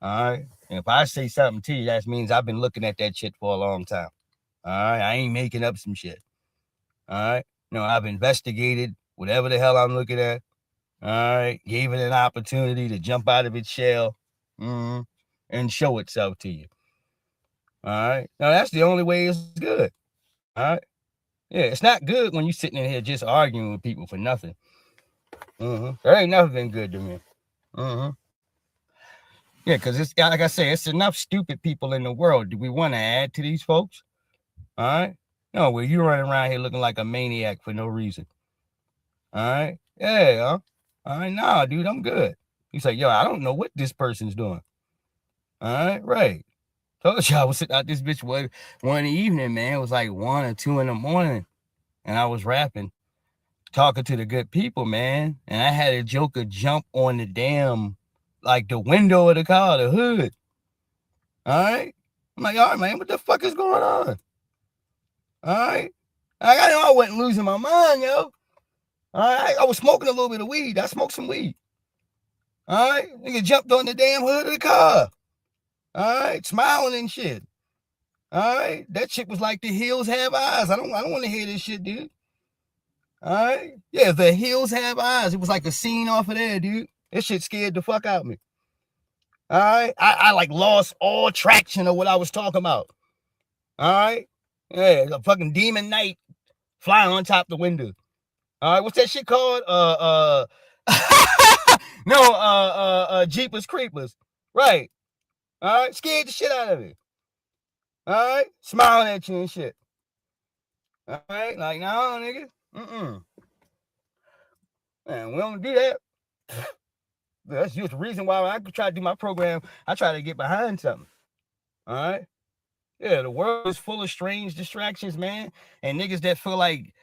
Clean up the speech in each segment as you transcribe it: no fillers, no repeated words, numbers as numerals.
All right. And if I say something to you, that means I've been looking at that shit for a long time. All right. I ain't making up some shit. All right. No, I've investigated whatever the hell I'm looking at. All right. Gave it an opportunity to jump out of its shell and show itself to you. All right. Now, that's the only way it's good. All right. Yeah, it's not good when you're sitting in here just arguing with people for nothing. There ain't never been good to me. Yeah, because it's like I say, it's enough stupid people in the world. Do we want to add to these folks? All right. No, well, you running around here looking like a maniac for no reason. All right. Yeah. All right. Nah, dude, I'm good. He's like, yo, I don't know what this person's doing. All right. Right. Told you I was sitting out this bitch one evening, man. It was like 1 or 2 in the morning. And I was rapping, talking to the good people, man. And I had a joker jump on the damn, like the window of the car, the hood. All right. I'm like, all right, man, what the fuck is going on? All right. I wasn't losing my mind, yo. All right. I was smoking a little bit of weed. I smoked some weed. All right. Nigga jumped on the damn hood of the car. All right. Smiling and shit. All right. That shit was like the hills have eyes. I don't want to hear this shit, dude. All right. Yeah, the hills have eyes. It was like a scene off of there, dude. This shit scared the fuck out of me. All right. I like lost all traction of what I was talking about. All right. Yeah, a fucking demon knight flying on top the window. All right, what's that shit called? Jeepers Creepers. Right. All right, scared the shit out of it. All right, smiling at you and shit. All right, like, no, nigga. Man, we don't do that. That's just the reason why I try to do my program. I try to get behind something. All right. Yeah, the world is full of strange distractions, man. And niggas that feel like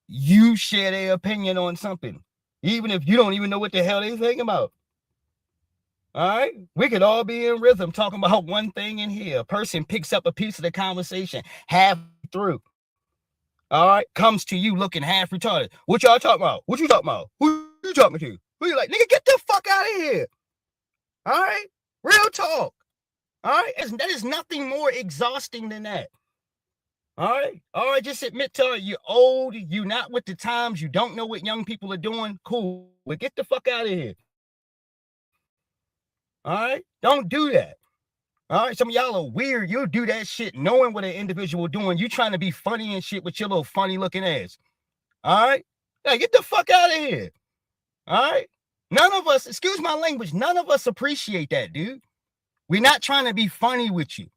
you share their opinion on something, even if you don't even know what the hell they thinking about. All right. We could all be in rhythm talking about one thing in here. A person picks up a piece of the conversation half through. All right. Comes to you looking half retarded. What y'all talking about? What you talking about? Who you talking to? Who you like? Nigga, get the fuck out of here. All right. Real talk. All right. That is nothing more exhausting than that. All right, just admit to her you're old, you're not with the times, you don't know what young people are doing. Cool, but get the fuck out of here. All right, don't do that. All right, some of y'all are weird. You'll do that shit knowing what an individual doing. You trying to be funny and shit with your little funny looking ass. All right, yeah, get the fuck out of here. All right, none of us, excuse my language, none of us appreciate that, dude. We're not trying to be funny with you.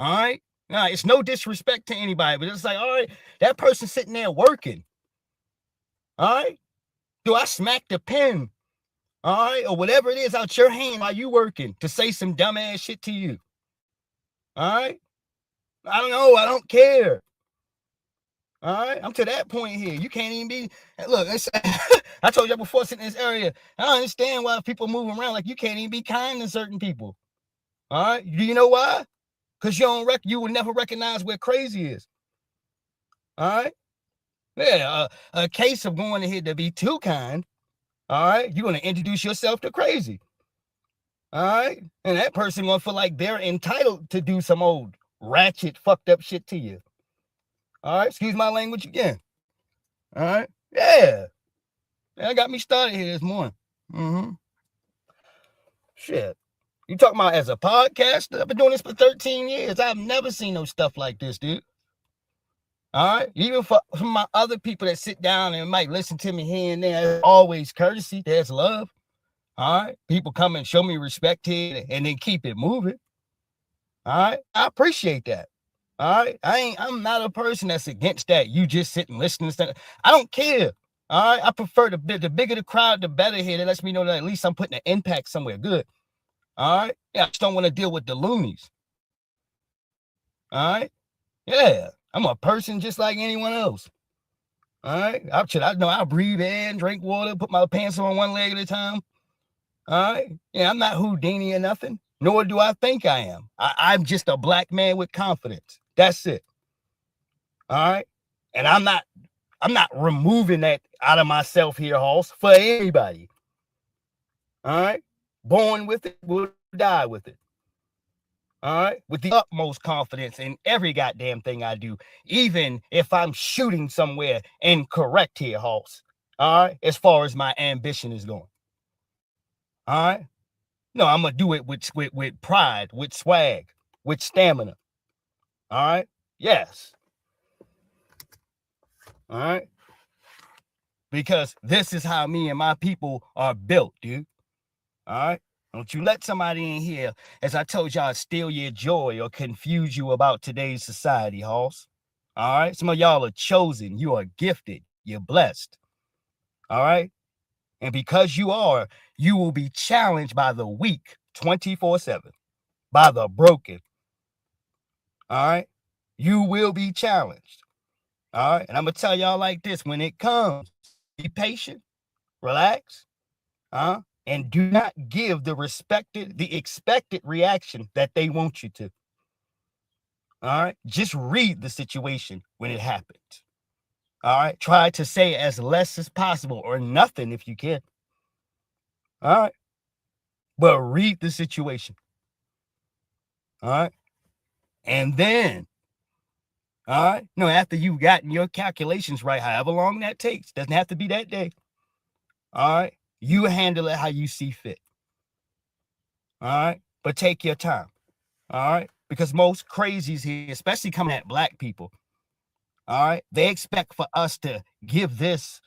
All right. Nah, it's no disrespect to anybody, but it's like, all right, that person sitting there working. All right. Do I smack the pen? All right. Or whatever it is out your hand while you working to say some dumbass shit to you. All right. I don't know. I don't care. All right. I'm to that point here. You can't even be. Look, I told you before sitting in this area. I don't understand why people move around like you can't even be kind to certain people. All right. Do you know why? Because you will never recognize where crazy is. All right. Yeah, a case of going ahead to be too kind. All right, you're gonna introduce yourself to crazy. All right, and that person gonna feel like they're entitled to do some old ratchet, fucked up shit to you. All right, excuse my language again. All right, yeah, that got me started here this morning. Shit, you talking about as a podcaster? I've been doing this for 13 years. I've never seen no stuff like this, dude. All right. Even for my other people that sit down and might listen to me here and there, there's always courtesy. There's love. All right. People come and show me respect here and then keep it moving. All right. I appreciate that. All right. I'm not a person that's against that. You just sit and listen to stuff. I don't care. All right. I prefer the bigger the crowd, the better here. That lets me know that at least I'm putting an impact somewhere good. All right. Yeah. I just don't want to deal with the loonies. All right. Yeah. I'm a person just like anyone else. All right. I breathe in, drink water, put my pants on one leg at a time. All right. Yeah, I'm not Houdini or nothing, nor do I think I am. I'm just a black man with confidence. That's it. All right. And I'm not removing that out of myself here, Hoss, for anybody. All right. Born with it, will die with it. All right, with the utmost confidence in every goddamn thing I do, even if I'm shooting somewhere incorrect here, Hoss. All right, as far as my ambition is going. All right, no, I'm gonna do it with pride, with swag, with stamina. All right, yes. All right, because this is how me and my people are built, dude. All right. Don't you let somebody in here, as I told y'all, steal your joy or confuse you about today's society, Hoss. All right. Some of y'all are chosen. You are gifted. You're blessed. All right. And because you are, you will be challenged by the weak 24/7, by the broken. All right. You will be challenged. All right. And I'm going to tell y'all like this, when it comes, be patient, relax, and do not give the expected reaction that they want you to. All right. Just read the situation when it happens. All right. Try to say as less as possible or nothing if you can. All right. But read the situation. All right. And then, all right. No, after you've gotten your calculations right, however long that takes, doesn't have to be that day. All right. You handle it how you see fit. All right. But take your time. All right. Because most crazies here, especially coming at black people, all right, they expect for us to give this,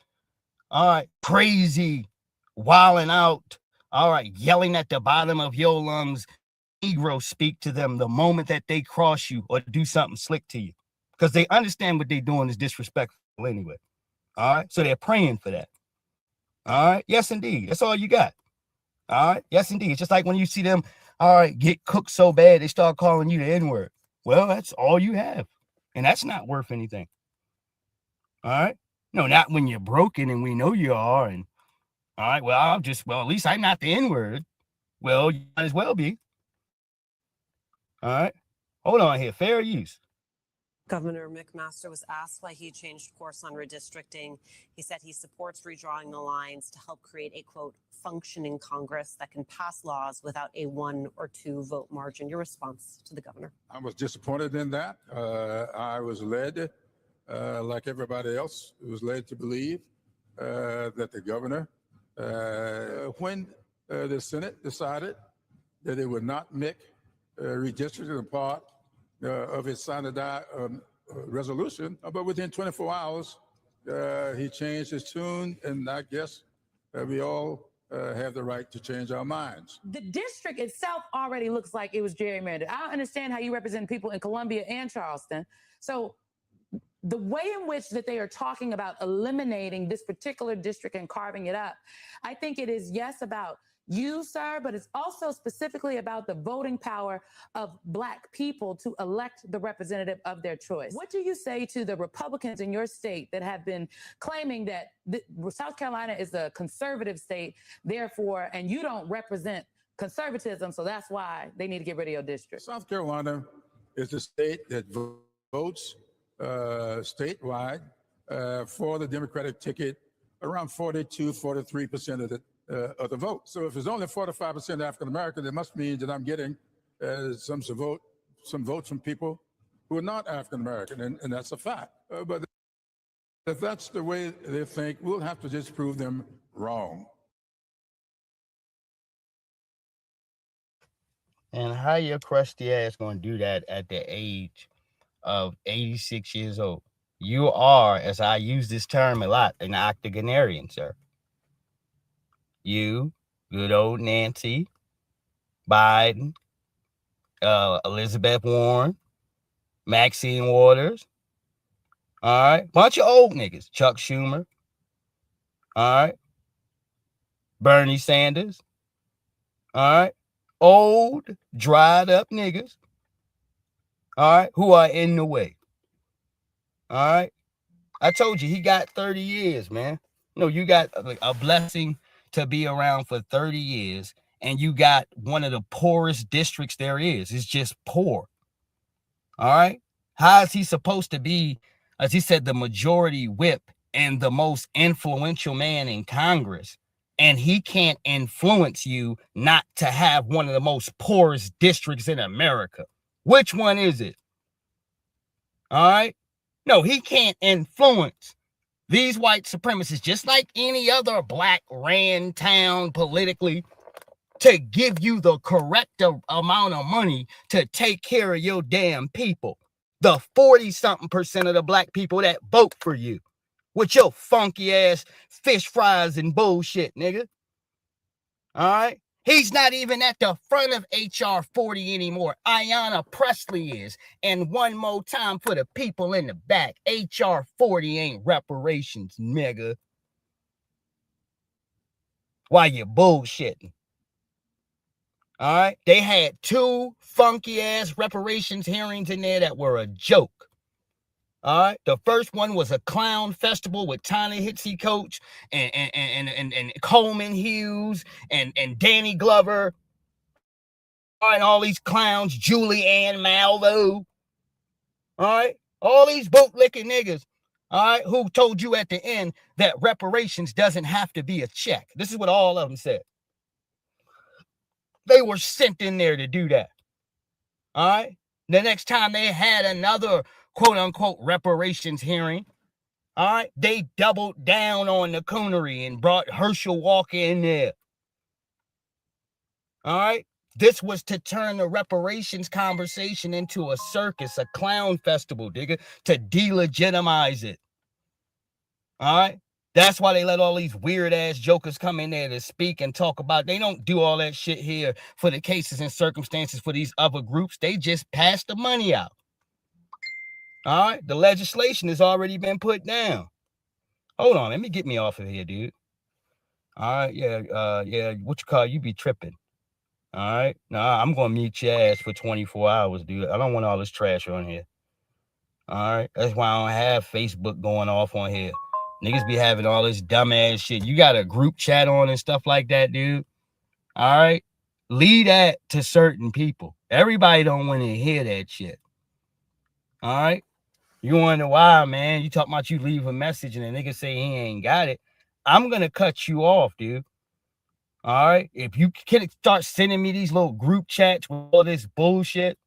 all right, crazy, wilding out, all right, yelling at the bottom of your lungs, Negro speak to them the moment that they cross you or do something slick to you. Because they understand what they're doing is disrespectful anyway. All right. So they're praying for that. All right. Yes, indeed. That's all you got. All right. Yes, indeed. It's just like when you see them, all right, get cooked so bad, they start calling you the N-word. Well, that's all you have. And that's not worth anything. All right. No, not when you're broken and we know you are. And all right, well, at least I'm not the N-word. Well, you might as well be. All right. Hold on here. Fair use. Governor McMaster was asked why he changed course on redistricting. He said he supports redrawing the lines to help create a, quote, functioning Congress that can pass laws without a 1 or 2 vote margin. Your response to the governor? I was disappointed in that. I was led, like everybody else, was led to believe that the governor, when the Senate decided that it would not make redistricting a part of its signed resolution, but within 24 hours, he changed his tune, and I guess we all have the right to change our minds. The district itself already looks like it was gerrymandered. I understand how you represent people in Columbia and Charleston. So the way in which that they are talking about eliminating this particular district and carving it up, I think it is, yes, about you, sir, but it's also specifically about the voting power of Black people to elect the representative of their choice. What do you say to the Republicans in your state that have been claiming that South Carolina is a conservative state, therefore, and you don't represent conservatism, so that's why they need to get rid of your district? South Carolina is the state that votes statewide for the Democratic ticket around 42-43% of the vote. So if it's only 45% African American, it must mean that I'm getting some votes from people who are not African American, and that's a fact. But if that's the way they think, we'll have to just prove them wrong. And how your crusty ass gonna do that at the age of 86 years old? You are, as I use this term a lot, an octogenarian, sir. You, good old Nancy, Biden, Elizabeth Warren, Maxine Waters, all right, bunch of old niggas, Chuck Schumer, all right, Bernie Sanders, all right, old, dried up niggas, all right, who are in the way, all right. I told you, he got 30 years, man. No, you got a blessing to be around for 30 years, and you got one of the poorest districts there is. It's just poor. All right. How is he supposed to be, as he said, the majority whip and the most influential man in Congress and he can't influence you not to have one of the most poorest districts in America. Which one is it? All right? No, he can't influence these white supremacists, just like any other black ran town politically, to give you the correct amount of money to take care of your damn people. The 40-something% of the black people that vote for you with your funky ass fish fries and bullshit, nigga. All right? He's not even at the front of HR 40 anymore. Ayanna Presley is. And one more time for the people in the back. HR 40 ain't reparations, nigga. Why you bullshitting? All right? They had 2 funky ass reparations hearings in there that were a joke. All right. The first one was a clown festival with Ta-Nehisi Coates and Coleman Hughes and Danny Glover and all these clowns, Julianne Malvo. All right. All these boot-licking niggas. All right. Who told you at the end that reparations doesn't have to be a check. This is what all of them said. They were sent in there to do that. All right. The next time they had another quote unquote reparations hearing, all right, they doubled down on the coonery and brought Herschel Walker in there. All right. This was to turn the reparations conversation into a circus, a clown festival, nigga, to delegitimize it. All right. That's why they let all these weird ass jokers come in there to speak and talk about. They don't do all that shit here for the cases and circumstances for these other groups. They just pass the money out. All right. The legislation has already been put down. Hold on, let me get me off of here, dude. All right, yeah, what you call you be tripping. All right. Nah, I'm gonna mute your ass for 24 hours, dude. I don't want all this trash on here. All right. That's why I don't have Facebook going off on here. Niggas be having all this dumbass shit. You got a group chat on and stuff like that, dude. All right. Leave that to certain people. Everybody don't want to hear that shit. All right. You wonder why, man. You talking about you leave a message and the nigga say he ain't got it. I'm going to cut you off, dude. All right. If you can start sending me these little group chats with all this bullshit,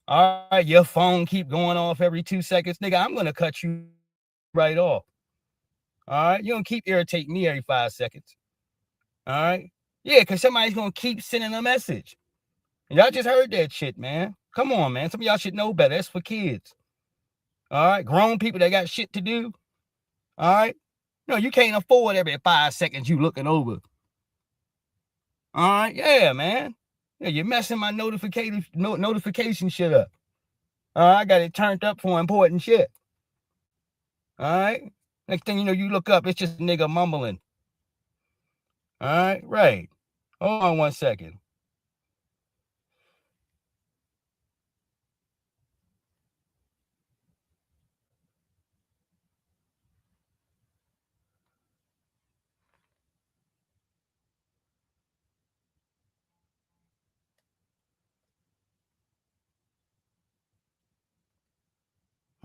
all right, your phone keep going off every 2 seconds, nigga, I'm going to cut you right off. All right. You don't keep irritating me every 5 seconds. All right. Yeah, because somebody's going to keep sending a message. And y'all just heard that shit, man. Come on, man. Some of y'all should know better. That's for kids. All right. Grown people that got shit to do. All right. No, you can't afford every 5 seconds you looking over. All right. Yeah, man. Yeah, you're messing my notification shit up. All right. I got it turned up for important shit. All right. Next thing you know, you look up, it's just a nigga mumbling. All right. Right. Hold on 1 second.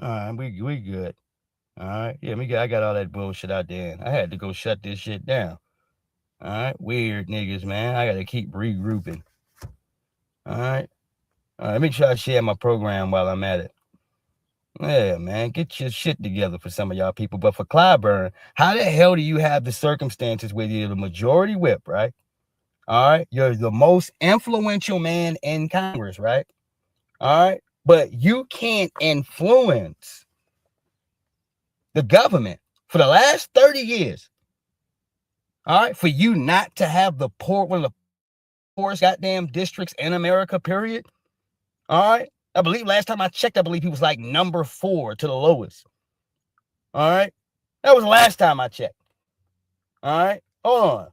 All right. We good. All right. Yeah, I got all that bullshit out there. I had to go shut this shit down. All right. Weird niggas, man. I got to keep regrouping. All right. All right. Make sure I share my program while I'm at it. Yeah, man. Get your shit together for some of y'all people. But for Clyburn, how the hell do you have the circumstances where you're the majority whip, right? All right. You're the most influential man in Congress, right? All right. But you can't influence the government for the last 30 years. All right. For you not to have one of the poorest goddamn districts in America, period. All right. I believe last time I checked, I believe he was like number 4 to the lowest. All right. That was the last time I checked. All right. Hold on.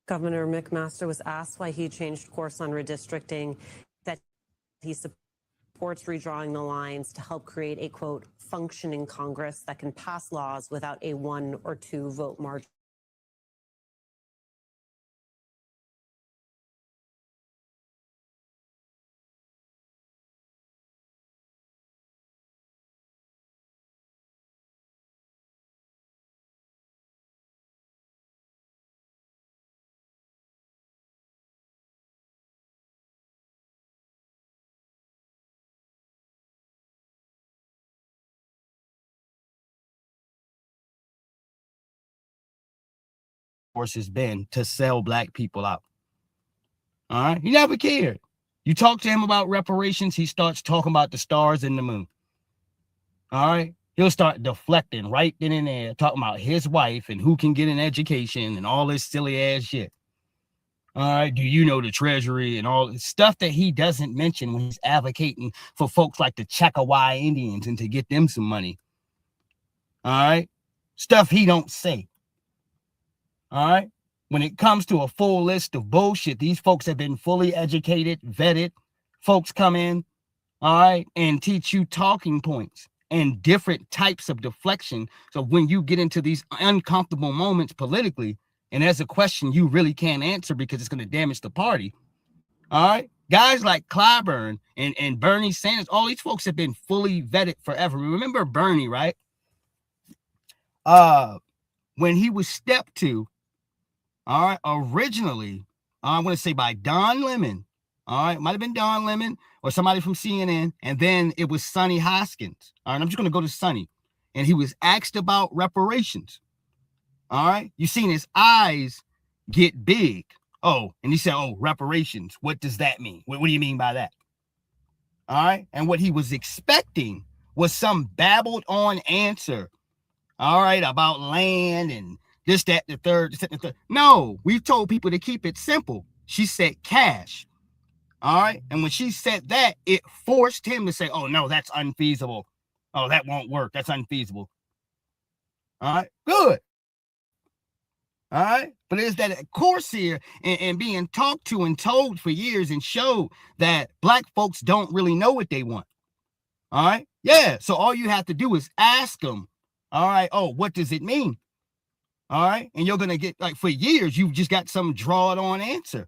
Governor McMaster was asked why he changed course on redistricting, that he supports redrawing the lines to help create a, quote, functioning Congress that can pass laws without a 1 or 2 vote margin. force has been to sell black people out. All right. He never cared. You talk to him about reparations, he starts talking about the stars and the moon. All right. He'll start deflecting right then and there, talking about his wife and who can get an education and all this silly ass shit. All right. Do you know the treasury and all this stuff that he doesn't mention when he's advocating for folks like the Chakawai Indians and to get them some money? All right. Stuff he don't say. All right. When it comes to a full list of bullshit, these folks have been fully educated, vetted. Folks come in, all right, and teach you talking points and different types of deflection. So when you get into these uncomfortable moments politically, and there's a question you really can't answer because it's going to damage the party, all right, guys like Clyburn and Bernie Sanders, all these folks have been fully vetted forever. Remember Bernie, right? When he was stepped to, all right, originally, I want to say by Don Lemon. All right, might have been Don Lemon or somebody from CNN, and then it was Sonny Hoskins. All right, I'm just going to go to Sonny, and he was asked about reparations. All right, you seen his eyes get big. Oh, and he said, "Oh, reparations. What does that mean? What do you mean by that?" All right, and what he was expecting was some babbled on answer. All right, about land and this, that, the third, this, that, the third. No, we've told people to keep it simple. She said cash. All right. And when she said that, it forced him to say, oh, no, that's unfeasible. Oh, that won't work. That's unfeasible. All right. Good. All right. But is that a course here and being talked to and told for years and showed that black folks don't really know what they want. All right. Yeah. So all you have to do is ask them. All right. Oh, what does it mean? All right. And you're going to get, like, for years, you've just got some drawn on answer.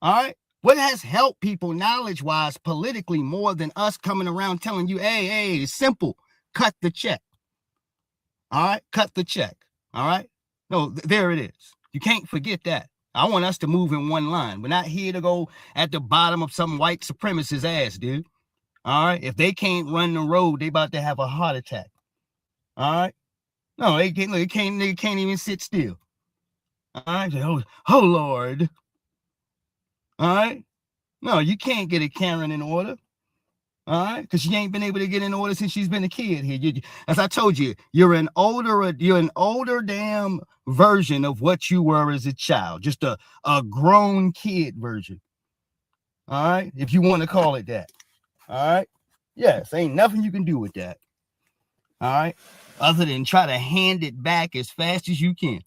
All right. What has helped people knowledge wise politically more than us coming around telling you, hey, it's simple. Cut the check. All right. Cut the check. All right. No, there it is. You can't forget that. I want us to move in one line. We're not here to go at the bottom of some white supremacist ass, dude. All right. If they can't run the road, they about to have a heart attack. All right. No, they can't even sit still. All right. Oh, Lord. All right. No, you can't get a Karen in order. All right. Because she ain't been able to get in order since she's been a kid here. As I told you, you're an older damn version of what you were as a child. Just a grown kid version. All right. If you want to call it that. All right. Yes. Ain't nothing you can do with that. All right. Other than try to hand it back as fast as you can.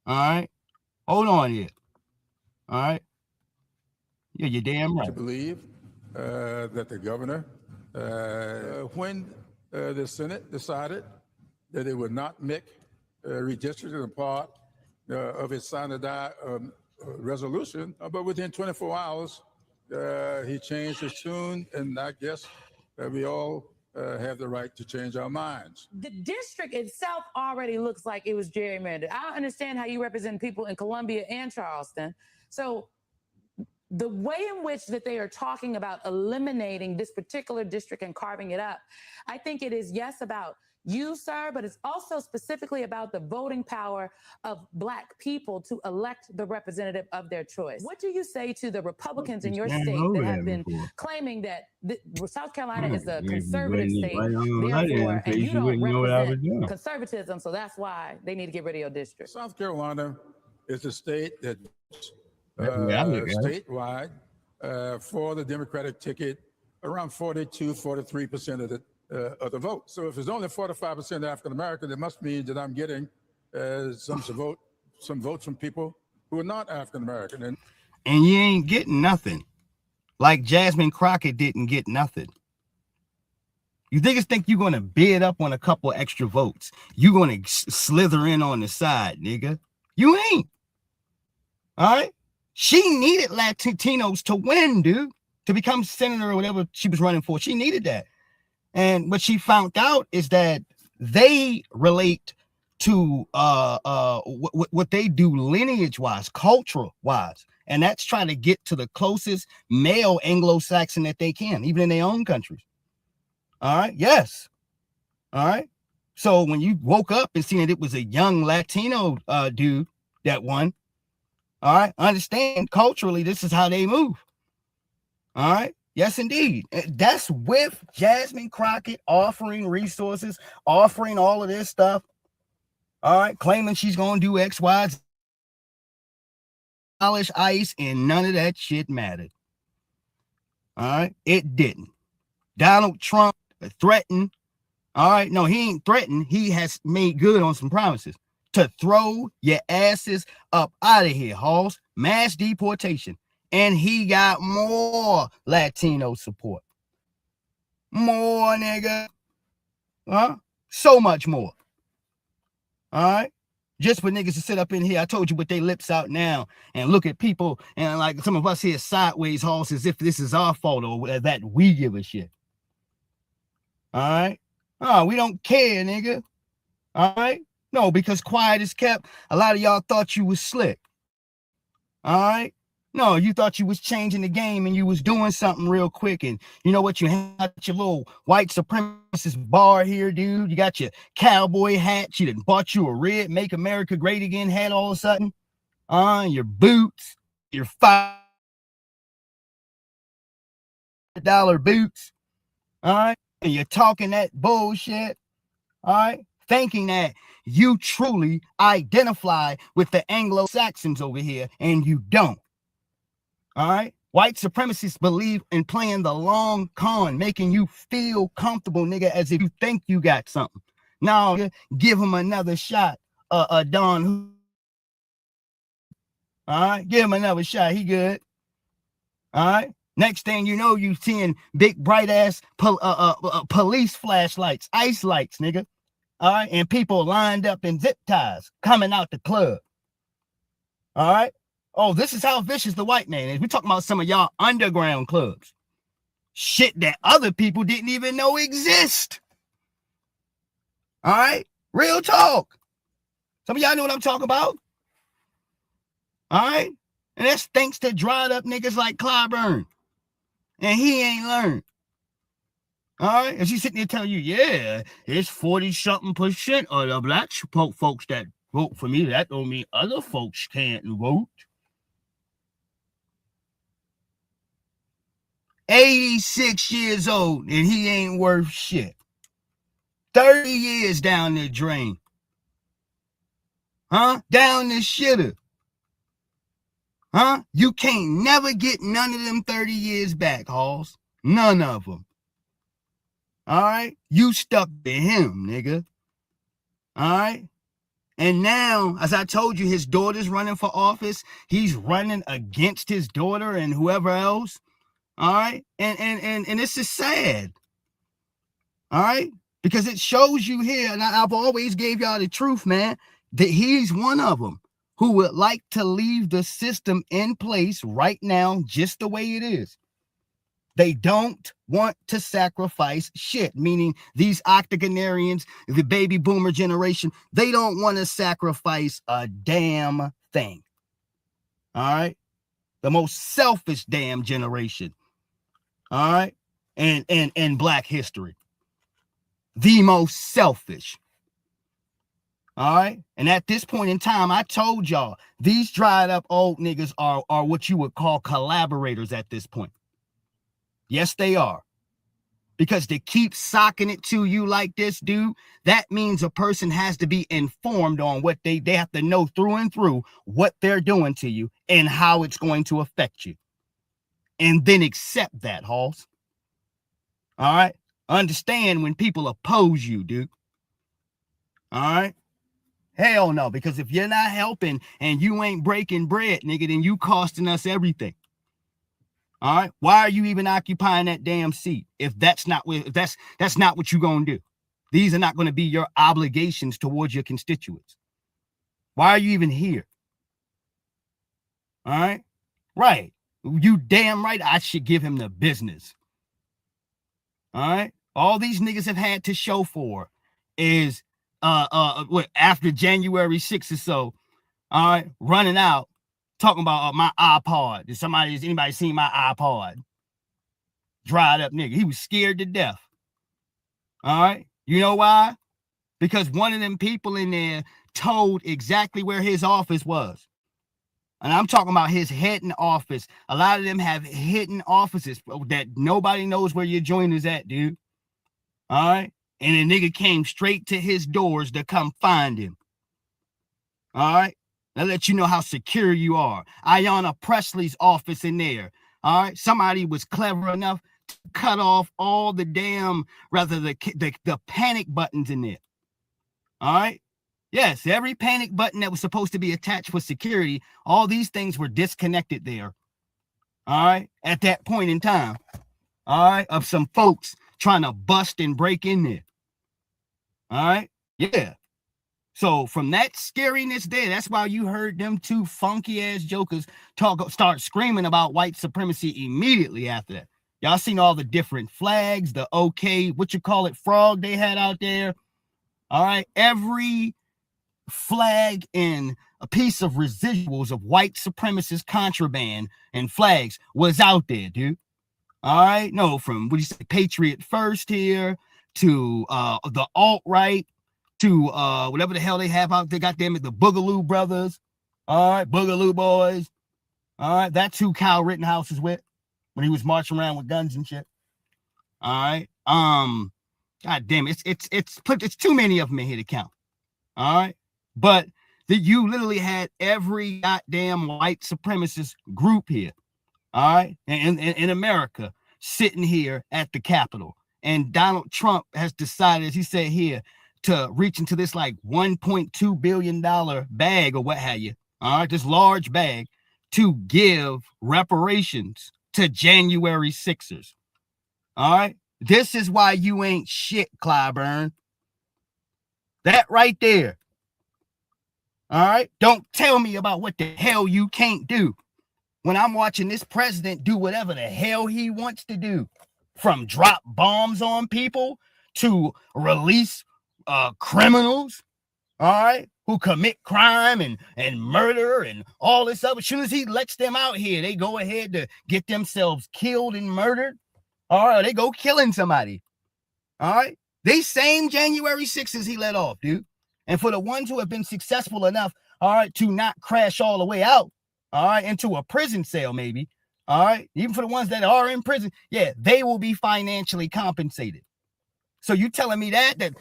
All right. Hold on here. All right. Yeah, you're damn right. To believe that the governor, when the Senate decided that it would not make redistricting a part of its signed resolution, but within 24 hours, he changed his tune, and I guess we all have the right to change our minds. The district itself already looks like it was gerrymandered. I understand how you represent people in Columbia and Charleston. So the way in which that they are talking about eliminating this particular district and carving it up, I think it is, yes, about you, sir, but it's also specifically about the voting power of Black people to elect the representative of their choice. What do you say to the Republicans in your state that have been claiming that South Carolina is a conservative state, therefore, and you don't represent conservatism, so that's why they need to get rid of your district? South Carolina is a state that statewide for the Democratic ticket around 42-43% of the vote. So if it's only 45% African American, it must mean that I'm getting some votes from people who are not African American. And you ain't getting nothing. Like Jasmine Crockett didn't get nothing. You think you're going to bid up on a couple extra votes. You're going to slither in on the side, nigga. You ain't. All right? She needed Latinos to win, dude, to become senator or whatever she was running for. She needed that. And what she found out is that they relate to what they do lineage-wise, cultural-wise. And that's trying to get to the closest male Anglo-Saxon that they can, even in their own countries. All right? Yes. All right? So when you woke up and seen that it was a young Latino dude, that won. All right. Understand culturally, this is how they move. All right. Yes, indeed. That's with Jasmine Crockett offering resources, offering all of this stuff. All right. Claiming she's going to do X, Y, Z, polish ice, and none of that shit mattered. All right. It didn't. Donald Trump threatened. All right. No, he ain't threatened. He has made good on some promises to throw your asses up out of here, Halls. Mass deportation. And he got more Latino support. More, nigga. Huh? So much more. All right? Just for niggas to sit up in here, I told you with their lips out now and look at people and like some of us here sideways, Halls, as if this is our fault or that we give a shit. All right? Oh, we don't care, nigga. All right? No, because quiet is kept. A lot of y'all thought you was slick. All right? No, you thought you was changing the game and you was doing something real quick. And you know what? You had your little white supremacist bar here, dude. You got your cowboy hat. You done bought you a red Make America Great Again hat all of a sudden. Your boots, your $5 boots. All right? And you're talking that bullshit. All right? Thinking that you truly identify with the Anglo-Saxons over here, and you don't. All right. White supremacists believe in playing the long con, making you feel comfortable, nigga, as if you think you got something. Now, give him another shot, Don. All right. Give him another shot. He good. All right. Next thing you know, you seeing big, bright ass police flashlights, ice lights, nigga. All right. And people lined up in zip ties coming out the club. All right. Oh, this is how vicious the white man is. We're talking about some of y'all underground clubs. Shit that other people didn't even know exist. All right? Real talk. Some of y'all know what I'm talking about. All right? And that's thanks to dried up niggas like Clyburn. And he ain't learned. All right? And she's sitting there telling you, yeah, it's 40-something% of the black folks that vote for me. That don't mean other folks can't vote. 86 years old and he ain't worth shit. 30 years down the drain. Huh? Down the shitter. Huh? You can't never get none of them 30 years back, Halls. None of them. All right? You stuck to him, nigga. All right? And now, as I told you, his daughter's running for office. He's running against his daughter and whoever else. All right. And this is sad. All right. Because it shows you here, and I've always gave y'all the truth, man, that he's one of them who would like to leave the system in place right now, just the way it is. They don't want to sacrifice shit, meaning these octogenarians, the baby boomer generation, they don't want to sacrifice a damn thing. All right. The most selfish damn generation. All right. And black history. The most selfish. All right. And at this point in time, I told y'all, these dried up old niggas are what you would call collaborators at this point. Yes, they are. Because to keep socking it to you like this, dude, that means a person has to be informed on what they have to know through and through what they're doing to you and how it's going to affect you. And then accept that, Halls. All right? Understand when people oppose you, dude. All right? Hell no, because if you're not helping and you ain't breaking bread, nigga, then you costing us everything. All right? Why are you even occupying that damn seat if that's not what you're going to do? These are not going to be your obligations towards your constituents. Why are you even here? All right? Right. You damn right I should give him the business. All right? All these niggas have had to show for is after January 6th or so, all right, running out, talking about my iPod. Has anybody seen my iPod? Dried up nigga. He was scared to death. All right? You know why? Because one of them people in there told exactly where his office was. And I'm talking about his hidden office. A lot of them have hidden offices that nobody knows where your joint is at, dude. All right. And the nigga came straight to his doors to come find him. All right. That let you know how secure you are. Ayanna Presley's office in there. All right. Somebody was clever enough to cut off all the damn, rather the panic buttons in there. All right. Yes, every panic button that was supposed to be attached for security, all these things were disconnected there. All right. At that point in time. All right. Of some folks trying to bust and break in there. All right. Yeah. So from that scariness there, that's why you heard them two funky ass jokers start screaming about white supremacy immediately after that. Y'all seen all the different flags, the frog they had out there. All right. Every flag and a piece of residuals of white supremacist contraband and flags was out there, dude. All right. No, from Patriot First here to the alt-right to whatever the hell they have out there. Goddamn it, the Boogaloo Brothers. All right, Boogaloo Boys. All right, that's who Kyle Rittenhouse is with when he was marching around with guns and shit. All right. God damn it, it's too many of them in here to count. All right. But you literally had every goddamn white supremacist group here, all right, in America, sitting here at the Capitol. And Donald Trump has decided, as he said here, to reach into this like $1.2 billion bag or what have you, all right, this large bag, to give reparations to January 6ers. All right. This is why you ain't shit, Clyburn. That right there. All right. Don't tell me about what the hell you can't do when I'm watching this president do whatever the hell he wants to do, from drop bombs on people to release criminals, all right, who commit crime and murder and all this stuff. As soon as he lets them out here, they go ahead to get themselves killed and murdered. All right. They go killing somebody. All right. These same January 6ers he let off, dude. And for the ones who have been successful enough, all right, to not crash all the way out, all right, into a prison cell, maybe, all right, even for the ones that are in prison, yeah, they will be financially compensated. So you telling me that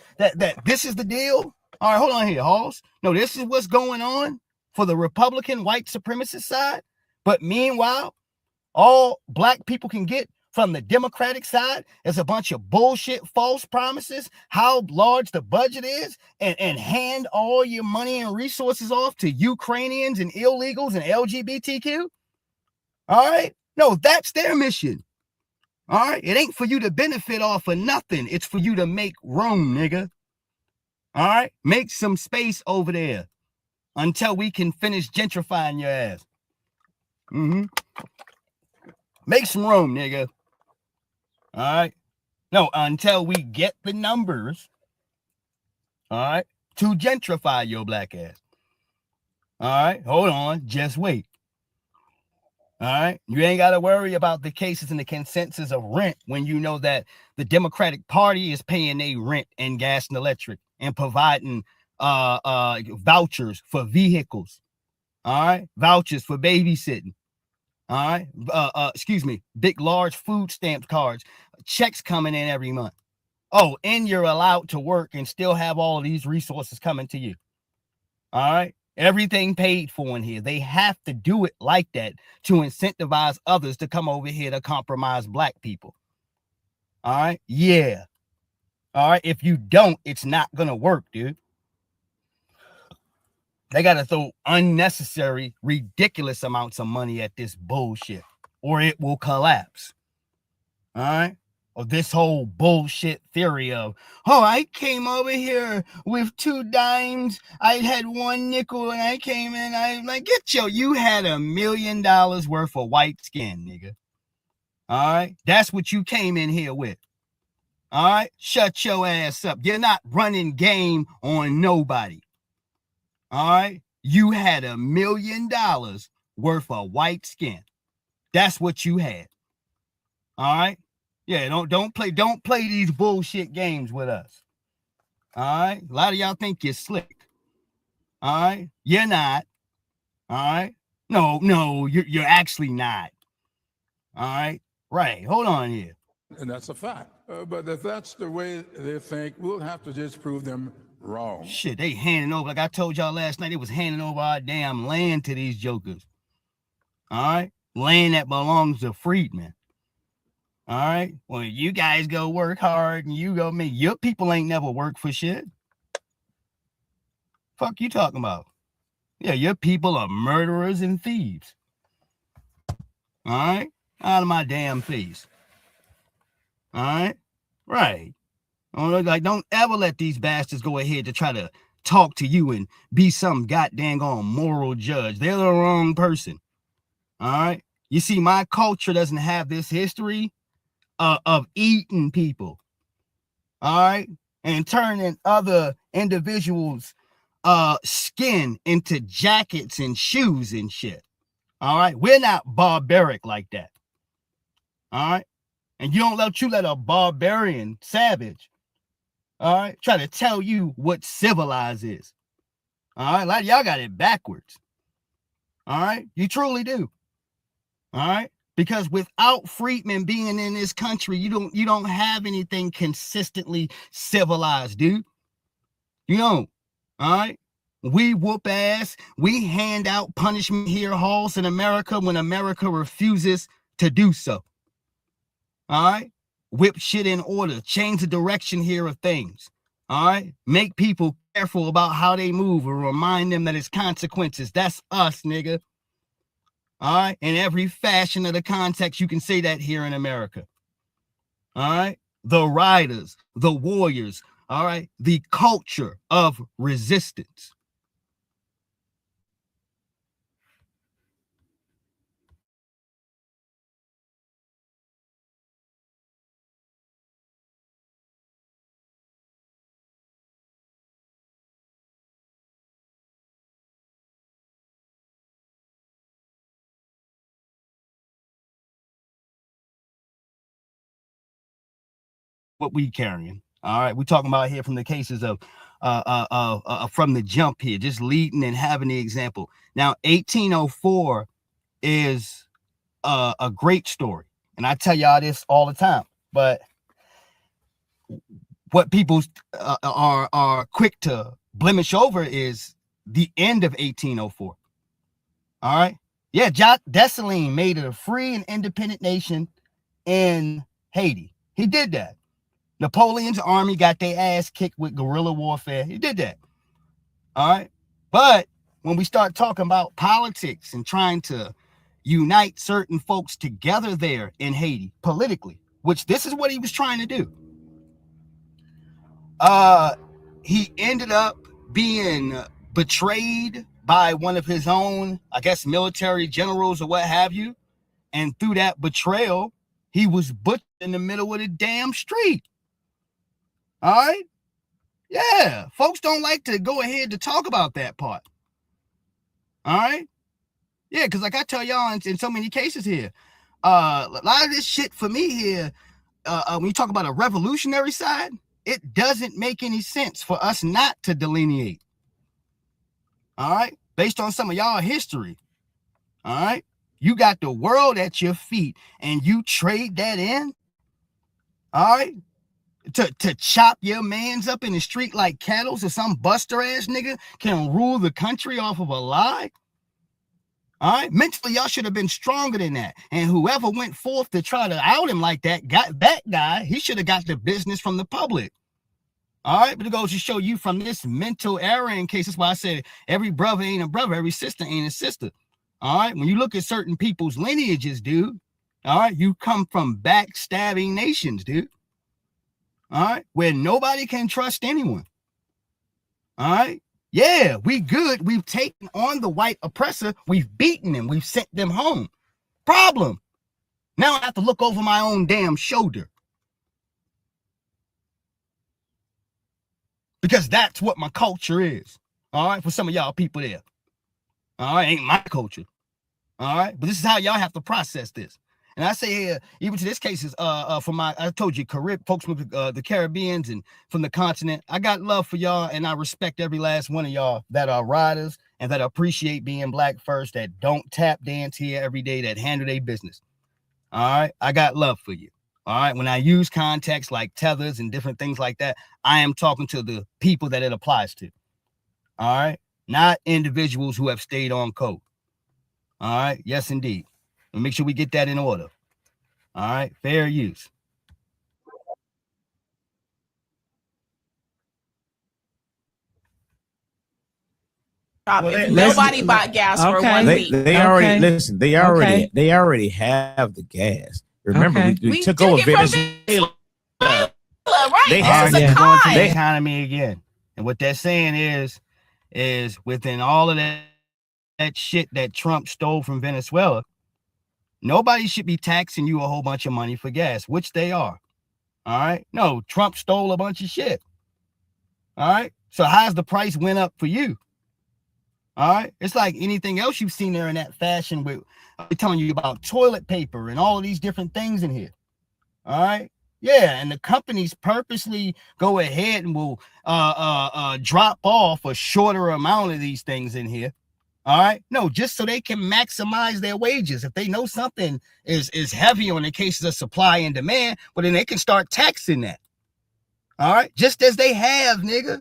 this is the deal? All right, hold on here, Halls. No, this is what's going on for the Republican white supremacist side. But meanwhile, all black people can get from the Democratic side is a bunch of bullshit, false promises, how large the budget is, and hand all your money and resources off to Ukrainians and illegals and LGBTQ. All right. No, that's their mission. All right. It ain't for you to benefit off of nothing. It's for you to make room, nigga. All right. Make some space over there until we can finish gentrifying your ass. Make some room, nigga. All right. No, until we get the numbers, all right, to gentrify your black ass. All right. Hold on. Just wait. All right. You ain't got to worry about the cases and the consensus of rent when you know that the Democratic Party is paying their rent and gas and electric and providing vouchers for vehicles. All right. Vouchers for babysitting. All right. Big, large food stamp cards, checks coming in every month. Oh, and you're allowed to work and still have all of these resources coming to you. All right. Everything paid for in here. They have to do it like that to incentivize others to come over here to compromise black people. All right. Yeah. All right. If you don't, it's not going to work, dude. They got to throw unnecessary, ridiculous amounts of money at this bullshit, or it will collapse. All right? Or this whole bullshit theory of, oh, I came over here with 2 dimes. I had 1 nickel and I came in. I'm like, you had $1 million worth of white skin, nigga. All right? That's what you came in here with. All right? Shut your ass up. You're not running game on nobody. All right. You had $1 million worth of white skin. That's what you had. All right. Yeah. Don't play these bullshit games with us. All right. A lot of y'all think you're slick. All right, you're not. All right, no, you're actually not. All right, right. Hold on here. And that's a fact. But if that's the way they think, we'll have to just prove them wrong. Shit, they handing over, like I told y'all last night, they was handing over our damn land to these jokers. All right, land that belongs to freedmen. All right, well, you guys go work hard and you go make your people ain't never worked for shit. Fuck you talking about? Yeah, your people are murderers and thieves. All right, out of my damn face. All right, right. Like, don't ever let these bastards go ahead to try to talk to you and be some goddamn moral judge. They're the wrong person. All right. You see, my culture doesn't have this history of eating people. All right. And turning other individuals' skin into jackets and shoes and shit. All right. We're not barbaric like that. All right. And you don't let a barbarian savage, all right, try to tell you what civilized is. All right, a lot of y'all got it backwards. All right, you truly do. All right, because without freedmen being in this country, you don't have anything consistently civilized, dude. You don't. All right, we whoop ass. We hand out punishment here halls in America when America refuses to do so. All right, whip shit in order, change the direction here of things. All right, make people careful about how they move and remind them that it's consequences. That's us, nigga. All right, in every fashion of the context, you can say that here in America. All right, the riders, the warriors. All right, the culture of resistance. What we carrying. All right, we're talking about here from the cases of from the jump here, just leading and having the example. Now, 1804 is a great story, and I tell y'all this all the time. But what people are quick to blemish over is the end of 1804. All right, yeah, Jacques Dessalines made it a free and independent nation in Haiti. He did that. Napoleon's army got their ass kicked with guerrilla warfare. He did that. All right. But when we start talking about politics and trying to unite certain folks together there in Haiti politically, which this is what he was trying to do, he ended up being betrayed by one of his own, I guess, military generals or what have you. And through that betrayal, he was butchered in the middle of the damn street. All right. Yeah. Folks don't like to go ahead to talk about that part. All right. Yeah. Because like I tell y'all in so many cases here, a lot of this shit for me here, when you talk about a revolutionary side, it doesn't make any sense for us not to delineate. All right. Based on some of y'all history. All right. You got the world at your feet and you trade that in. All right. To chop your mans up in the street like cattle so some buster ass nigga can rule the country off of a lie. All right, mentally y'all should have been stronger than that. And whoever went forth to try to out him like that, got that guy, he should have got the business from the public. All right, but it goes to show you from this mental error in case. That's why I said every brother ain't a brother, every sister ain't a sister. All right, when you look at certain people's lineages, dude, all right, you come from backstabbing nations, dude. All right, where nobody can trust anyone. All right, yeah, we good. We've taken on the white oppressor. We've beaten them. We've sent them home. Problem. Now I have to look over my own damn shoulder. Because that's what my culture is. All right, for some of y'all people there. All right, ain't my culture. All right, but this is how y'all have to process this. And I say here, even to this case is from I told you, folks from the Caribbeans and from the continent. I got love for y'all, and I respect every last one of y'all that are riders and that appreciate being black first, that don't tap dance here every day, that handle their business. All right, I got love for you. All right, when I use context like tethers and different things like that, I am talking to the people that it applies to. All right, not individuals who have stayed on code. All right, yes, indeed. And make sure we get that in order. All right, fair use. Nobody bought gas for 1 week. They already listen. They already have the gas. Remember, we took over Venezuela. Right? They have the going to the economy again, and what they're saying is within all of that shit that Trump stole from Venezuela, nobody should be taxing you a whole bunch of money for gas, which they are. All right. No, Trump stole a bunch of shit. All right. So how's the price went up for you? All right. It's like anything else you've seen there in that fashion with telling you about toilet paper and all of these different things in here. All right. Yeah. And the companies purposely go ahead and will drop off a shorter amount of these things in here. All right. No, just so they can maximize their wages. If they know something is heavy on the cases of supply and demand, well, then they can start taxing that. All right. Just as they have, nigga.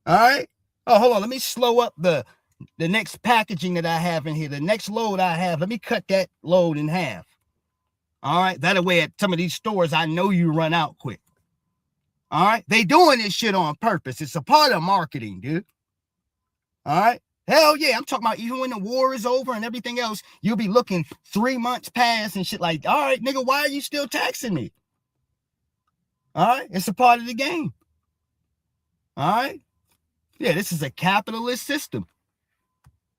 All right. Oh, hold on. Let me slow up the next packaging that I have in here. The next load I have. Let me cut that load in half. All right. That way at some of these stores, I know you run out quick. All right. They doing this shit on purpose. It's a part of marketing, dude. All right. Hell yeah. I'm talking about even when the war is over and everything else, you'll be looking 3 months past and shit like, all right, nigga, why are you still taxing me? All right. It's a part of the game. All right. Yeah, this is a capitalist system.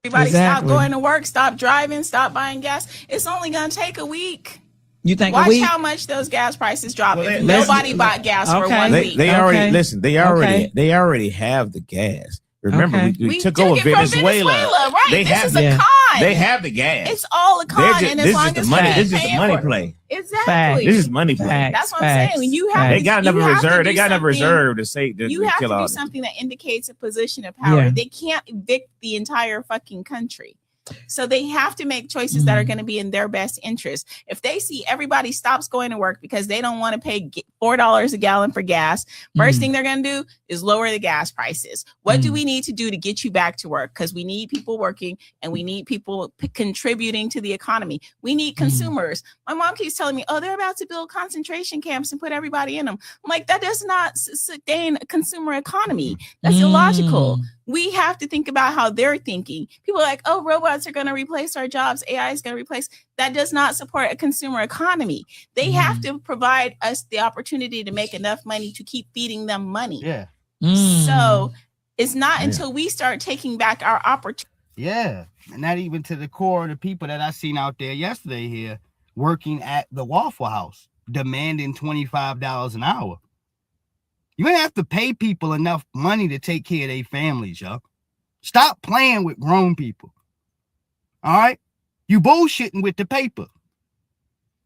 Everybody stop going to work, stop driving, stop buying gas. It's only going to take a week. You think Watch how much those gas prices drop. If nobody bought gas for 1 week. They already listen. They already have the gas. Remember, we took over Venezuela. Right? This is a con. They have the gas. It's all a con. And as long as money, this is the money play. Exactly. This is money play. That's what I'm saying. When you have, they got enough reserve. They got enough reserve to say you have to do something that indicates a position of power. Yeah. They can't evict the entire fucking country. So they have to make choices that are going to be in their best interest. If they see everybody stops going to work because they don't want to pay $4 a gallon for gas, first thing they're going to do is lower the gas prices. What do we need to do to get you back to work? Because we need people working and we need people contributing to the economy. We need consumers. My mom keeps telling me, oh, they're about to build concentration camps and put everybody in them. I'm like, that does not sustain a consumer economy. That's illogical. We have to think about how they're thinking. People are like, oh, robots are going to replace our jobs. AI is going to replace. That does not support a consumer economy. They have to provide us the opportunity to make enough money to keep feeding them money. Yeah. So it's not until we start taking back our opportunity. Yeah. And not even to the core of the people that I seen out there yesterday here working at the Waffle House, demanding $25 an hour. You ain't have to pay people enough money to take care of their families, yo. Stop playing with grown people. All right? You bullshitting with the paper.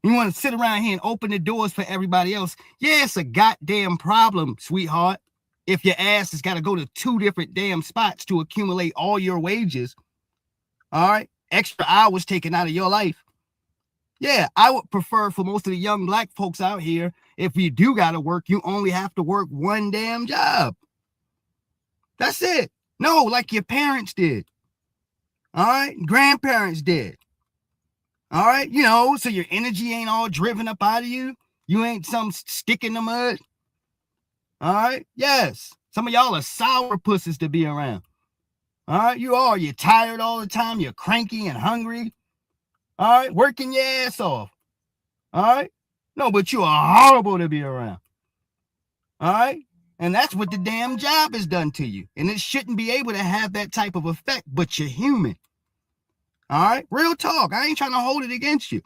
You want to sit around here and open the doors for everybody else. Yeah, it's a goddamn problem, sweetheart. If your ass has got to go to 2 different damn spots to accumulate all your wages. All right? Extra hours taken out of your life. Yeah, I would prefer for most of the young black folks out here, if you do got to work, you only have to work 1 damn job. That's it. No, like your parents did. All right? Grandparents did. All right? You know, so your energy ain't all driven up out of you. You ain't some stick in the mud. All right? Yes. Some of y'all are sour pussies to be around. All right? You are. You're tired all the time. You're cranky and hungry. All right? Working your ass off. All right? No, but you are horrible to be around. All right? And that's what the damn job has done to you. And it shouldn't be able to have that type of effect, but you're human. All right? Real talk. I ain't trying to hold it against you.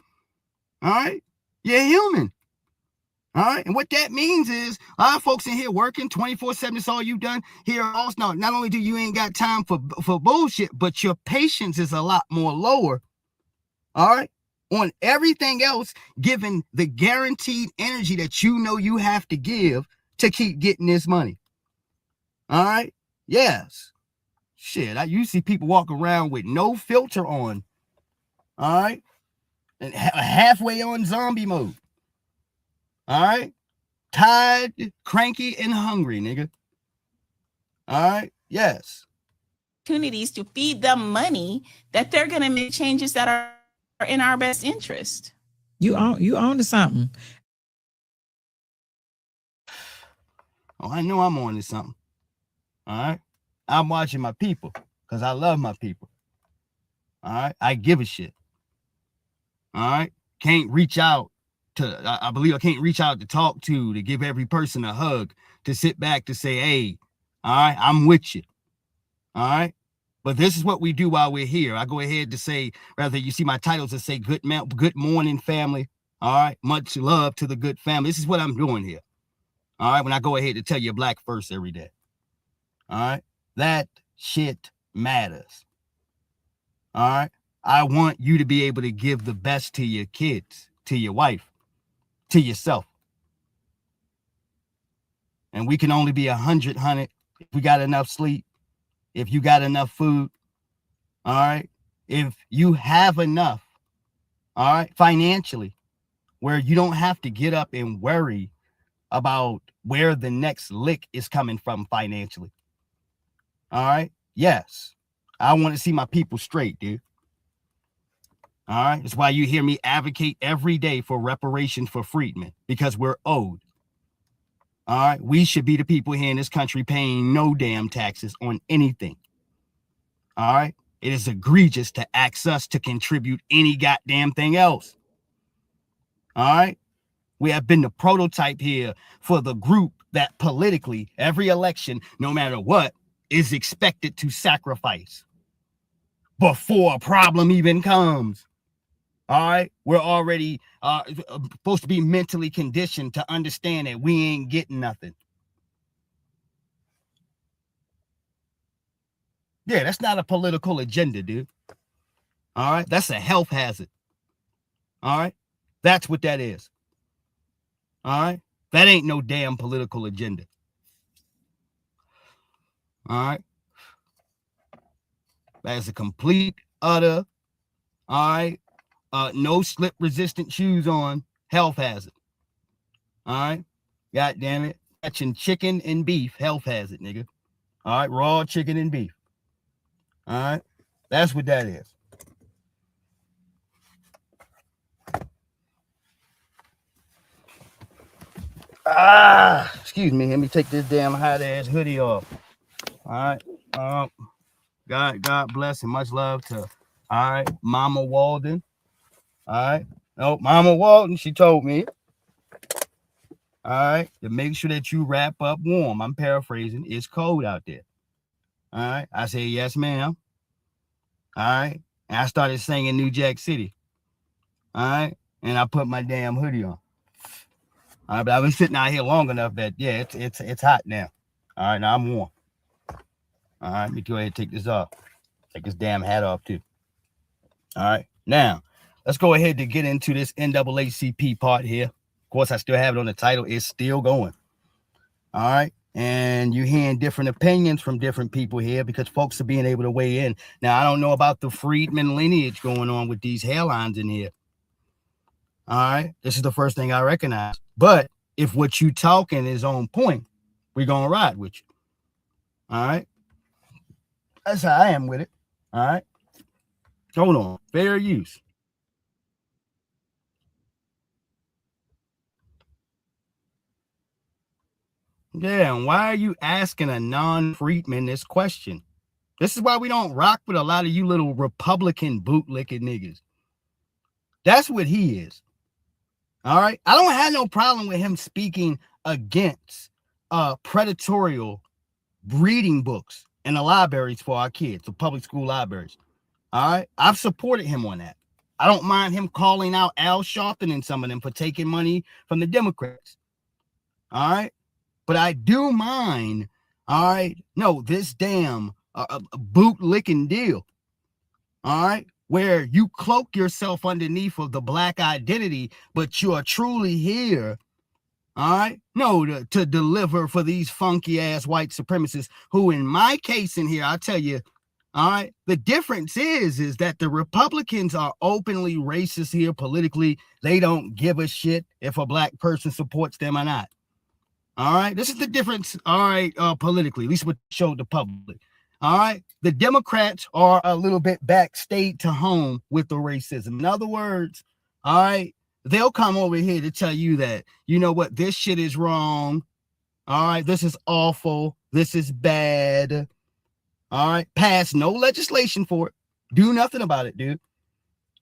All right? You're human. All right? And what that means is a lot of folks in here working 24/7. That's all you've done here. Also, no, not only do you ain't got time for bullshit, but your patience is a lot more lower. All right? on everything else, given the guaranteed energy that you know you have to give to keep getting this money. All right? Yes. Shit, you see people walk around with no filter on. All right? And halfway on zombie mode. All right? Tired, cranky, and hungry, nigga. All right? Yes. Opportunities to feed them money that they're going to make changes that are in our best interest. You own to something. Oh, I know I'm on to something. All right? I'm watching my people because I love my people. All right? I give a shit. All right? Can't reach out to, I believe I can't reach out to talk to give every person a hug, to sit back to say, hey, all right, I'm with you. All right? But this is what we do while we're here. I go ahead to say, rather, you see my titles that say good morning, family. All right? Much love to the good family. This is what I'm doing here. All right? When I go ahead to tell you black first every day. All right? That shit matters. All right? I want you to be able to give the best to your kids, to your wife, to yourself. And we can only be 100 if we got enough sleep, if you got enough food, all right? If you have enough, all right, financially, where you don't have to get up and worry about where the next lick is coming from financially. All right? Yes. I want to see my people straight, dude. All right? That's why you hear me advocate every day for reparations for freedmen, because we're owed. All right? We should be the people here in this country paying no damn taxes on anything. All right? It is egregious to ask us to contribute any goddamn thing else. All right? We have been the prototype here for the group that politically, every election, no matter what, is expected to sacrifice before a problem even comes. All right? We're already supposed to be mentally conditioned to understand that we ain't getting nothing. Yeah, that's not a political agenda, dude. All right? That's a health hazard. All right? That's what that is. All right? That ain't no damn political agenda. All right? That is a complete, utter, all right, no slip resistant shoes on, health hazard. All right? God damn it. Catching chicken and beef, health hazard, nigga. All right? Raw chicken and beef. All right? That's what that is. Excuse me. Let me take this damn hot ass hoodie off. All right. God bless and much love to, all right, Mama Walden. All right. No, Mama Walden, she told me, all right, to make sure that you wrap up warm. I'm paraphrasing. It's cold out there. All right. I say, yes, ma'am. All right. And I started singing New Jack City. All right. And I put my damn hoodie on. All right, but I've been sitting out here long enough that, yeah, it's hot now. All right, now I'm warm. All right, let me go ahead and take this off. Take this damn hat off, too. All right, now, let's go ahead to get into this NAACP part here. Of course, I still have it on the title. It's still going. All right, and you're hearing different opinions from different people here because folks are being able to weigh in. Now, I don't know about the Freedman lineage going on with these hairlines in here. All right, this is the first thing I recognize. But if what you talking is on point, we're going to ride with you. All right. That's how I am with it. All right. Hold on. Fair use. Yeah, and why are you asking a non-Freedman this question? This is why we don't rock with a lot of you little Republican bootlicking niggas. That's what he is. All right. I don't have no problem with him speaking against predatory reading books in the libraries for our kids, the public school libraries. All right. I've supported him on that. I don't mind him calling out Al Sharpton and some of them for taking money from the Democrats. All right. But I do mind. All right. No, this damn bootlicking deal. All right. where you cloak yourself underneath of the black identity, but you are truly here, all right? No, to deliver for these funky ass white supremacists who, in my case in here, I'll tell you, all right, the difference is that the Republicans are openly racist here politically. They don't give a shit if a black person supports them or not. All right, this is the difference, all right, politically, at least what showed the public. All right, the Democrats are a little bit backstage to home with the racism. In other words, all right, they'll come over here to tell you that, you know what, this shit is wrong. All right, this is awful. This is bad. All right, pass no legislation for it. Do nothing about it, dude.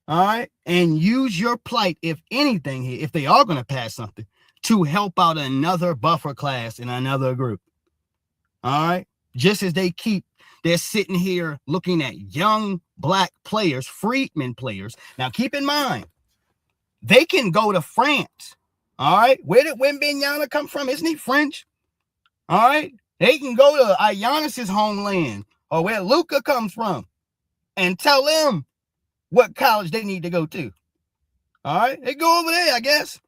All right, and use your plight, if anything, here, if they are going to pass something, to help out another buffer class in another group. All right, just as they're sitting here looking at young black players, freedmen players. Now, keep in mind, they can go to France. All right, where did Wembanyama come from? Isn't he French? All right, they can go to Giannis's homeland or where Luka comes from and tell them what college they need to go to. All right, they go over there, I guess.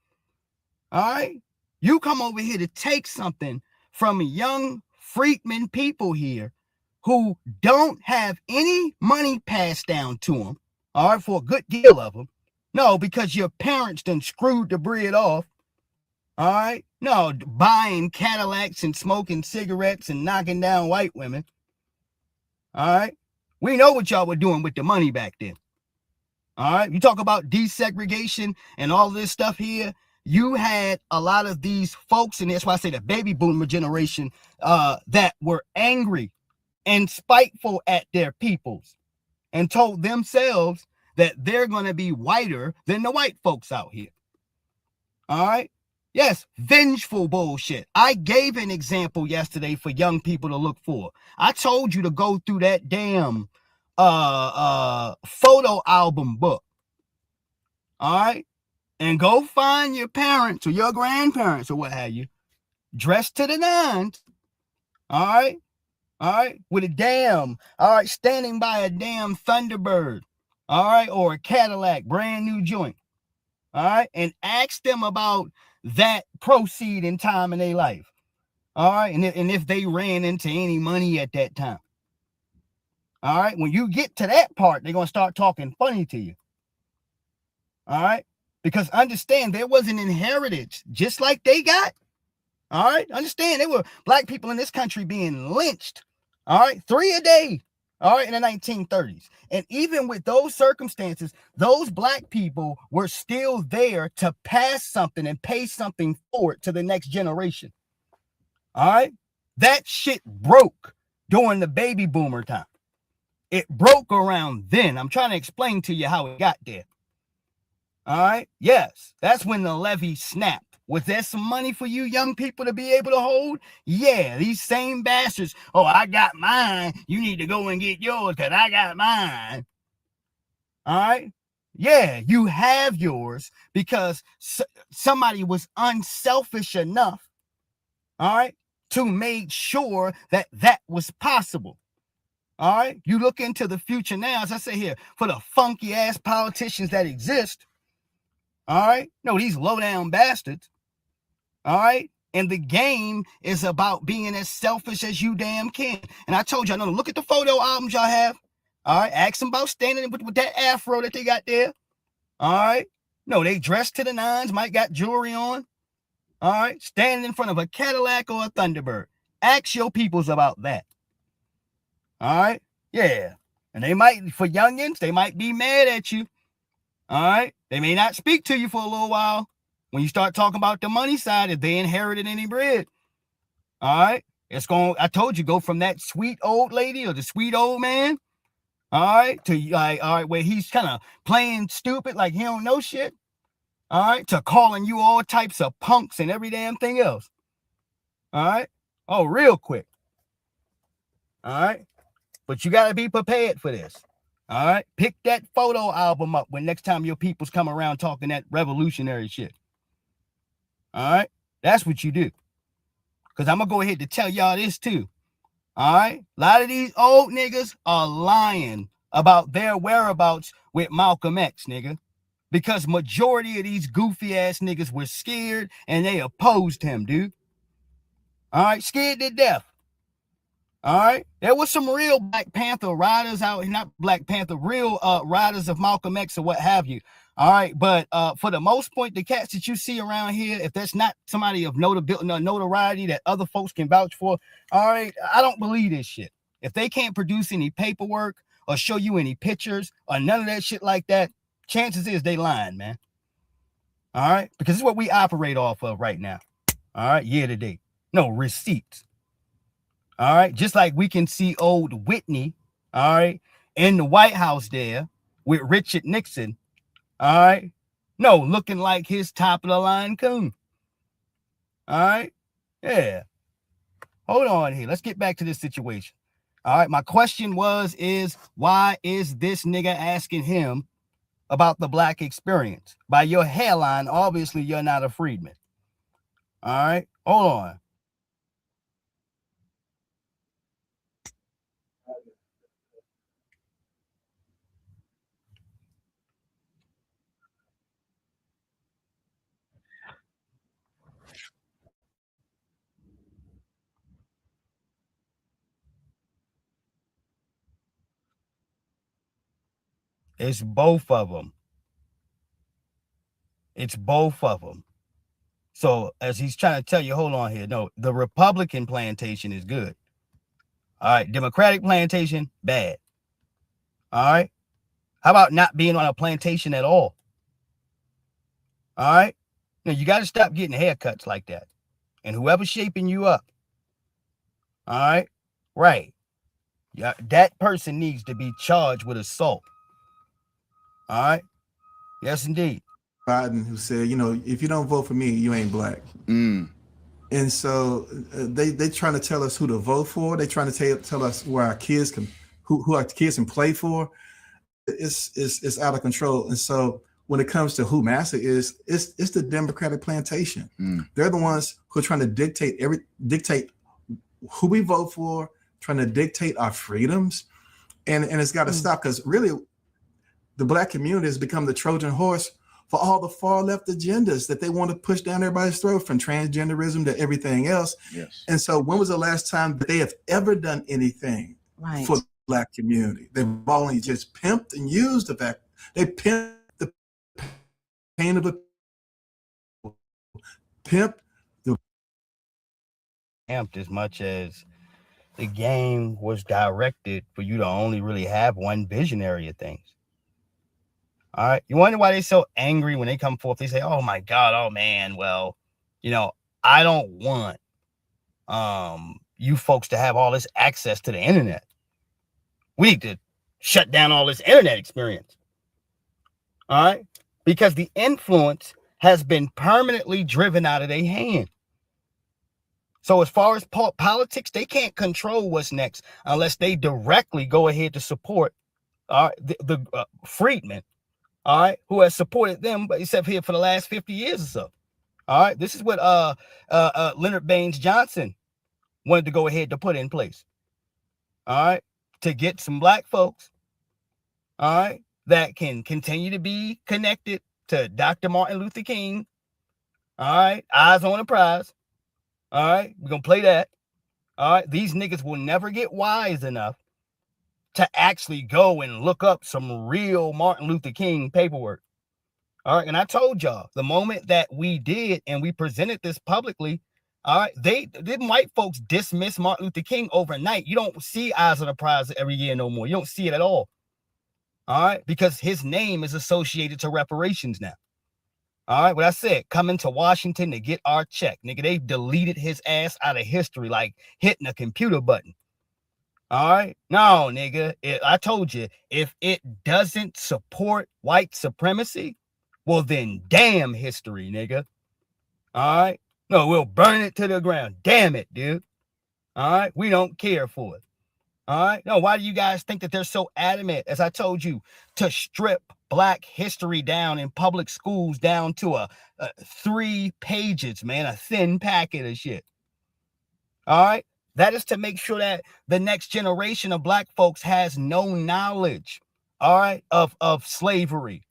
All right, you come over here to take something from young freedmen people here who don't have any money passed down to them, all right, for a good deal of them. No, because your parents done screwed the bread off. All right, no, buying Cadillacs and smoking cigarettes and knocking down white women. All right, we know what y'all were doing with the money back then. All right, you talk about desegregation and all this stuff here. You had a lot of these folks, and that's why I say the baby boomer generation, that were angry and spiteful at their peoples and told themselves that they're going to be whiter than the white folks out here. All right. Yes, vengeful bullshit. I gave an example yesterday for young people to look for. I told you to go through that damn photo album book. All right. And go find your parents or your grandparents or what have you, dressed to the nines. All right. All right. With a damn, all right, standing by a damn Thunderbird. All right. Or a Cadillac, brand new joint. All right. And ask them about that proceed in time in their life. All right. And if they ran into any money at that time. All right. When you get to that part, they're going to start talking funny to you. All right. Because understand, there was an inheritance just like they got. All right. Understand, there were black people in this country being lynched. All right. 3 a day. All right. In the 1930s. And even with those circumstances, those black people were still there to pass something and pay something forward to the next generation. All right. That shit broke during the baby boomer time. It broke around then. I'm trying to explain to you how it got there. All right. Yes, that's when the levee snapped. Was there some money for you young people to be able to hold? Yeah, these same bastards. Oh, I got mine. You need to go and get yours because I got mine. All right. Yeah, you have yours because somebody was unselfish enough, all right, to make sure that that was possible. All right. You look into the future now, as I say here, for the funky ass politicians that exist. All right. No, these low down bastards. All right. And the game is about being as selfish as you damn can. And I told you, I know, look at the photo albums y'all have. All right. Ask them about standing with that afro that they got there. All right. No, they dressed to the nines, might got jewelry on. All right. Standing in front of a Cadillac or a Thunderbird. Ask your peoples about that. All right. Yeah. And they might, for youngins, they might be mad at you. All right. They may not speak to you for a little while. When you start talking about the money side, if they inherited any bread. All right. It's going, I told you, go from that sweet old lady or the sweet old man. All right. To like, all right, where he's kind of playing stupid, like he don't know shit. All right. To calling you all types of punks and every damn thing else. All right. Oh, real quick. All right. But you got to be prepared for this. All right. Pick that photo album up when next time your peoples come around talking that revolutionary shit. All right. That's what you do. Because I'm going to go ahead to tell y'all this too. All right. A lot of these old niggas are lying about their whereabouts with Malcolm X, nigga. Because majority of these goofy ass niggas were scared and they opposed him, dude. All right, scared to death. All right, there was some real Black Panther riders out, not Black Panther, real riders of Malcolm X or what have you. All right, but for the most part, the cats that you see around here, if that's not somebody of notoriety that other folks can vouch for, all right, I don't believe this shit. If they can't produce any paperwork or show you any pictures or none of that shit like that, chances is they lying, man. All right, because this is what we operate off of right now. All right, year to date, no receipts. All right, just like we can see old Whitney, all right, in the White House there with Richard Nixon, all right, no, looking like his top of the line coon. All right, yeah. Hold on here. Let's get back to this situation. All right, my question is why is this nigga asking him about the Black experience? By your hairline, obviously you're not a freedman. All right, hold on. It's both of them. It's both of them. So as he's trying to tell you, hold on here. No, the Republican plantation is good. All right. Democratic plantation, bad. All right. How about not being on a plantation at all? All right. Now you got to stop getting haircuts like that. And whoever's shaping you up. All right. Right. Yeah, that person needs to be charged with assault. All right. Yes, indeed. Biden, who said, if you don't vote for me, you ain't Black. And so they trying to tell us who to vote for. They trying to tell us where our kids who our kids can play for. It's out of control. And so when it comes to who massa is, it's the Democratic plantation. They're the ones who are trying to dictate who we vote for, trying to dictate our freedoms, and it's got to stop, because really the Black community has become the Trojan horse for all the far left agendas that they want to push down everybody's throat, from transgenderism to everything else. Yes. And so when was the last time that they have ever done anything for the Black community? They've only just pimped and used the fact. They pimped the pain of the pimped as much as the game was directed for you to only really have one visionary of things. All right. You wonder why they're so angry when they come forth. They say, oh my God, oh man, well, I don't want you folks to have all this access to the internet. We need to shut down all this internet experience. All right. Because the influence has been permanently driven out of their hand. So as far as politics, they can't control what's next unless they directly go ahead to support the freedmen, all right, who has supported them, except here for the last 50 years or so. All right, this is what Leonard Baines Johnson wanted to go ahead to put in place. All right, to get some Black folks, all right, that can continue to be connected to Dr. Martin Luther King. All right, eyes on the prize. All right, we're going to play that. All right, these niggas will never get wise enough to actually go and look up some real Martin Luther King paperwork. All right, and I told y'all, the moment that we did and we presented this publicly, all right, them white folks dismiss Martin Luther King overnight. You don't see eyes on the prize every year no more. You don't see it at all. All right, because his name is associated to reparations now. All right, what I said, coming to Washington to get our check. Nigga, they deleted his ass out of history like hitting a computer button. All right, no, nigga, I told you, if it doesn't support white supremacy, well then damn history, nigga. All right, no, we'll burn it to the ground. Damn it, dude. All right, we don't care for it. All right, no, why do you guys think that they're so adamant, as I told you, to strip Black history down in public schools down to a 3 pages, man, a thin packet of shit? All right, That is to make sure that the next generation of black folks has no knowledge, all right, of slavery,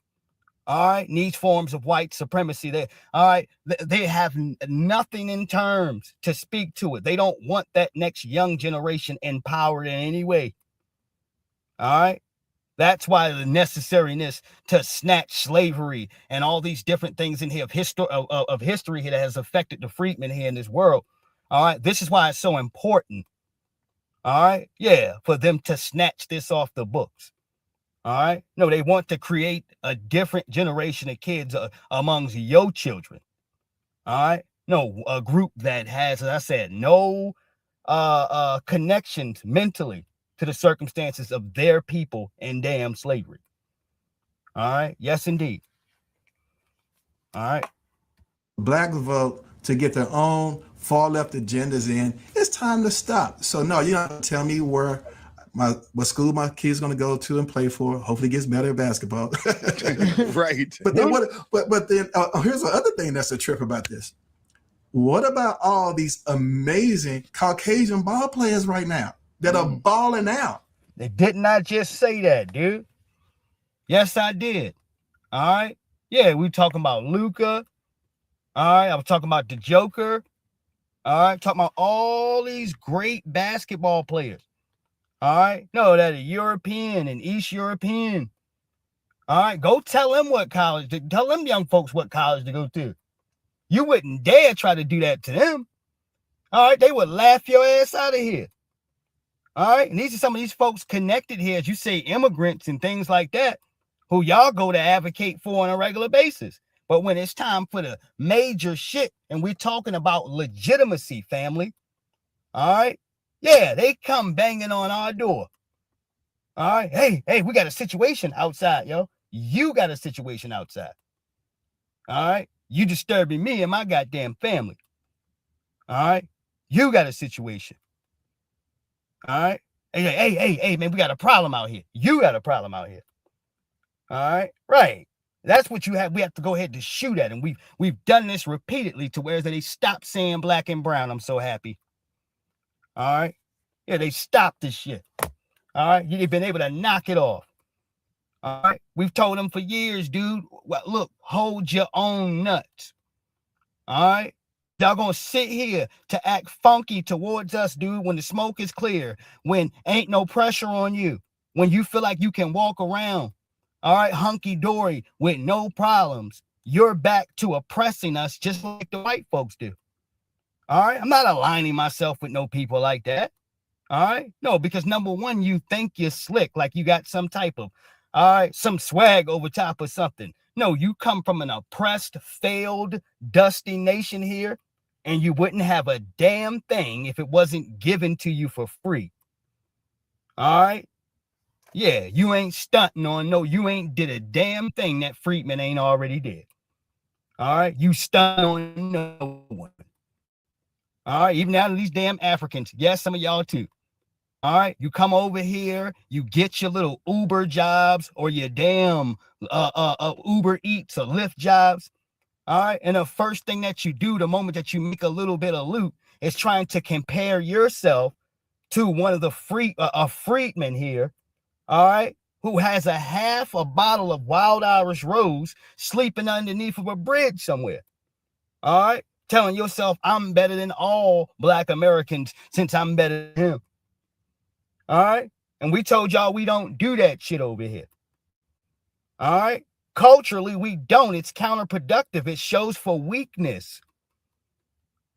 all right, these forms of white supremacy. They have nothing in terms to speak to it. They don't want that next young generation empowered in any way. All right. That's why the necessariness to snatch slavery and all these different things in here of history here that has affected the freedmen here in this world. All right. This is why it's so important. All right. Yeah. For them to snatch this off the books. All right. No, they want to create a different generation of kids amongst your children. All right. No, a group that has, as I said, no connections mentally to the circumstances of their people in damn slavery. All right. Yes, indeed. All right. Black vote to get their own far left agendas in. It's time to stop. So no, you're not gonna tell me what school my kid's gonna go to and play for. Hopefully, gets better at basketball. Right. But then But then here's the other thing that's a trip about this. What about all these amazing Caucasian ball players right now that are balling out? They did not just say that, dude. Yes, I did. All right. Yeah, we talking about Luka. All right. I was talking about the Joker. All right. Talking about all these great basketball players. All right. No, that are European and East European. All right. Go tell them what college. Tell them young folks what college to go to. You wouldn't dare try to do that to them. All right. They would laugh your ass out of here. All right. And these are some of these folks connected here, as you say, immigrants and things like that, who y'all go to advocate for on a regular basis. But when it's time for the major shit and we're talking about legitimacy, family, all right, yeah, they come banging on our door. All right, hey, we got a situation outside, yo. You got a situation outside. All right, you disturbing me and my goddamn family. All right, you got a situation. All right, hey, man, we got a problem out here. You got a problem out here. All right, right. That's what you have. We have to go ahead and shoot at, and we've done this repeatedly to where they stop saying black and brown. I'm so happy. All right, yeah, they stopped this shit. All right, you've been able to knock it off. All right, we've told them for years, dude. Well, look, hold your own nuts. All right, y'all gonna sit here to act funky towards us, dude. When the smoke is clear, when ain't no pressure on you, when you feel like you can walk around. All right, hunky-dory with no problems. You're back to oppressing us just like the white folks do. All right, I'm not aligning myself with no people like that. All right, no, because number one, you think you're slick, like you got some type of, all right, some swag over top of something. No, you come from an oppressed, failed, dusty nation here, and you wouldn't have a damn thing if it wasn't given to you for free. All right. Yeah, you ain't stunting on you ain't did a damn thing that freedmen ain't already did. All right, you stunt on no one. All right, even out of these damn Africans. Yes, some of y'all too. All right, you come over here, you get your little Uber jobs or your damn Uber Eats or Lyft jobs. All right, and the first thing that you do the moment that you make a little bit of loot is trying to compare yourself to one of the freedmen here. All right, who has a half a bottle of Wild Irish Rose sleeping underneath of a bridge somewhere. All right, telling yourself I'm better than all black Americans since I'm better than him. All right, and we told y'all we don't do that shit over here. All right, culturally we don't. It's counterproductive. It shows for weakness.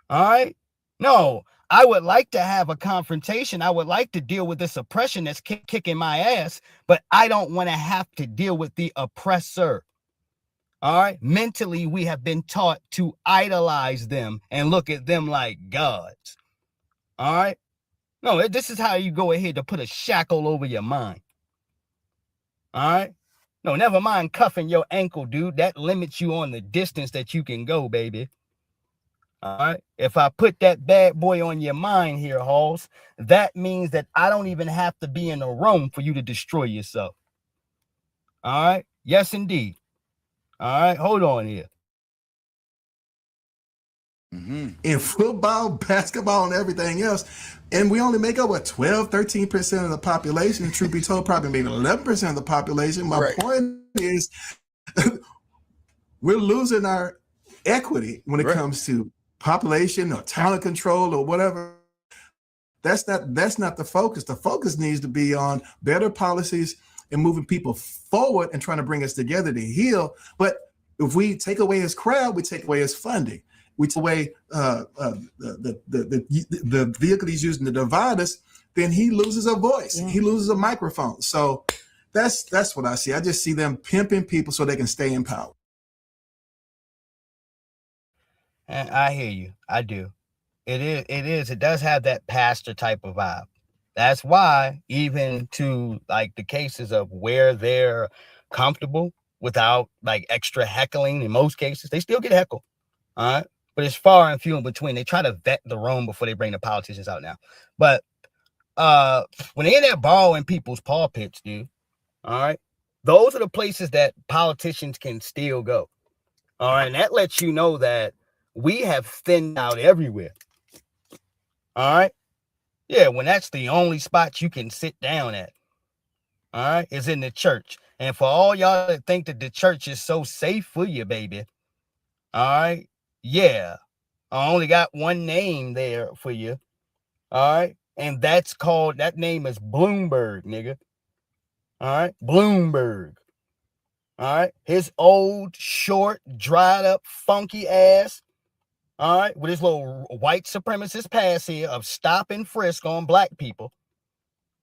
All right, no. I would like to have a confrontation. I would like to deal with this oppression that's kicking my ass, but I don't want to have to deal with the oppressor. All right. Mentally, we have been taught to idolize them and look at them like gods. All right. No, this is how you go ahead to put a shackle over your mind. All right. No, never mind cuffing your ankle, dude. That limits you on the distance that you can go, baby. All right. If I put that bad boy on your mind here, Halls, that means that I don't even have to be in the room for you to destroy yourself. All right. Yes, indeed. All right. Hold on here. in football, basketball, and everything else. And we only make up, 12, 13% of the population. And truth be told, probably maybe 11% of the population. My point is, we're losing our equity when it comes to population or talent control or whatever. That's not the focus. The focus needs to be on better policies and moving people forward and trying to bring us together to heal. But if we take away his crowd, we take away his funding. We take away the vehicle he's using to divide us, then he loses a voice. Yeah. He loses a microphone. So that's what I see. I just see them pimping people so they can stay in power. And I hear you. I do. It does have that pastor type of vibe. That's why even to like the cases of where they're comfortable without like extra heckling, in most cases, they still get heckled. All right. But it's far and few in between. They try to vet the room before they bring the politicians out now. But when they're in there borrowing people's pulpits, dude, all right, those are the places that politicians can still go. All right. And that lets you know that we have thinned out everywhere. All right. Yeah, when that's the only spot you can sit down at, all right, is in the church. And for all y'all that think that the church is so safe for you, baby, all right, yeah, I only got one name there for you, all right, and that name is Bloomberg, nigga, all right, Bloomberg, all right, his old, short, dried up, funky ass, all right, with his little white supremacist pass here of stop and frisk on black people.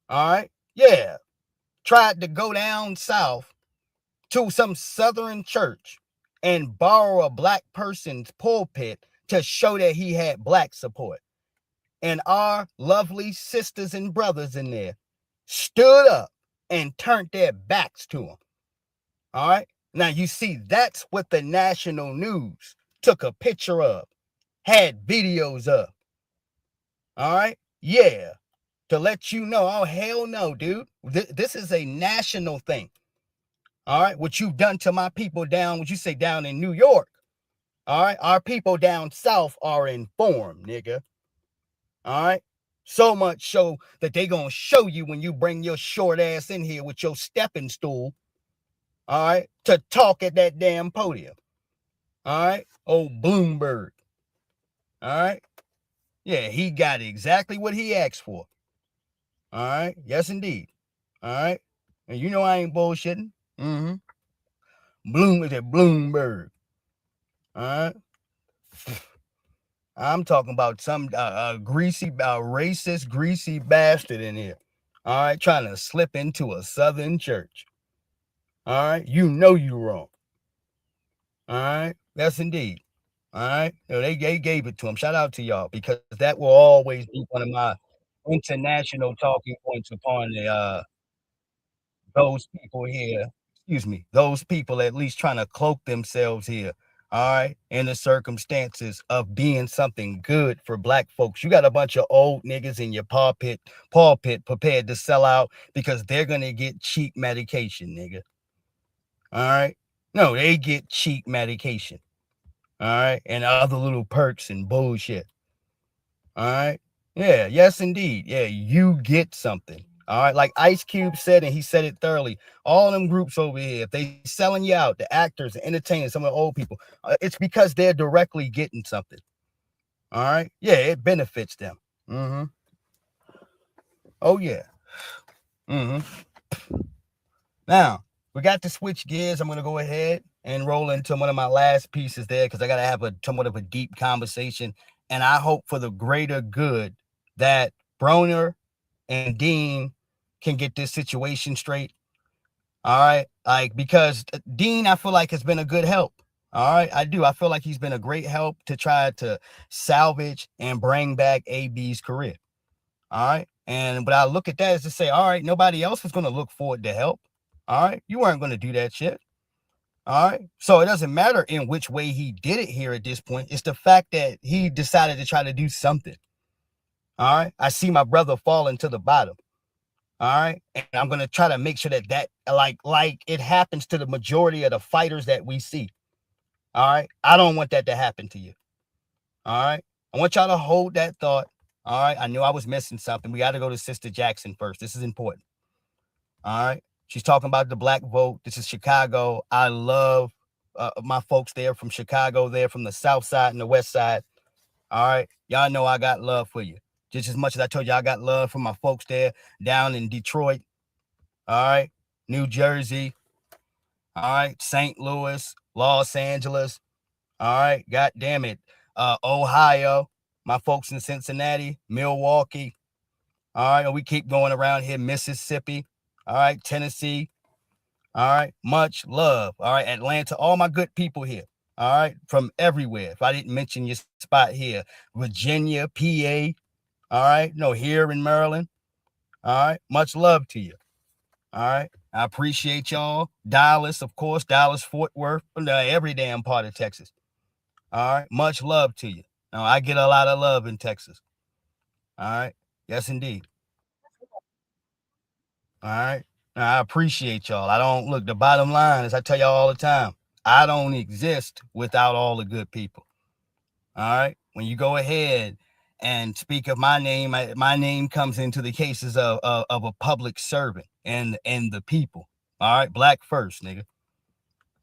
All right. Yeah. Tried to go down south to some southern church and borrow a black person's pulpit to show that he had black support. And our lovely sisters and brothers in there stood up and turned their backs to him. All right. Now you see, that's what the national news took a picture of, had videos of. All right. Yeah. To let you know, oh, hell no, dude. This is a national thing. All right. What you've done to my people down, what you say down in New York. All right. Our people down south are informed, nigga. All right. So much so that they gonna show you when you bring your short ass in here with your stepping stool. All right. To talk at that damn podium. All right. Oh, Bloomberg. All right. Yeah, he got exactly what he asked for. All right. Yes, indeed. All right. And you know I ain't bullshitting. Mm-hmm. Bloomberg. All right. I'm talking about some greasy, racist, greasy bastard in here. All right. Trying to slip into a southern church. All right. You know you wrong. All right. Yes, indeed. All right. They gave it to him. Shout out to y'all, because that will always be one of my international talking points upon the those people here, those people at least trying to cloak themselves here, all right, in the circumstances of being something good for black folks. You got a bunch of old niggas in your pulpit prepared to sell out because they're gonna get cheap medication, nigga. All right. No, they get cheap medication. All right, and other little perks and bullshit. All right. Yeah, yes, indeed. Yeah, you get something. All right. Like Ice Cube said, and he said it thoroughly. All them groups over here, if they selling you out, the actors, the entertainers, some of the old people, it's because they're directly getting something. All right. Yeah, it benefits them. Mm-hmm. Oh, yeah. Mm-hmm. Now, we got to switch gears. I'm going to go ahead and roll into one of my last pieces there because I got to have somewhat of a deep conversation. And I hope for the greater good that Broner and Dean can get this situation straight. All right. Like, because Dean, I feel like has been a good help. All right. I do. I feel like he's been a great help to try to salvage and bring back AB's career. All right. But I look at that as to say, all right, nobody else was going to look forward to help. All right. You weren't going to do that shit. All right. So it doesn't matter in which way he did it here at this point. It's the fact that he decided to try to do something. All right. I see my brother falling to the bottom. All right. And I'm going to try to make sure that like it happens to the majority of the fighters that we see. All right. I don't want that to happen to you. All right. I want y'all to hold that thought. All right. I knew I was missing something. We got to go to Sister Jackson first. This is important. All right. She's talking about the black vote. This is Chicago. I love my folks there from Chicago, there from the south side and the west side. All right. Y'all know I got love for you. Just as much as I told you I got love for my folks there down in Detroit. All right. New Jersey. All right. St. Louis, Los Angeles. All right. God damn it. Ohio. My folks in Cincinnati, Milwaukee. All right. And we keep going around here. Mississippi. All right. Tennessee. All right. Much love. All right. Atlanta. All my good people here. All right. From everywhere. If I didn't mention your spot here, Virginia, PA. All right. No, here in Maryland. All right. Much love to you. All right. I appreciate y'all. Dallas, of course. Dallas, Fort Worth. Every damn part of Texas. All right. Much love to you. Now, I get a lot of love in Texas. All right. Yes, indeed. All right. Now, I appreciate y'all. I don't look, the bottom line is I tell y'all all the time, I don't exist without all the good people. All right. When you go ahead and speak of my name, my name comes into the cases of a public servant and the people. All right. Black first, nigga.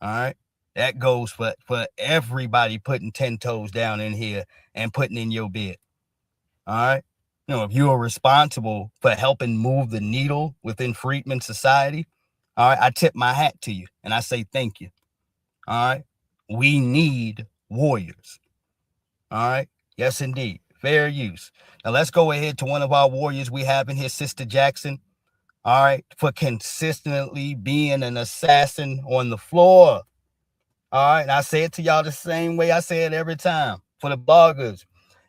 All right. That goes for everybody putting 10 toes down in here and putting in your bid. All right. You know, if you are responsible for helping move the needle within Freedman society, all right, I tip my hat to you and I say thank you. All right. We need warriors. All right. Yes, indeed. Fair use. Now let's go ahead to one of our warriors we have in here, Sister Jackson. All right. For consistently being an assassin on the floor. All right. And I say it to y'all the same way I say it every time for the bloggers.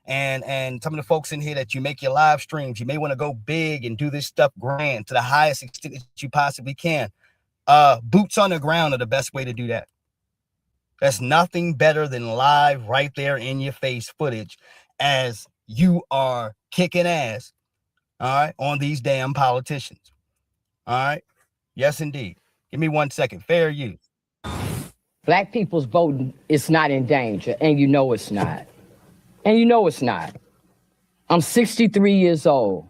And some of the folks in here that you make your live streams, you may want to go big and do this stuff grand to the highest extent that you possibly can. Boots on the ground are the best way to do that. That's nothing better than live right there in your face footage as you are kicking ass, all right, on these damn politicians. All right. Yes, indeed. Give me 1 second. Fair use. Black people's voting is not in danger, and you know it's not. And you know it's not. I'm 63 years old.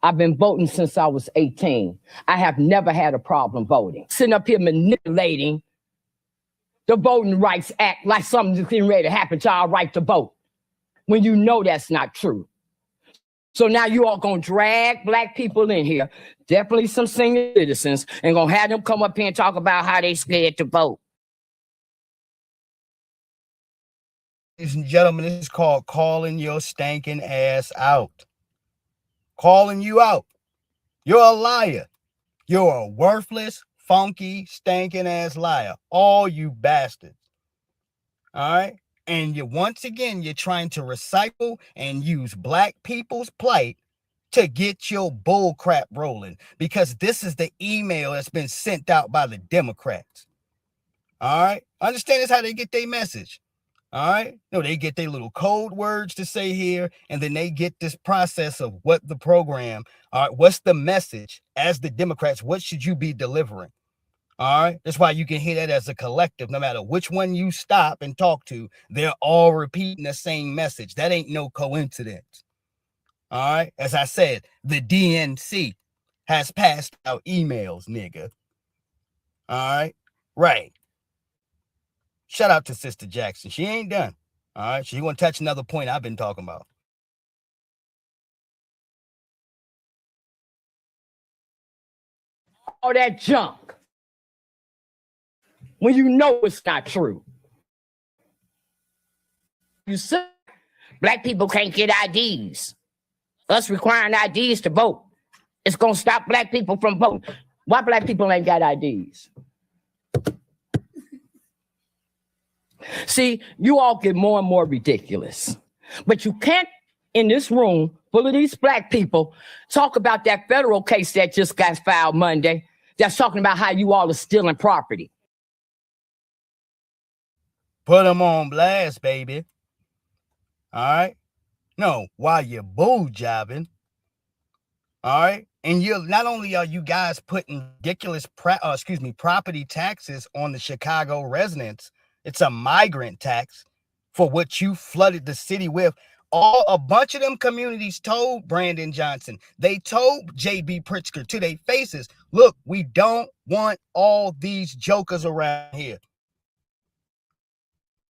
I've been voting since I was 18. I have never had a problem voting. Sitting up here manipulating the Voting Rights Act like something's getting ready to happen to our right to vote, when you know that's not true. So now you all gonna drag black people in here, definitely some senior citizens, and gonna have them come up here and talk about how they scared to vote. Ladies and gentlemen, this is called calling your stinking ass out. Calling you out. You're a liar. You're a worthless, funky, stinking ass liar. All you bastards. All right? And once again, you're trying to recycle and use black people's plight to get your bull crap rolling, because this is the email that's been sent out by the Democrats. All right? Understand this how they get their message. All right. No, they get their little code words to say here, and then they get this process of what the program, all right, what's the message as the Democrats, what should you be delivering? All right. That's why you can hear that as a collective, no matter which one you stop and talk to, they're all repeating the same message. That ain't no coincidence. All right. As I said, the DNC has passed out emails, nigga. All right. Right. Shout out to Sister Jackson. She ain't done. All right. She want to touch another point I've been talking about. All that junk, when you know it's not true. You say black people can't get IDs. Us requiring IDs to vote, it's going to stop black people from voting. Why black people ain't got IDs? See, you all get more and more ridiculous. But you can't, in this room full of these black people, talk about that federal case that just got filed Monday that's talking about how you all are stealing property. Put them on blast, baby. All right? No, while you're bull jobbing. All right? And you're not only are you guys putting ridiculous property taxes on the Chicago residents, it's a migrant tax for what you flooded the city with. A bunch of them communities told Brandon Johnson, they told J.B. Pritzker to their faces, look, we don't want all these jokers around here.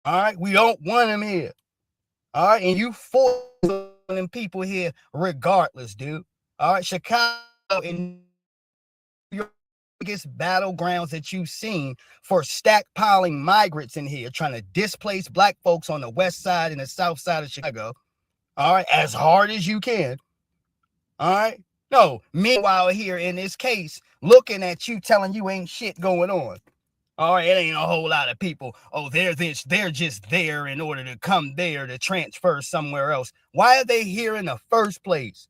All right, we don't want them here. All right, and you force them people here regardless, dude. All right, Chicago and your biggest battlegrounds that you've seen for stackpiling migrants in here, trying to displace black folks on the west side and the south side of Chicago. All right, as hard as you can. All right. No, meanwhile, here in this case, looking at you, telling you ain't shit going on. All right, it ain't a whole lot of people. Oh, they're just there in order to come there to transfer somewhere else. Why are they here in the first place?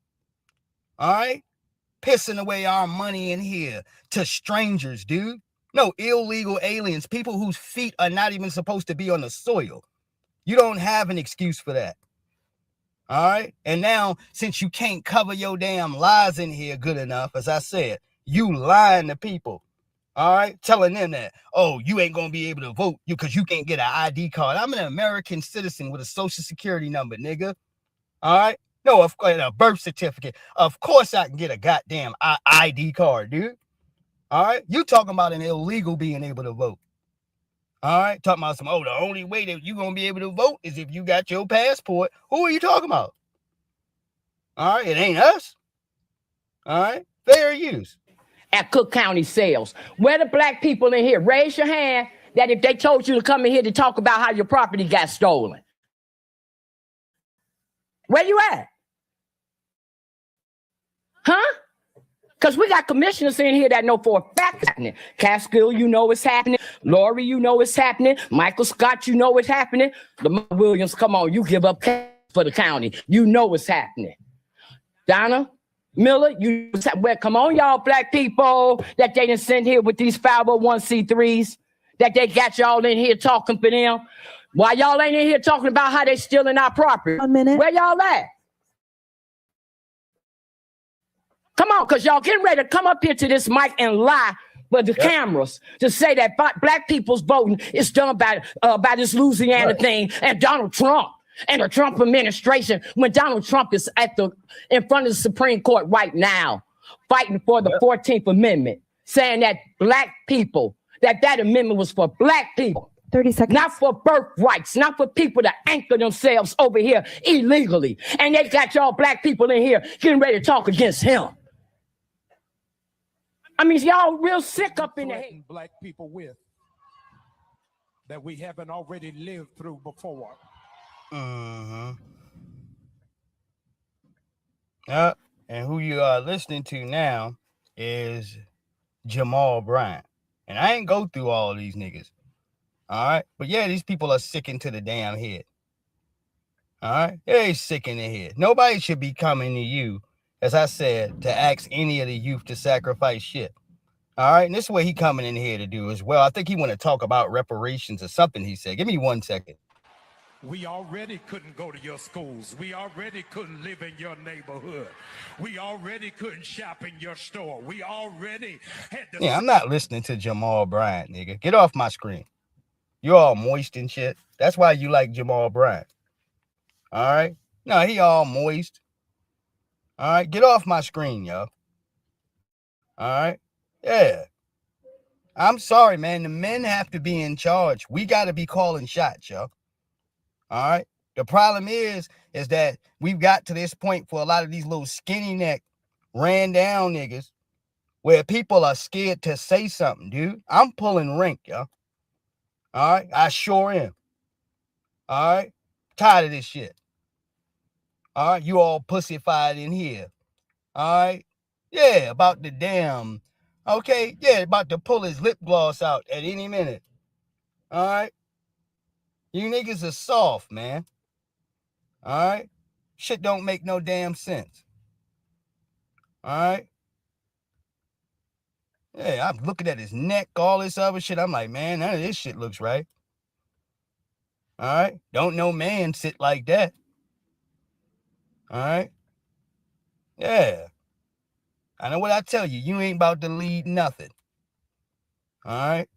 All right, pissing away our money in here to strangers, dude. No, illegal aliens, people whose feet are not even supposed to be on the soil. You don't have an excuse for that. All right. And now, since you can't cover your damn lies in here good enough, as I said, you lying to people. All right. Telling them that, oh, you ain't going to be able to vote because you can't get an ID card. I'm an American citizen with a social security number, nigga. All right. No, of course, a birth certificate. Of course I can get a goddamn ID card, dude. All right. You talking about an illegal being able to vote. All right, talking about the only way that you're going to be able to vote is if you got your passport. Who are you talking about? All right, it ain't us. All right, fair use. At Cook County sales. Where the black people in here? Raise your hand that if they told you to come in here to talk about how your property got stolen. Where you at? Huh? Because we got commissioners in here that know for a fact it's happening. Catskill, you know it's happening. Lori, you know it's happening. Michael Scott, you know it's happening. Lamar Williams, come on, you give up for the county. You know it's happening. Donna Miller, come on, y'all black people that they didn't send here with these 501c3s, that they got y'all in here talking for them. Why y'all ain't in here talking about how they stealing our property? A minute. Where y'all at? Come on, because y'all getting ready to come up here to this mic and lie for the cameras to say that black people's voting is done by this Louisiana thing and Donald Trump and the Trump administration, when Donald Trump is in front of the Supreme Court right now, fighting for the 14th Amendment, saying that black people, that amendment was for black people. 30 seconds. Not for birthrights, not for people to anchor themselves over here illegally. And they got y'all black people in here getting ready to talk against him. I mean, y'all real sick up in the head. Black people with that we haven't already lived through before. And who you are listening to now is Jamal Bryant. And I ain't go through all of these niggas. All right. But yeah, these people are sick into the damn head. All right. They're sick in the head. Nobody should be coming to you, as I said, to ask any of the youth to sacrifice shit. All right. And this is what he coming in here to do as well. I think he want to talk about reparations or something, he said. Give me 1 second. We already couldn't go to your schools. We already couldn't live in your neighborhood. We already couldn't shop in your store. We already had to... Yeah, I'm not listening to Jamal Bryant, nigga. Get off my screen. You're all moist and shit. That's why you like Jamal Bryant. All right? No, he all moist. All right? Get off my screen, yo. All right? Yeah. I'm sorry, man. The men have to be in charge. We got to be calling shots, yo. All right? The problem is that we've got to this point for a lot of these little skinny neck, ran down niggas where people are scared to say something, dude. I'm pulling rank, yo. All right? I sure am. All right? Tired of this shit. All right? You all pussyfied in here. All right? Yeah, about the damn... Okay? Yeah, about to pull his lip gloss out at any minute. All right? You niggas are soft, man. All right? Shit don't make no damn sense. All right? Yeah, I'm looking at his neck, all this other shit. I'm like, man, none of this shit looks right. All right? Don't no man sit like that. All right? Yeah. I know what I tell you. You ain't about to lead nothing. All right?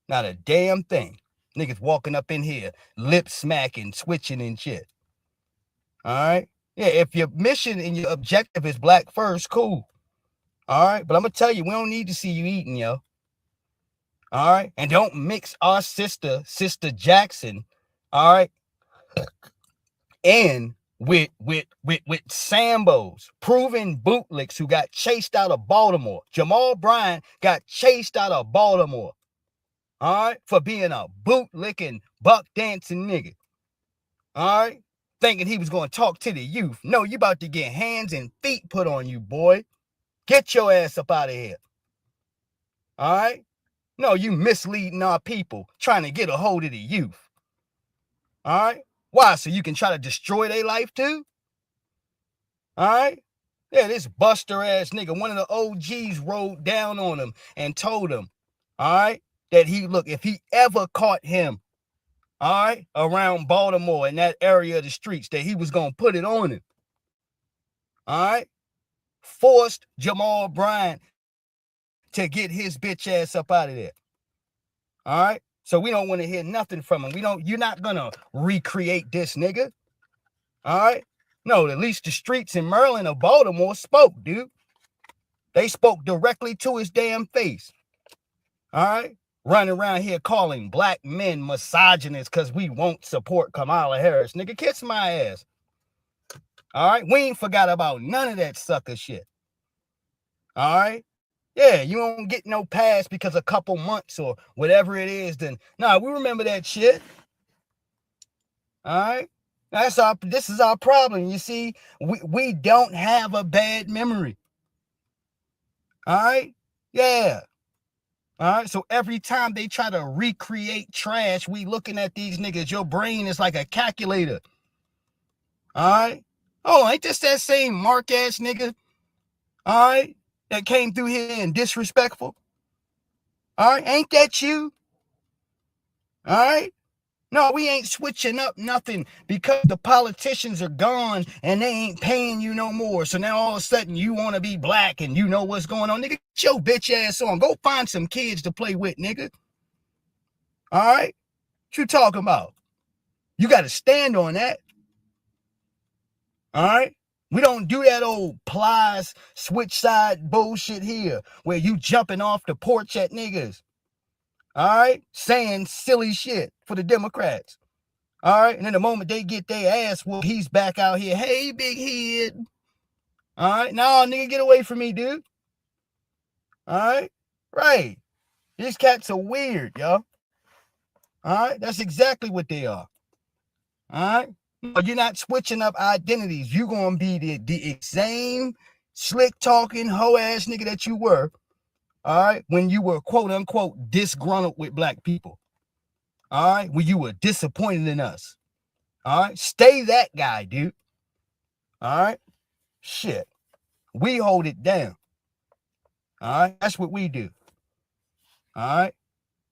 Not a damn thing. Niggas walking up in here, lip smacking, switching and shit. All right? Yeah, if your mission and your objective is black first, cool. All right? But I'm going to tell you, we don't need to see you eating, yo. All right? And don't mix our Sister Jackson, all right, and with Sambos, proven bootlicks who got chased out of Baltimore. Jamal Bryant got chased out of Baltimore. All right, for being a bootlicking, buck dancing nigga. All right, thinking he was going to talk to the youth. No, you about to get hands and feet put on you, boy. Get your ass up out of here. All right, no, you misleading our people, trying to get a hold of the youth. All right, why? So you can try to destroy their life too. All right, yeah, this buster ass nigga, one of the OGs rode down on him and told him, all right, that if he ever caught him, all right, around Baltimore in that area of the streets, that he was going to put it on him. All right. Forced Jamal Bryant to get his bitch ass up out of there. All right. So we don't want to hear nothing from him. You're not going to recreate this nigga. All right. No, at least the streets in Maryland or Baltimore spoke, dude. They spoke directly to his damn face. All right. Running around here calling black men misogynists because we won't support Kamala Harris. Nigga, kiss my ass. All right? We ain't forgot about none of that sucker shit. All right? Yeah, you don't get no pass because a couple months or whatever it is. Then, nah, we remember that shit. All right? This is our problem. You see, we don't have a bad memory. All right? Yeah. All right, so every time they try to recreate trash, we looking at these niggas. Your brain is like a calculator. All right? Oh, ain't this that same Mark ass nigga? All right, that came through here and disrespectful. All right, ain't that you? All right? No, we ain't switching up nothing because the politicians are gone and they ain't paying you no more. So now all of a sudden you want to be black and you know what's going on. Nigga, get your bitch ass on. Go find some kids to play with, nigga. All right? What you talking about? You got to stand on that. All right? We don't do that old plies switch side bullshit here where you jumping off the porch at niggas. All right? Saying silly shit for the Democrats. All right? And then the moment they get their ass whooped, he's back out here. Hey, big head. All right? No, nigga, get away from me, dude. All right? Right. These cats are weird, yo. All right? That's exactly what they are. All right? But you're not switching up identities. You're going to be the same slick talking hoe ass nigga that you were. All right, when you were quote unquote disgruntled with black people. All right, when you were disappointed in us. All right, stay that guy, dude. All right, shit, we hold it down. All right, that's what we do. All right,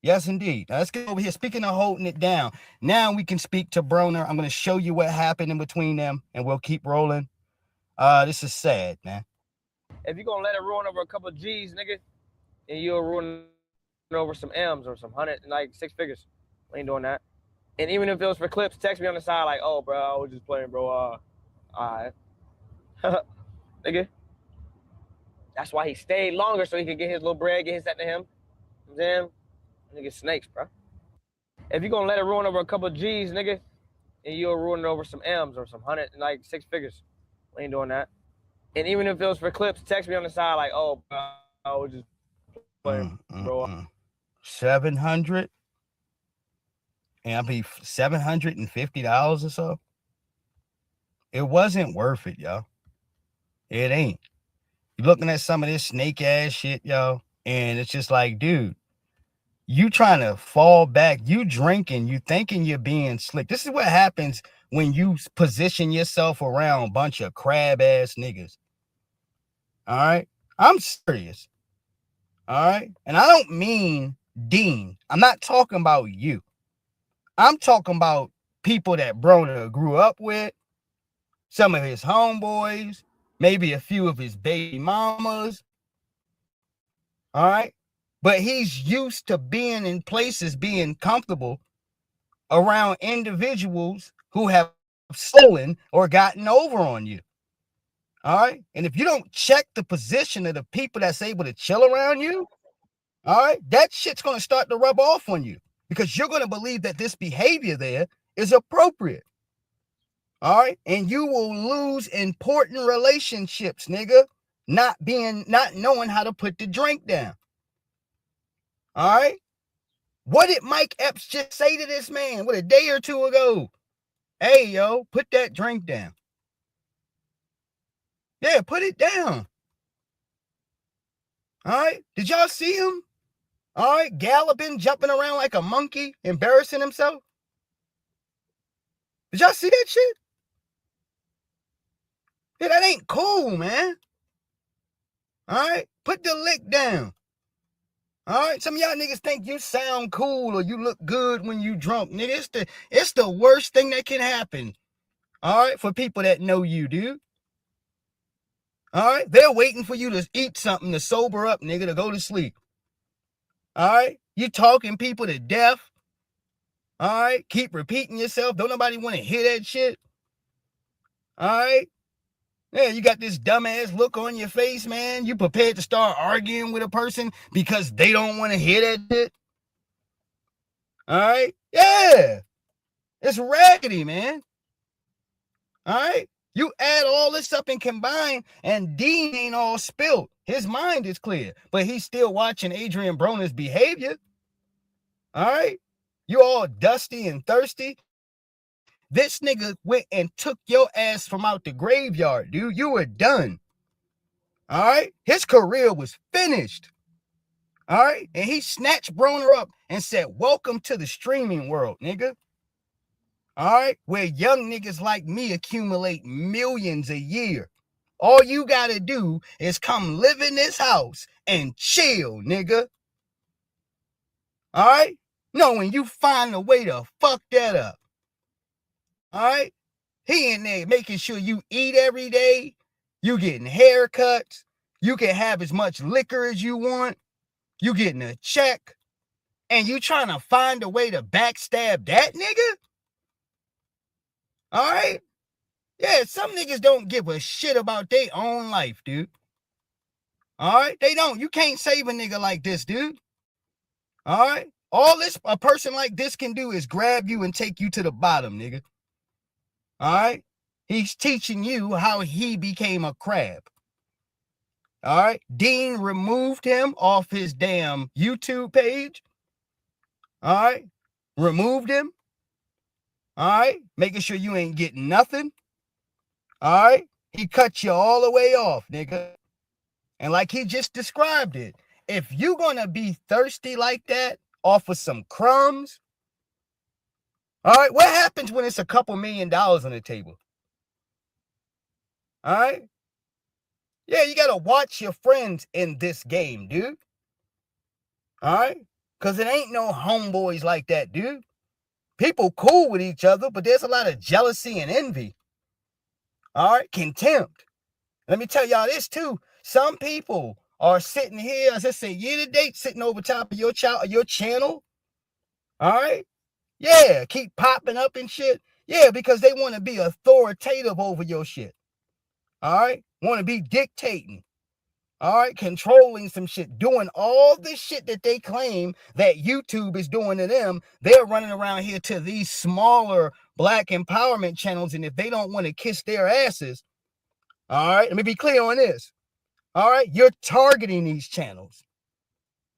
yes, indeed. Now, let's get over here. Speaking of holding it down, now we can speak to Broner. I'm going to show you what happened in between them, and we'll keep rolling. This is sad, man. If you're going to let it ruin over a couple of G's, nigga, and you'll ruin over some M's or some six figures. We ain't doing that. And even if it was for clips, text me on the side like, oh, bro, I was just playing, bro. All right. Nigga. That's why he stayed longer so he could get his little bread, get his set to him. You know what I'm nigga, snakes, bro. If you're going to let it ruin over a couple of G's, nigga, and you'll ruin it over some M's or some six figures. We ain't doing that. And even if it was for clips, text me on the side like, oh, bro, I was just playing, bro. 700 and I'll be $750 or so. It wasn't worth it, yo. It ain't. You're looking at some of this snake ass shit, yo, and it's just like, dude, you trying to fall back, you drinking, you thinking you're being slick. This is what happens when you position yourself around a bunch of crab ass niggas. All right, I'm serious. All right. And I don't mean Dean. I'm not talking about you. I'm talking about people that Broner grew up with, some of his homeboys, maybe a few of his baby mamas. All right. But he's used to being in places, being comfortable. around individuals who have stolen or gotten over on you. All right. And if you don't check the position of the people that's able to chill around you, all right, that shit's going to start to rub off on you because you're going to believe that this behavior there is appropriate. All right. And you will lose important relationships, nigga, not knowing how to put the drink down. All right. What did Mike Epps just say to this man? What, a day or two ago? Hey, yo, put that drink down. Yeah, put it down. All right. Did y'all see him? All right. Galloping, jumping around like a monkey, embarrassing himself. Did y'all see that shit? Yeah, that ain't cool, man. All right. Put the lick down. All right. Some of y'all niggas think you sound cool or you look good when you drunk. Nigga, it's the worst thing that can happen. All right. For people that know you, dude. All right. They're waiting for you to eat something to sober up, nigga, to go to sleep. All right. You talking people to death. All right. Keep repeating yourself. Don't nobody want to hear that shit. All right. Yeah, you got this dumbass look on your face, man. You prepared to start arguing with a person because they don't want to hear that shit. All right. Yeah. It's raggedy, man. All right. You add all this up and combine, and Dean ain't all spilled. His mind is clear, but he's still watching Adrian Broner's behavior. All right. You all dusty and thirsty. This nigga went and took your ass from out the graveyard, dude. You were done. All right. His career was finished. All right. And he snatched Broner up and said, welcome to the streaming world, nigga. All right. Where young niggas like me accumulate millions a year. All you got to do is come live in this house and chill, nigga. All right. Knowing you find a way to fuck that up. All right. He in there making sure you eat every day. You getting haircuts. You can have as much liquor as you want. You getting a check. And you trying to find a way to backstab that nigga? All right. Yeah, some niggas don't give a shit about their own life, dude. All right. They don't. You can't save a nigga like this, dude. All right. All this a person like this can do is grab you and take you to the bottom, nigga. All right. He's teaching you how he became a crab. All right. Dean removed him off his damn YouTube page. All right. Removed him. All right. Making sure you ain't getting nothing. All right. He cut you all the way off, nigga. And like he just described it, if you gonna be thirsty like that off of some crumbs, all right, what happens when it's a couple $1 million on the table? All right. Yeah, you gotta watch your friends in this game, dude. All right. Because it ain't no homeboys like that, dude. People cool with each other, but there's a lot of jealousy and envy. All right. Contempt. Let me tell y'all this too. Some people are sitting here, as I say, year to date, sitting over top of your channel. All right. Yeah. Keep popping up and shit. Yeah, because they want to be authoritative over your shit. All right. Want to be dictating. All right. Controlling some shit. Doing all this shit that they claim that YouTube is doing to them. They're running around here to these smaller black empowerment channels. And if they don't want to kiss their asses, all right, let me be clear on this. All right. You're targeting these channels.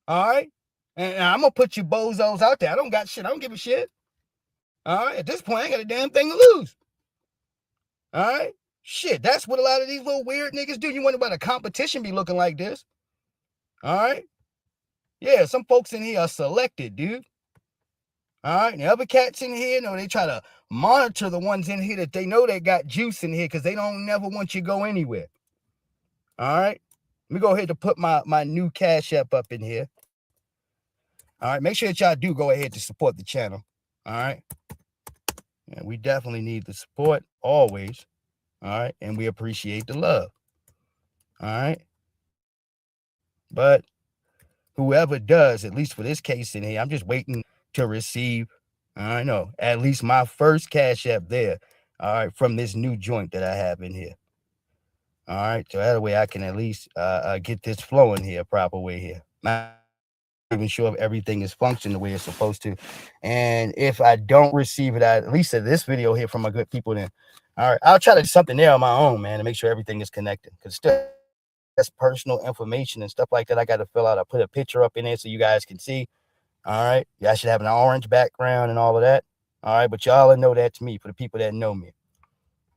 All right. And I'm going to put you bozos out there. I don't got shit. I don't give a shit. All right. At this point, I ain't got a damn thing to lose. All right. Shit, that's what a lot of these little weird niggas do. You wonder why the competition be looking like this. All right. Yeah, some folks in here are selected, dude. All right. And the other cats in here, they try to monitor the ones in here that they know they got juice in here because they don't never want you to go anywhere. All right. Let me go ahead and put my new Cash App up in here. All right. Make sure that y'all do go ahead to support the channel. All right. Yeah, we definitely need the support always. All right. And we appreciate the love. All right. But whoever does, at least for this case in here, I'm just waiting to receive I know. At least my first Cash App there. All right, from this new joint that I have in here. All right, so that way I can at least get this flowing here, proper way here. Not even sure if everything is functioning the way it's supposed to. And if I don't receive it, at least at this video here from my good people, then all right, I'll try to do something there on my own, man, to make sure everything is connected. Because still, that's personal information and stuff like that I got to fill out. I put a picture up in there so you guys can see. All right, y'all should have an orange background and all of that. All right, but y'all know that to me for the people that know me.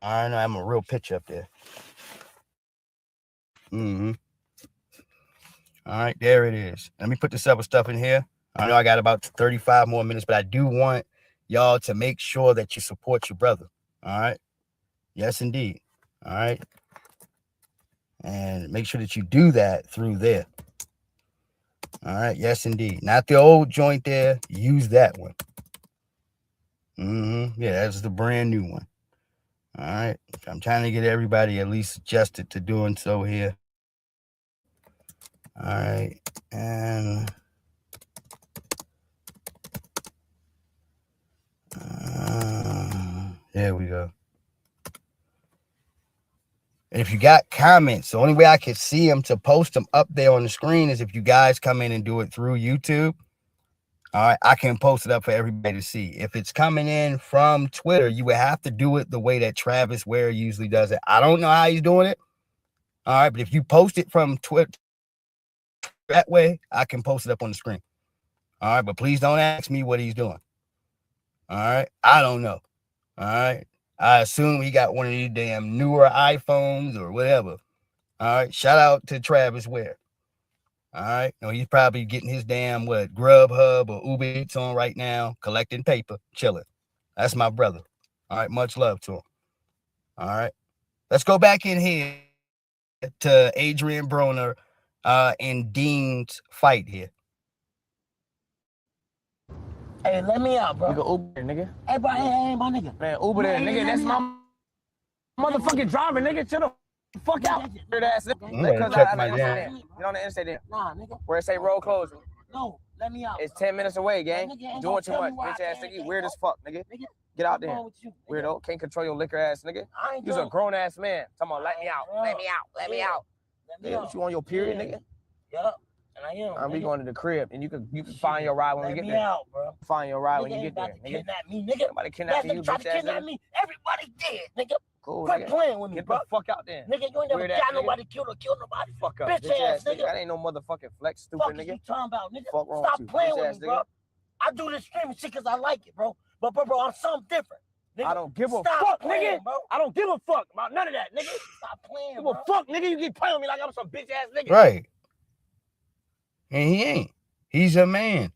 All right, I have a real picture up there. All right, there it is. Let me put this other stuff in here. I know I got about 35 more minutes, but I do want y'all to make sure that you support your brother. All right. Yes, indeed. All right. And make sure that you do that through there. All right. Yes, indeed. Not the old joint there. Use that one. Yeah, that's the brand new one. All right. I'm trying to get everybody at least adjusted to doing so here. All right. And there we go. And if you got comments, the only way I can see them to post them up there on the screen is if you guys come in and do it through YouTube. All right, I can post it up for everybody to see. If it's coming in from Twitter, you would have to do it the way that Travis Ware usually does it. I don't know how he's doing it. All right, but if you post it from Twitter that way, I can post it up on the screen. All right, but please don't ask me what he's doing. All right, I don't know. All right, I assume he got one of these damn newer iPhones or whatever. All right, shout out to Travis Ware. All right, no, he's probably getting his damn Grubhub or Uber Eats on right now, collecting paper, chilling. That's my brother. All right, much love to him. All right, let's go back in here to Adrian Broner and Dean's fight here. Hey, let me out, bro. You go Uber, nigga. Hey, bro, hey, my nigga. Man, Uber there, nigga. That's my motherfucking driver, nigga. Chill the fuck out. Weird ass nigga. Because I get on the interstate there. Nah, nigga. Where it say road closing. No, let me out. It's 10 minutes away, gang. Doing too much. Bitch ass nigga. Weird as fuck, nigga. Get out there. Weirdo. Can't control your liquor ass nigga. You's a grown ass man. Talking about let me out. Let me out. Let me out. Yeah, what you on your period, nigga? Yup. And I am. We going to the crib, and you can find your ride when we get there. Let me out, bro. Find your ride when you get there, nigga. Kidnap me, nigga. Somebody kidnapping you, bitch ass nigga. Me. Everybody dead, nigga. Cool, quit playing with me, bro. Get the fuck out there. Nigga, you ain't never got nobody killed or killed nobody. Fuck up, bitch ass nigga. That ain't no motherfucking flex, stupid nigga. Fuck you talking about, nigga? Fuck wrong with you, stop playing with me, bro. I do this streaming shit because I like it, bro. But bro, I'm something different. Nigga, I don't give a fuck, nigga. Bro. I don't give a fuck about none of that, nigga. Stop playing, bro. Give a fuck, nigga. You keep playing with me like I'm some bitch ass nigga. Right. And he ain't. He's a man.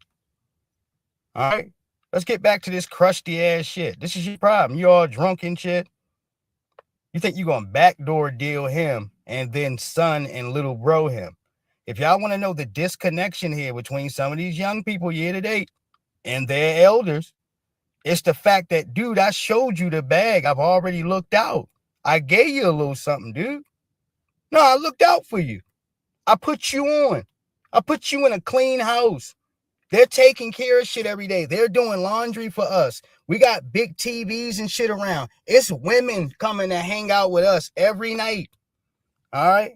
All right. Let's get back to this crusty ass shit. This is your problem. You all drunk and shit. You think you're going to backdoor deal him and then son and little bro him. If y'all want to know the disconnection here between some of these young people year to date and their elders, it's the fact that, dude, I showed you the bag. I've already looked out. I gave you a little something, dude. No, I looked out for you. I put you on. I put you in a clean house. They're taking care of shit every day. They're doing laundry for us. We got big TVs and shit around. It's women coming to hang out with us every night. All right?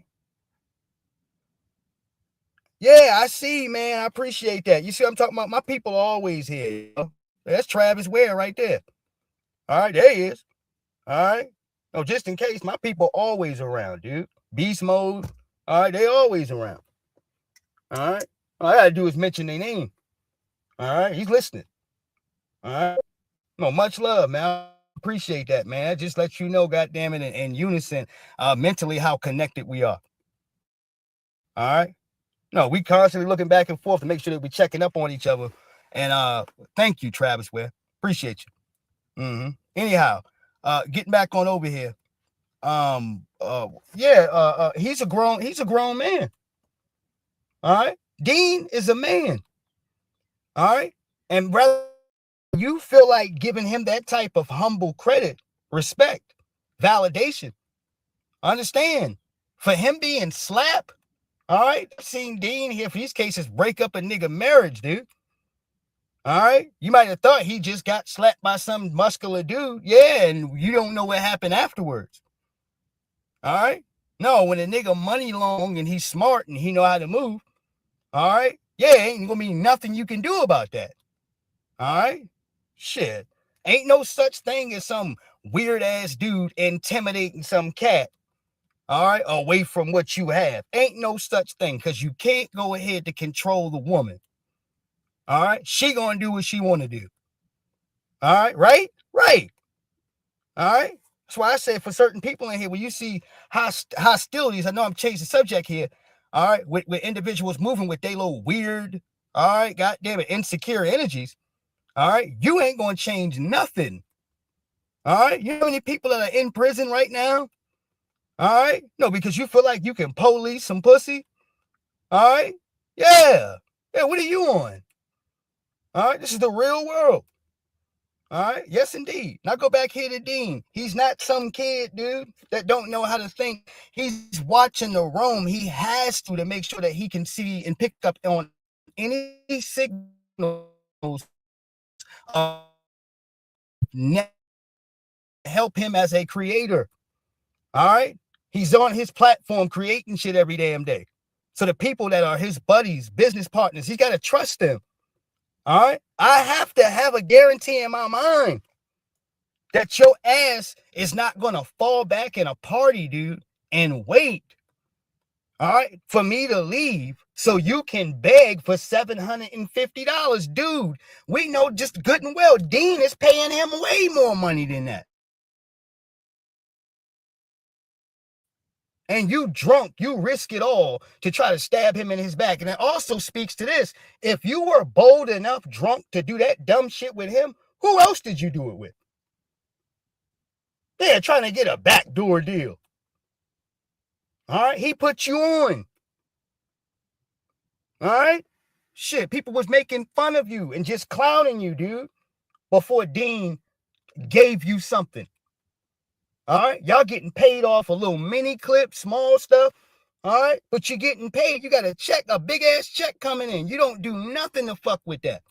Yeah, I see, man. I appreciate that. You see what I'm talking about? My people are always here. You know? That's Travis Ware right there. All right, there he is. All right? No, just in case, my people always around, dude. Beast mode. All right, they always around. All right? All I got to do is mention their name. All right, he's listening. All right, no, much love, man. I appreciate that, man. I just let you know, goddamn it, in unison, mentally how connected we are. All right, no, we constantly looking back and forth to make sure that we're checking up on each other. And thank you, Travis Ware. Appreciate you. Anyhow, getting back on over here. He's a grown man. All right, Dean is a man. All right. And brother, you feel like giving him that type of humble credit, respect, validation. Understand, for him being slapped, all right, I've seen Dean here for these cases break up a nigga marriage, dude. All right. You might have thought he just got slapped by some muscular dude. Yeah, and you don't know what happened afterwards. All right. No, when a nigga money long and he's smart and he know how to move, all right. Yeah, ain't gonna be nothing you can do about that. All right. Shit. Ain't no such thing as some weird ass dude intimidating some cat. All right, away from what you have. Ain't no such thing, because you can't go ahead to control the woman. All right, she gonna do what she want to do. All right, right? All right. That's why I say for certain people in here, when you see hostilities, I know I'm changing the subject here. All right, with individuals moving with their little weird, all right, goddamn it, insecure energies. All right, you ain't gonna change nothing. All right, you know how many people that are in prison right now? All right, no, because you feel like you can police some pussy. All right, yeah, what are you on? All right, this is the real world. All right, yes, indeed. Now go back here to Dean. He's not some kid, dude, that don't know how to think. He's watching the room. He has to make sure that he can see and pick up on any signals help him as a creator. All right, he's on his platform creating shit every damn day. So the people that are his buddies, business partners, he's got to trust them. All right, I have to have a guarantee in my mind that your ass is not going to fall back in a party, dude, and wait, all right, for me to leave so you can beg for $750. Dude, we know just good and well Dean is paying him way more money than that. And you drunk, you risk it all to try to stab him in his back. And it also speaks to this. If you were bold enough drunk to do that dumb shit with him, who else did you do it with? They're trying to get a backdoor deal. All right, he put you on. All right, shit, people was making fun of you and just clowning you, dude, before Dean gave you something. All right, y'all getting paid off a little mini clip, small stuff. All right, but you're getting paid. You got a check, a big ass check coming in. You don't do nothing to fuck with that.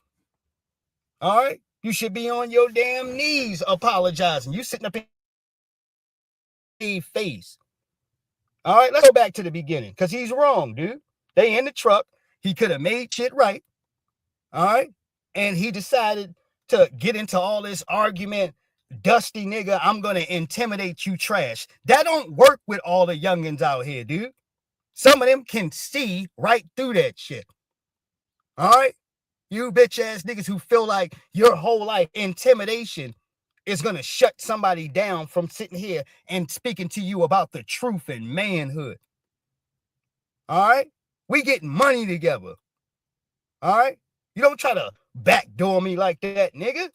All right, you should be on your damn knees apologizing. You sitting up in his face. All right, let's go back to the beginning because he's wrong, dude. They in the truck. He could have made shit right. All right, and he decided to get into all this argument. Dusty nigga, I'm gonna intimidate you, trash. That don't work with all the youngins out here, dude. Some of them can see right through that shit. All right? You bitch ass niggas who feel like your whole life intimidation is going to shut somebody down from sitting here and speaking to you about the truth and manhood. All right? We getting money together. All right? You don't try to backdoor me like that, nigga.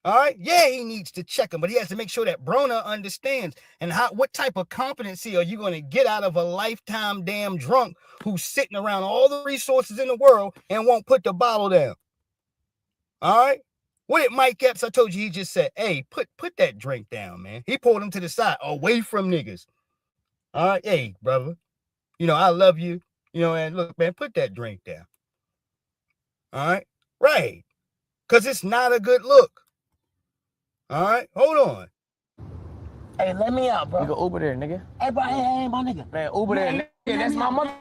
All right, yeah, he needs to check him, but he has to make sure that Brona understands. And what type of competency are you going to get out of a lifetime damn drunk who's sitting around all the resources in the world and won't put the bottle down? All right, what did Mike Epps? I told you, he just said, "Hey, put that drink down, man." He pulled him to the side, away from niggas. All right, hey, brother, you know I love you, you know, and look, man, put that drink down. All right, right, because it's not a good look. All right, hold on. Hey, let me out, bro. You go Uber there, nigga. Hey, bro, hey, my nigga. Man, Uber there, nigga. That's my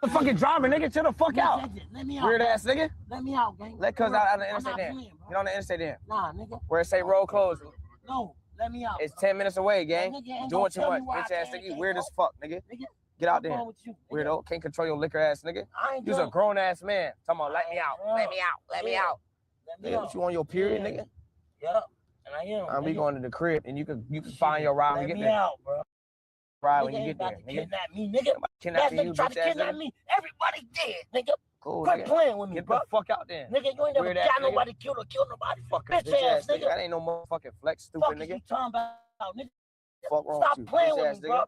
motherfucking driver, nigga. Chill the fuck out. Let me out. Weird ass, nigga. Let me out, gang. Let cuz out on the interstate there. Get on the interstate there. Nah, nigga. Where it say road closed. No, let me out. It's 10 minutes away, gang. Doing too much. Bitch ass nigga. You weird as fuck, nigga. Get out there. Weirdo. Can't control your liquor ass, nigga. You's a grown ass man. Talking about let me out. Let me out. Let me out. Nigga, what you on your period, nigga? Yup. And I am. We going to the crib, and you can find your ride when you get there. Let me out, bro. Ride when you get there, nigga. Kidnap me, nigga. Kidnap you, try to kidnap me. Everybody dead, nigga. Cool, Quit playing with me, bro. Get the fuck out there. Nigga, you ain't never got nobody killed or killed nobody. Fucking bitch ass, nigga. That ain't no motherfucking flex, stupid nigga. Fuck you talking about, nigga? Fuck wrong with you. Stop playing with me, bro.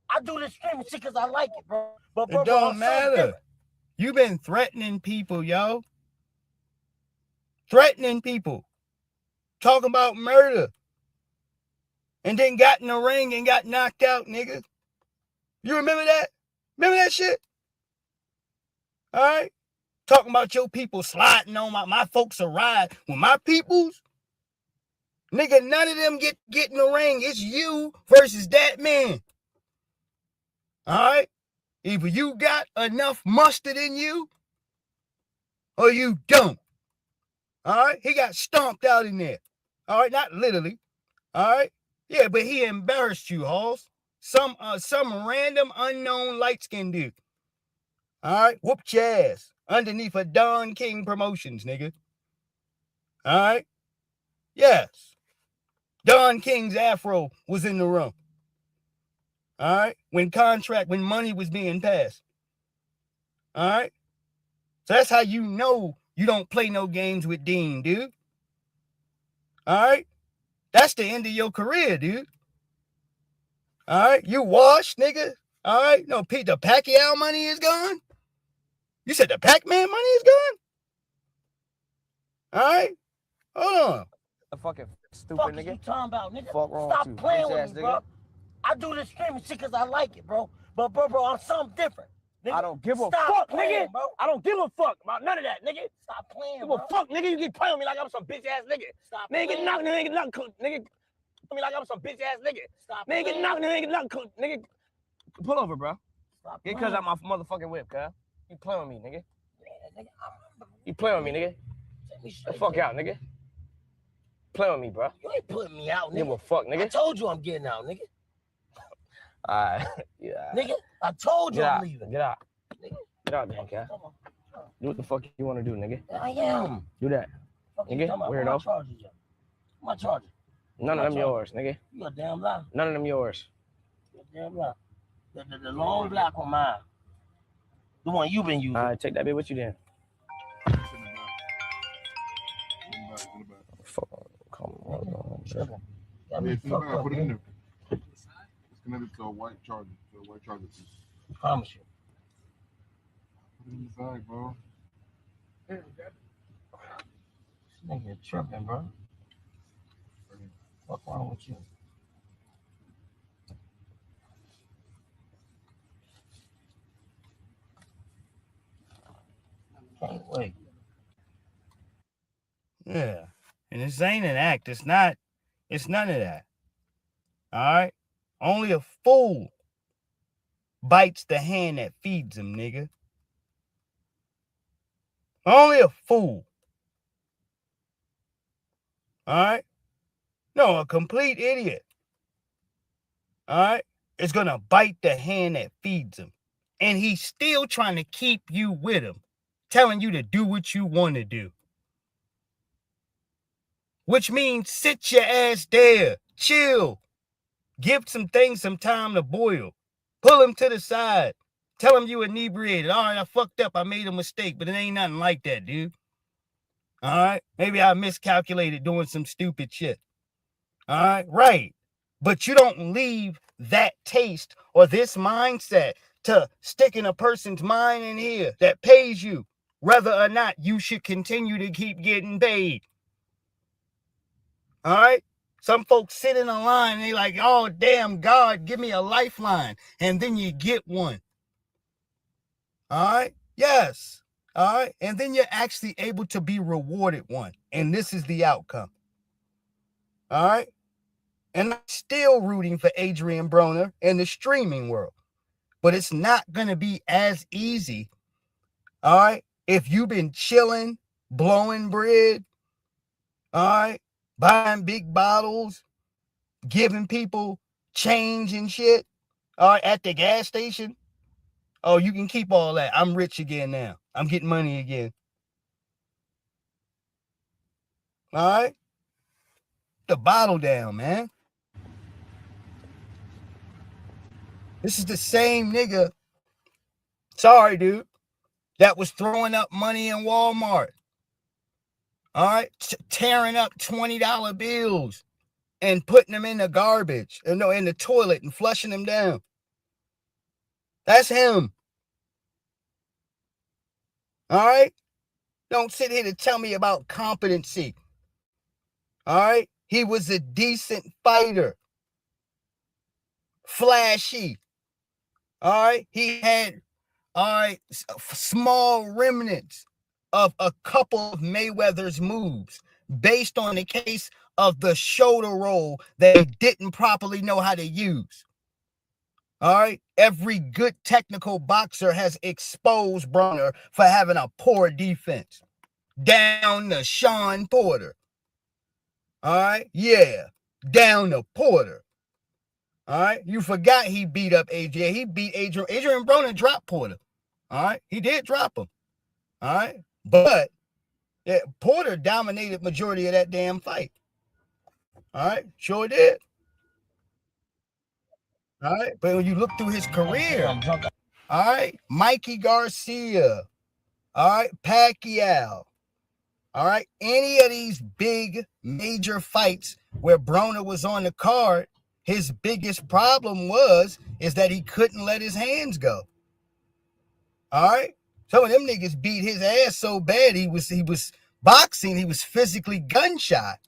I do this streaming shit because I like it, bro. But bro, it don't matter. You been threatening people, yo. Threatening people. Talking about murder. And then got in the ring and got knocked out, nigga. You remember that? Remember that shit? All right? Talking about your people sliding on my folks a ride. When my peoples, nigga, none of them get in the ring. It's you versus that man. All right? Either you got enough mustard in you or you don't. All right? He got stomped out in there. All right? Not literally. All right? Yeah, but he embarrassed you, Halls. Some random unknown light-skinned dude. All right? Whooped your ass underneath a Don King Promotions, nigga. All right? Yes. Don King's afro was in the room. All right? When money was being passed. All right? So that's how you know you don't play no games with Dean, dude. All right? That's the end of your career, dude. All right? You washed, nigga. All right? No, Pete, the Pacquiao money is gone? You said the Pac-Man money is gone? All right? Hold on. A fucking stupid fuck nigga. You talking about, nigga? Fuck wrong Stop with you, playing bitch with ass me, nigga. bro. I do this streaming shit because I like it, bro. But, bro, I'm something different. Nigga. I don't give a Stop fuck, playing, nigga. bro. I don't give a fuck about none of that, nigga. Stop playing, Give bro. a fuck, nigga. You keep playing with me like I'm some bitch ass nigga. Stop Nigga, playing. knock, nigga. Me like I'm some bitch ass nigga. Stop nigga, playing. nigga. Pull over, bro. Stop Get playing. cuz out my motherfucking whip, cuz. You playing with me, nigga. Yeah, nigga, You playing with me, nigga. Take me The straight fuck there. out, nigga. Play with me, bro. You ain't putting me out, nigga. Give a fuck, nigga. I told you I'm getting out, nigga. Alright. Yeah. Nigga, I told you Get I'm out. leaving. Get out. Nigga. Get out, then, cuz. Come on. Do what the fuck you want to do, nigga. I am. Do that. Fuck you Nigga, talking about? weirdo. What my charges, yo? My charges. None of them yours, nigga. You a damn lie. None of them yours. You a damn lie. The long black one mine. The one you been using. Alright, take that bit with you then. Fuck. Come on. Got me fucked up, Put it in man. there. It's connected to a white charger. I promise you. Put it in the bag, bro. This nigga tripping, bro. What's wrong with you? Can't wait. Yeah. And this ain't an act. It's none of that. All right? Only a fool bites the hand that feeds him, nigga. Only a fool. All right? No, a complete idiot. All right? Is going to bite the hand that feeds him. And he's still trying to keep you with him, telling you to do what you want to do. Which means sit your ass there, chill, give some things some time to boil, pull him to the side, tell him you inebriated. All right, I fucked up, I made a mistake, but it ain't nothing like that, dude. All right, maybe I miscalculated doing some stupid shit. All right, right. But you don't leave that taste or this mindset to stick in a person's mind in here that pays you, whether or not you should continue to keep getting paid. All right? Some folks sit in a line and they like, oh, damn, God, give me a lifeline. And then you get one. All right? Yes. All right? And then you're actually able to be rewarded one. And this is the outcome. All right? And I'm still rooting for Adrian Broner in the streaming world. But it's not going to be as easy. All right? If you've been chilling, blowing bread, all right? Buying big bottles, giving people change and shit, all right, at the gas station. Oh, you can keep all that. I'm rich again now. I'm getting money again. All right? The bottle down, man. This is the same nigga, sorry, dude, that was throwing up money in Walmart. All right? Tearing up $20 bills and putting them in the garbage, in the toilet and flushing them down. That's him. All right? Don't sit here to tell me about competency. All right? He was a decent fighter. Flashy. All right? He had, all right, small remnants of a couple of Mayweather's moves based on the case of the shoulder roll that he didn't properly know how to use. All right. Every good technical boxer has exposed Broner for having a poor defense. Down to Sean Porter. All right. Yeah. Down to Porter. All right. You forgot he beat up AJ. He beat Adrian. Adrian Broner dropped Porter. All right. He did drop him. All right. But yeah, Porter dominated majority of that damn fight. All right. Sure did. All right. But when you look through his career, all right, Mikey Garcia, all right, Pacquiao, all right, any of these big major fights where Broner was on the card, his biggest problem is that he couldn't let his hands go. All right. Some of them niggas beat his ass so bad he was boxing, he was physically gunshot.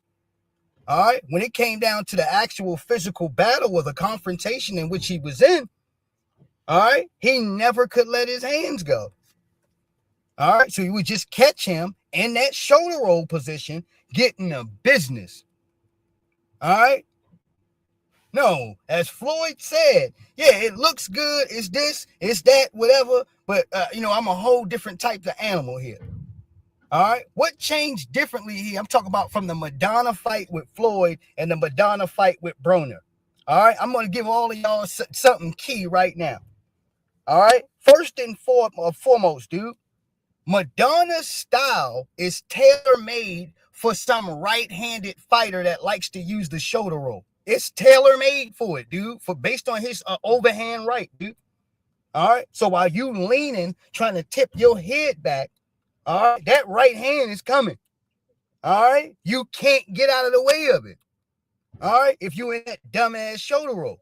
All right. When it came down to the actual physical battle or the confrontation in which he was in, all right, he never could let his hands go. All right. So you would just catch him in that shoulder roll position, getting the business. All right. No, as Floyd said, yeah, it looks good. It's this, it's that, whatever. But, I'm a whole different type of animal here. All right. What changed differently here? I'm talking about from the Madonna fight with Floyd and the Madonna fight with Broner. All right. I'm going to give all of y'all something key right now. All right. First and foremost, dude, Madonna's style is tailor-made for some right-handed fighter that likes to use the shoulder roll. It's tailor-made for it, dude, based on his overhand right, dude. All right. So while you leaning, trying to tip your head back, all right, that right hand is coming. All right. You can't get out of the way of it. All right. If you in that dumbass shoulder roll.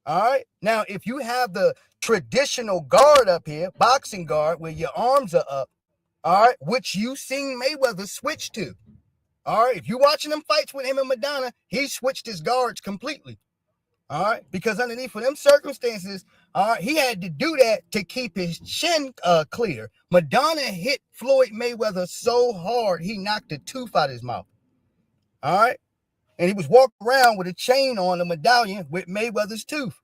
All right. Now, if you have the traditional guard up here, boxing guard, where your arms are up, all right, which you seen Mayweather switch to. All right. If you're watching them fights with him and Madonna, he switched his guards completely. All right. Because underneath for them circumstances, all right, he had to do that to keep his chin clear. Madonna hit Floyd Mayweather so hard, he knocked a tooth out of his mouth. All right. And he was walking around with a chain on, a medallion with Mayweather's tooth.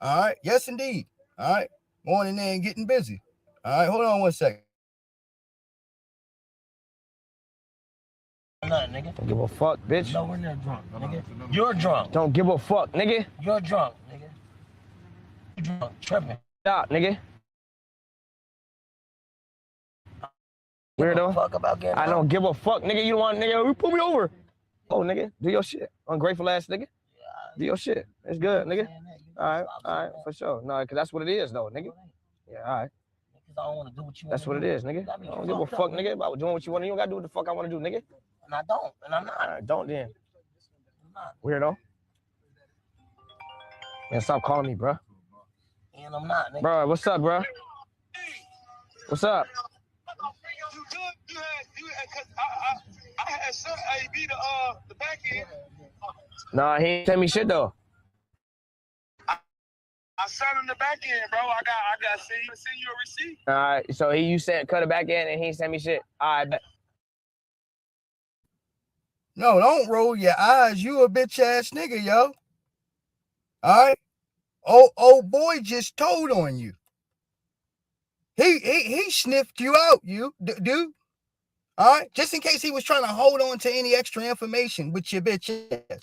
All right. Yes, indeed. All right. Going in there and getting busy. All right. Hold on one second. Nigga. Don't give a fuck, bitch. No, we're not drunk, nigga. You're drunk. Don't give a fuck, nigga. You're drunk, nigga. You're drunk, tripping. Stop, nigga. Weirdo. Fuck about getting I don't give a fuck, nigga. You don't want, nigga, pull me over. Oh, nigga, do your shit. Ungrateful ass nigga. Do your shit. It's good, nigga. All right, for sure. No, because that's what it is, though, nigga. Yeah, all right. I don't want to do what you want. That's what it is, nigga. I don't give a fuck, nigga, about doing what you want. You don't gotta do what the fuck I want to do, nigga. And I don't, and I'm not. All right, don't then. Weirdo. Man, stop calling me, bro. And I'm not, nigga. Bro, what's up, bro? What's up? I had some AB the back end. Nah, he ain't tell me shit though. I sent him the back end, bro. I got send you a receipt. All right, so you said cut it back in and he sent me shit. All right, bet. No, don't roll your eyes. You a bitch ass nigga, yo. All right. Old boy just told on you. He sniffed you out, you dude. All right. Just in case he was trying to hold on to any extra information with your bitch ass.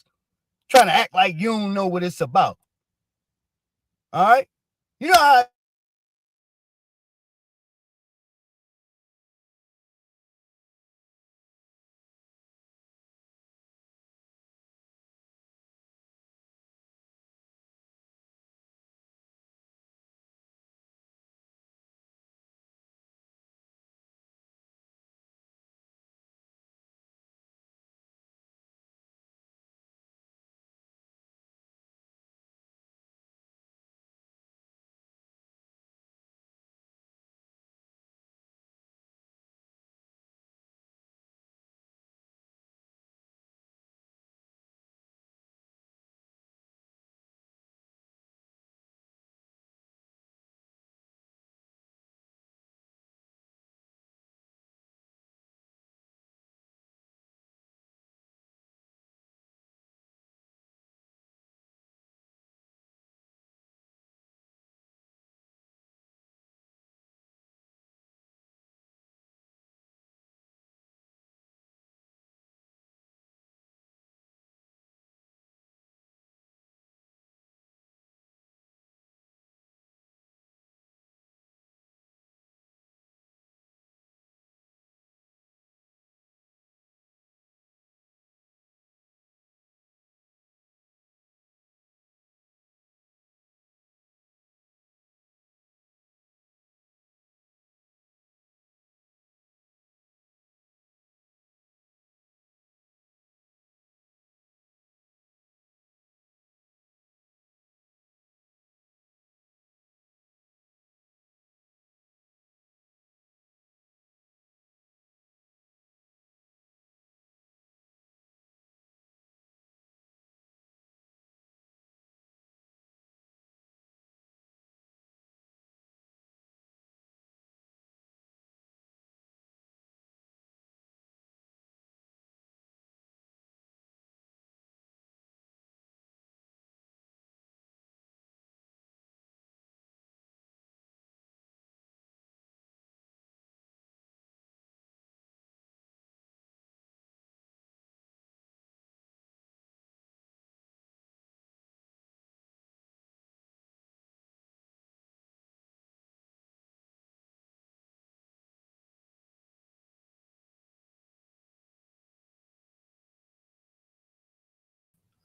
Trying to act like you don't know what it's about. All right. You know how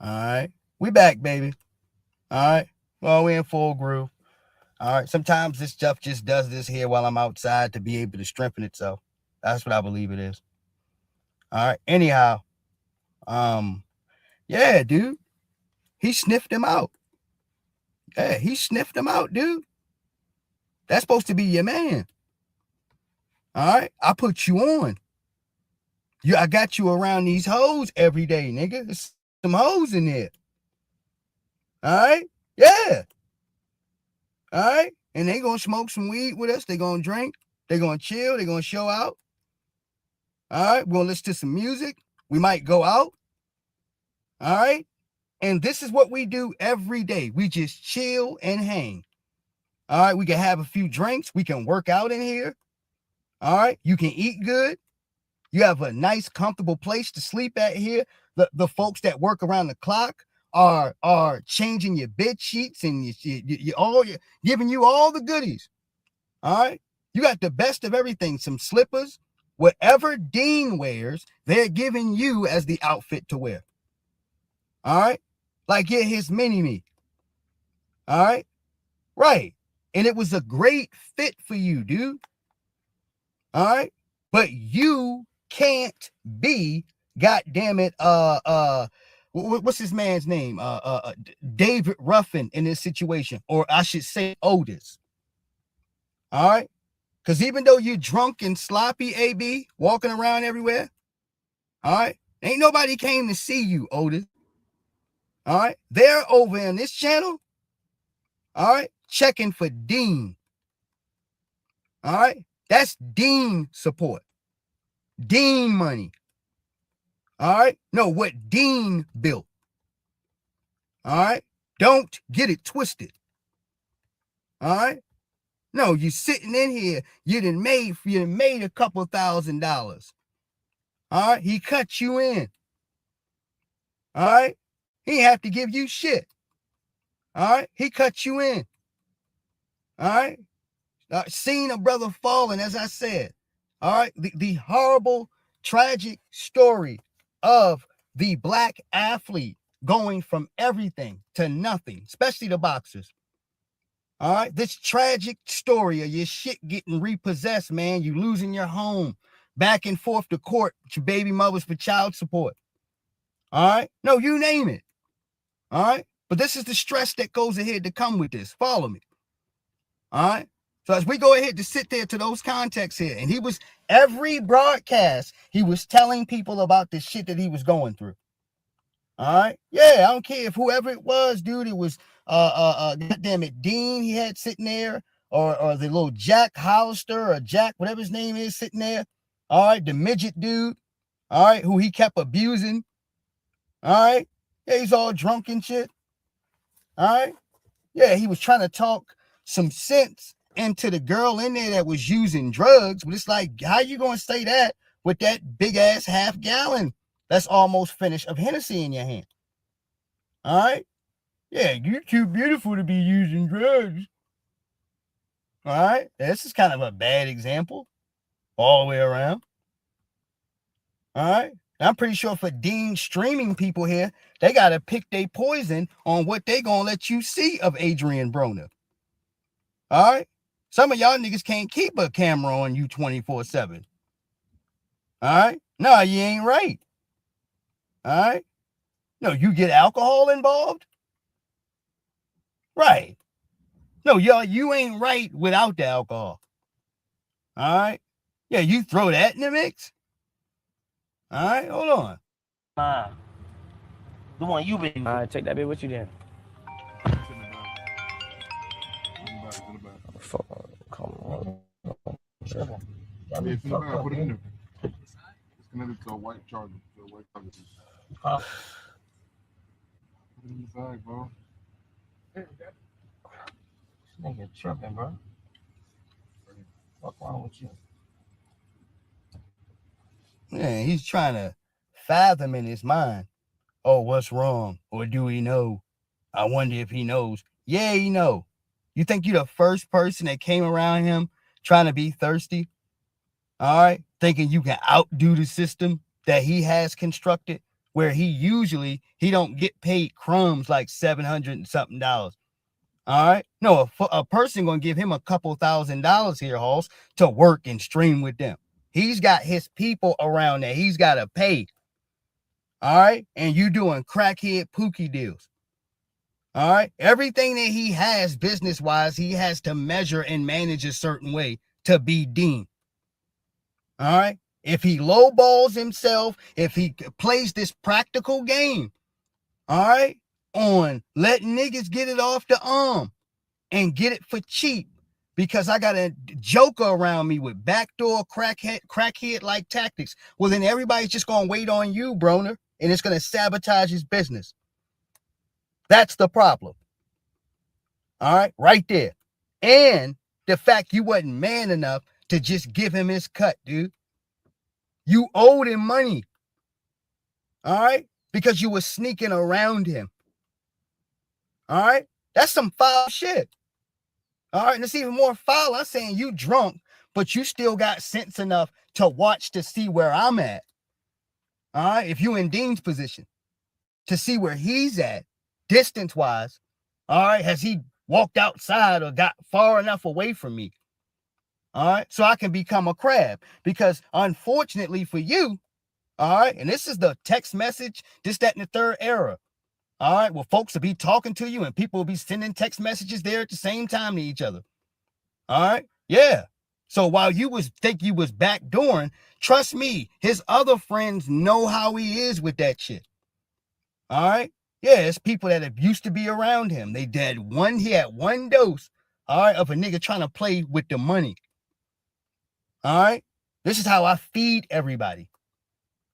All right. We back, baby. All right. Well, we in full groove. All right. Sometimes this stuff just does this here while I'm outside to be able to strengthen itself. That's what I believe it is. All right. Anyhow, yeah, dude. He sniffed him out. Yeah, he sniffed him out, dude. That's supposed to be your man. All right. I put you on. I got you around these hoes every day, nigga. There's some hoes in there. All right? Yeah. All right? And they gonna smoke some weed with us. They gonna drink. They gonna chill. They gonna show out. All right? We're gonna listen to some music. We might go out. All right? And this is what we do every day. We just chill and hang. All right? We can have a few drinks. We can work out in here. All right? You can eat good. You have a nice, comfortable place to sleep at here. The folks that work around the clock are changing your bed sheets and giving you all the goodies. All right. You got the best of everything. Some slippers, whatever Dean wears, they're giving you as the outfit to wear. All right. Like, yeah, his mini-me. All right. Right. And it was a great fit for you, dude. All right. But you can't be, goddamn it, what's his man's name? David Ruffin in this situation, or I should say Otis. All right, because even though you're drunk and sloppy, AB, walking around everywhere, all right, ain't nobody came to see you, Otis. All right, they're over in this channel. All right, checking for Dean. All right, that's Dean support. Dean money. All right. No, what Dean built. All right. Don't get it twisted. All right. No, you sitting in here. You done made a couple $1,000. All right. He cut you in. All right. He didn't have to give you shit. All right. He cut you in. All right. Seen a brother falling, as I said. All right. The horrible, tragic story of the black athlete going from everything to nothing, especially the boxers. All right. This tragic story of your shit getting repossessed, man. You losing your home, back and forth to court with your baby mothers for child support. All right. No, you name it. All right. But this is the stress that goes ahead to come with this. Follow me. All right. So as we go ahead to sit there to those contexts here, and he was, every broadcast, he was telling people about the shit that he was going through. All right. Yeah, I don't care if whoever it was, dude, it was goddamn it, Dean he had sitting there, or the little Jack Hollister or Jack, whatever his name is, sitting there. All right, the midget dude, all right, who he kept abusing. All right. Yeah, he's all drunk and shit. All right. Yeah, he was trying to talk some sense into the girl in there that was using drugs. But it's like, how you gonna say that with that big ass half gallon that's almost finished of Hennessy in your hand? All right. Yeah, you're too beautiful to be using drugs. All right. This is kind of a bad example all the way around. All right. I'm pretty sure for Dean streaming people here, they got to pick their poison on what they going to let you see of Adrian Broner. All right. Some of y'all niggas can't keep a camera on you 24/7. All right. No, you ain't right. All right. No, you get alcohol involved. Right. No, y'all, you ain't right without the alcohol. All right. Yeah, you throw that in the mix. All right, hold on. The one you been. All right, take that bit with you then. Fuck, come on. Yeah, it's in the bag. Put it in there. It's connected to a white charger. Put it in the bag, bro. This nigga tripping, bro. What's wrong with you? Yeah, he's trying to fathom in his mind. Oh, what's wrong? Or do he know? I wonder if he knows. Yeah, he know. You think you're the first person that came around him trying to be thirsty? All right. Thinking you can outdo the system that he has constructed? where he don't get paid crumbs like $700 and something. All right. No, a person gonna give him a couple $1,000s here, Hoss, to work and stream with them. He's got his people around there. He's got to pay. All right. And you doing crackhead pookie deals. All right. Everything that he has business wise, he has to measure and manage a certain way to be deemed. All right. If he lowballs himself, if he plays this practical game, all right, on letting niggas get it off the arm and get it for cheap, because I got a joker around me with backdoor crackhead like tactics, well, then everybody's just going to wait on you, Broner, and it's going to sabotage his business. That's the problem. All right, right there. And the fact you wasn't man enough to just give him his cut, dude. You owed him money. All right, because you were sneaking around him. All right, that's some foul shit. All right, and it's even more foul. I'm saying you drunk, but you still got sense enough to watch to see where I'm at. All right, if you in Dean's position, to see where he's at, distance-wise. All right, has he walked outside or got far enough away from me? All right, so I can become a crab. Because unfortunately for you, all right, and this is the text message, this, that, and the third era. All right, well, folks will be talking to you and people will be sending text messages there at the same time to each other. All right, yeah. So while you think you was backdooring, trust me, his other friends know how he is with that shit. All right, yeah, it's people that have used to be around him. He had one dose, all right, of a nigga trying to play with the money. All right, this is how I feed everybody.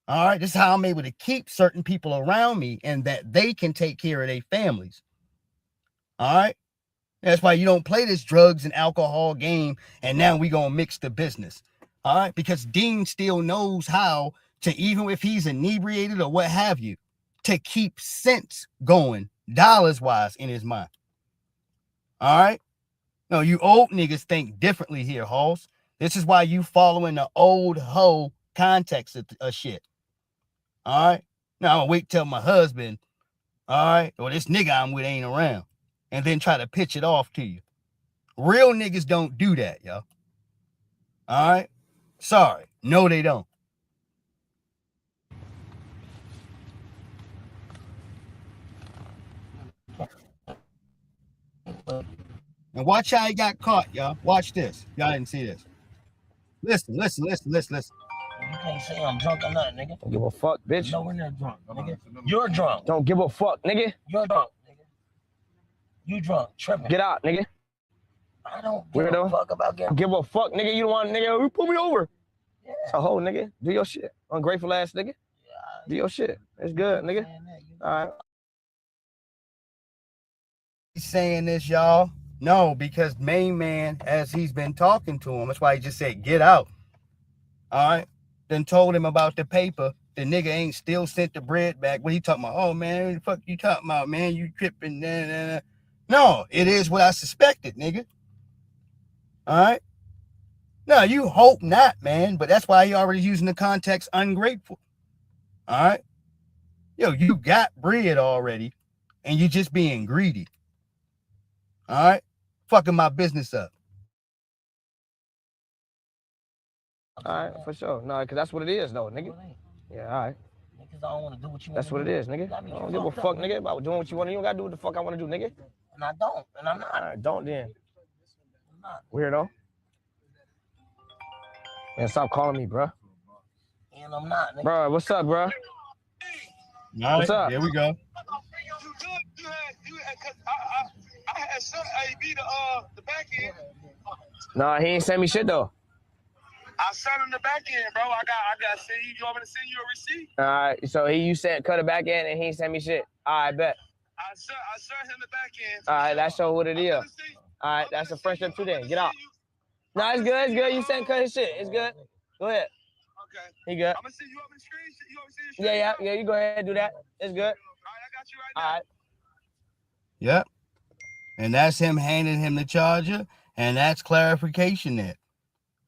All right, this is how I'm able to keep certain people around me and that they can take care of their families. All right, that's why you don't play this drugs and alcohol game and now we gonna mix the business. All right, because Dean still knows how to, even if he's inebriated or what have you, to keep sense going dollars wise in his mind. All right, no, you old niggas think differently here, Halls. This is why you following the old hoe context of shit. All right. Now I'm gonna wait till my husband, all right, or this nigga I'm with ain't around, and then try to pitch it off to you. Real niggas don't do that, yo. All right. Sorry. No, they don't. And watch how he got caught, y'all. Watch this. Y'all didn't see this. Listen. You can't say I'm drunk or nothing, nigga. Don't give a fuck, bitch. No, we're not drunk, nigga. You're drunk. Don't give a fuck, nigga. You're drunk, nigga. You drunk, tripping. Get out, nigga. I don't give a fuck about getting. Give a fuck, nigga. You don't want, nigga. You pull me over. Yeah. So, ho, nigga. Do your shit. Ungrateful ass, nigga. Yeah, do your shit. It's good, nigga. All right. He's saying this, y'all. No, because main man, as he's been talking to him, that's why he just said, get out. All right. Then told him about the paper. The nigga ain't still sent the bread back. What he talking about? Oh, man, what the fuck you talking about, man? You tripping. No, it is what I suspected, nigga. All right. No, you hope not, man. But that's why he already using the context ungrateful. All right. Yo, you got bread already, and you just being greedy. All right. Fucking my business up. All right, for sure. No, because that's what it is, though, nigga. Yeah, all right. Niggas, I don't want to do what you want. That's what it is, nigga. I don't give a fuck, nigga, about doing what you want. You don't got to do what the fuck I want to do, nigga. And I don't, and I'm not. All right, don't then. I'm not. Weirdo. Man, stop calling me, bro. And I'm not, nigga. Bro, what's up, bro? All what's right, up? Here we go. I had sent AB the back end. Nah, he ain't send me shit, though. I sent him the back end, bro. I got send you. You want me to send you a receipt? All right, so you cut it back in and he ain't send me shit. All right, bet. I sent him the back end. All right, that's show what it is. All right, that's a friendship too then. Get out. No, it's good. It's good. You sent cut his shit. It's good. Go ahead. Okay. He good. I'm gonna send you up in the screen. You want me to send you? Yeah. You go ahead and do that. It's good. All right, I got you right now. All right. Yep. And that's him handing him the charger, and that's clarification there.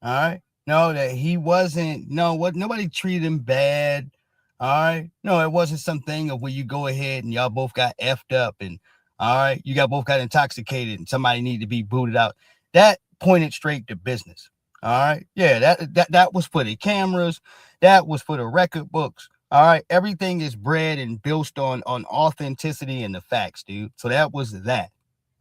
All right. No, that he wasn't. No, what? Nobody treated him bad. All right. No, it wasn't something of where you go ahead and y'all both got effed up and all right, you both got intoxicated and somebody needed to be booted out. That pointed straight to business. All right. Yeah, that was for the cameras. That was for the record books. All right. Everything is bred and built on authenticity and the facts, dude. So that was that.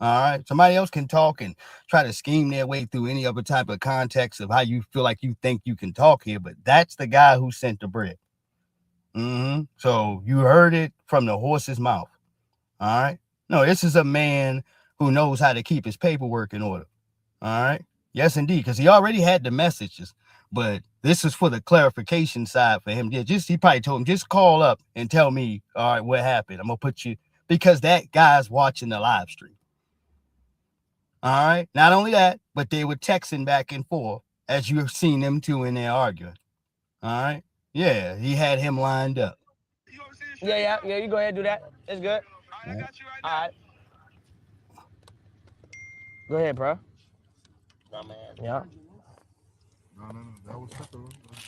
All right. Somebody else can talk and try to scheme their way through any other type of context of how you feel like you think you can talk here, but that's the guy who sent the bread. So you heard it from the horse's mouth. All right. No, this is a man who knows how to keep his paperwork in order. All right. Yes, indeed. Because he already had the messages, but this is for the clarification side for him. Yeah, he probably told him, just call up and tell me, all right, what happened. I'm going to put you, because that guy's watching the live stream. All right. Not only that, but they were texting back and forth as you have seen them two in there arguing. All right. Yeah, he had him lined up. Yeah, you go ahead and do that. It's good. I got you right All now. right. Go ahead, bro. Nah, man. Yeah. No. That was separate.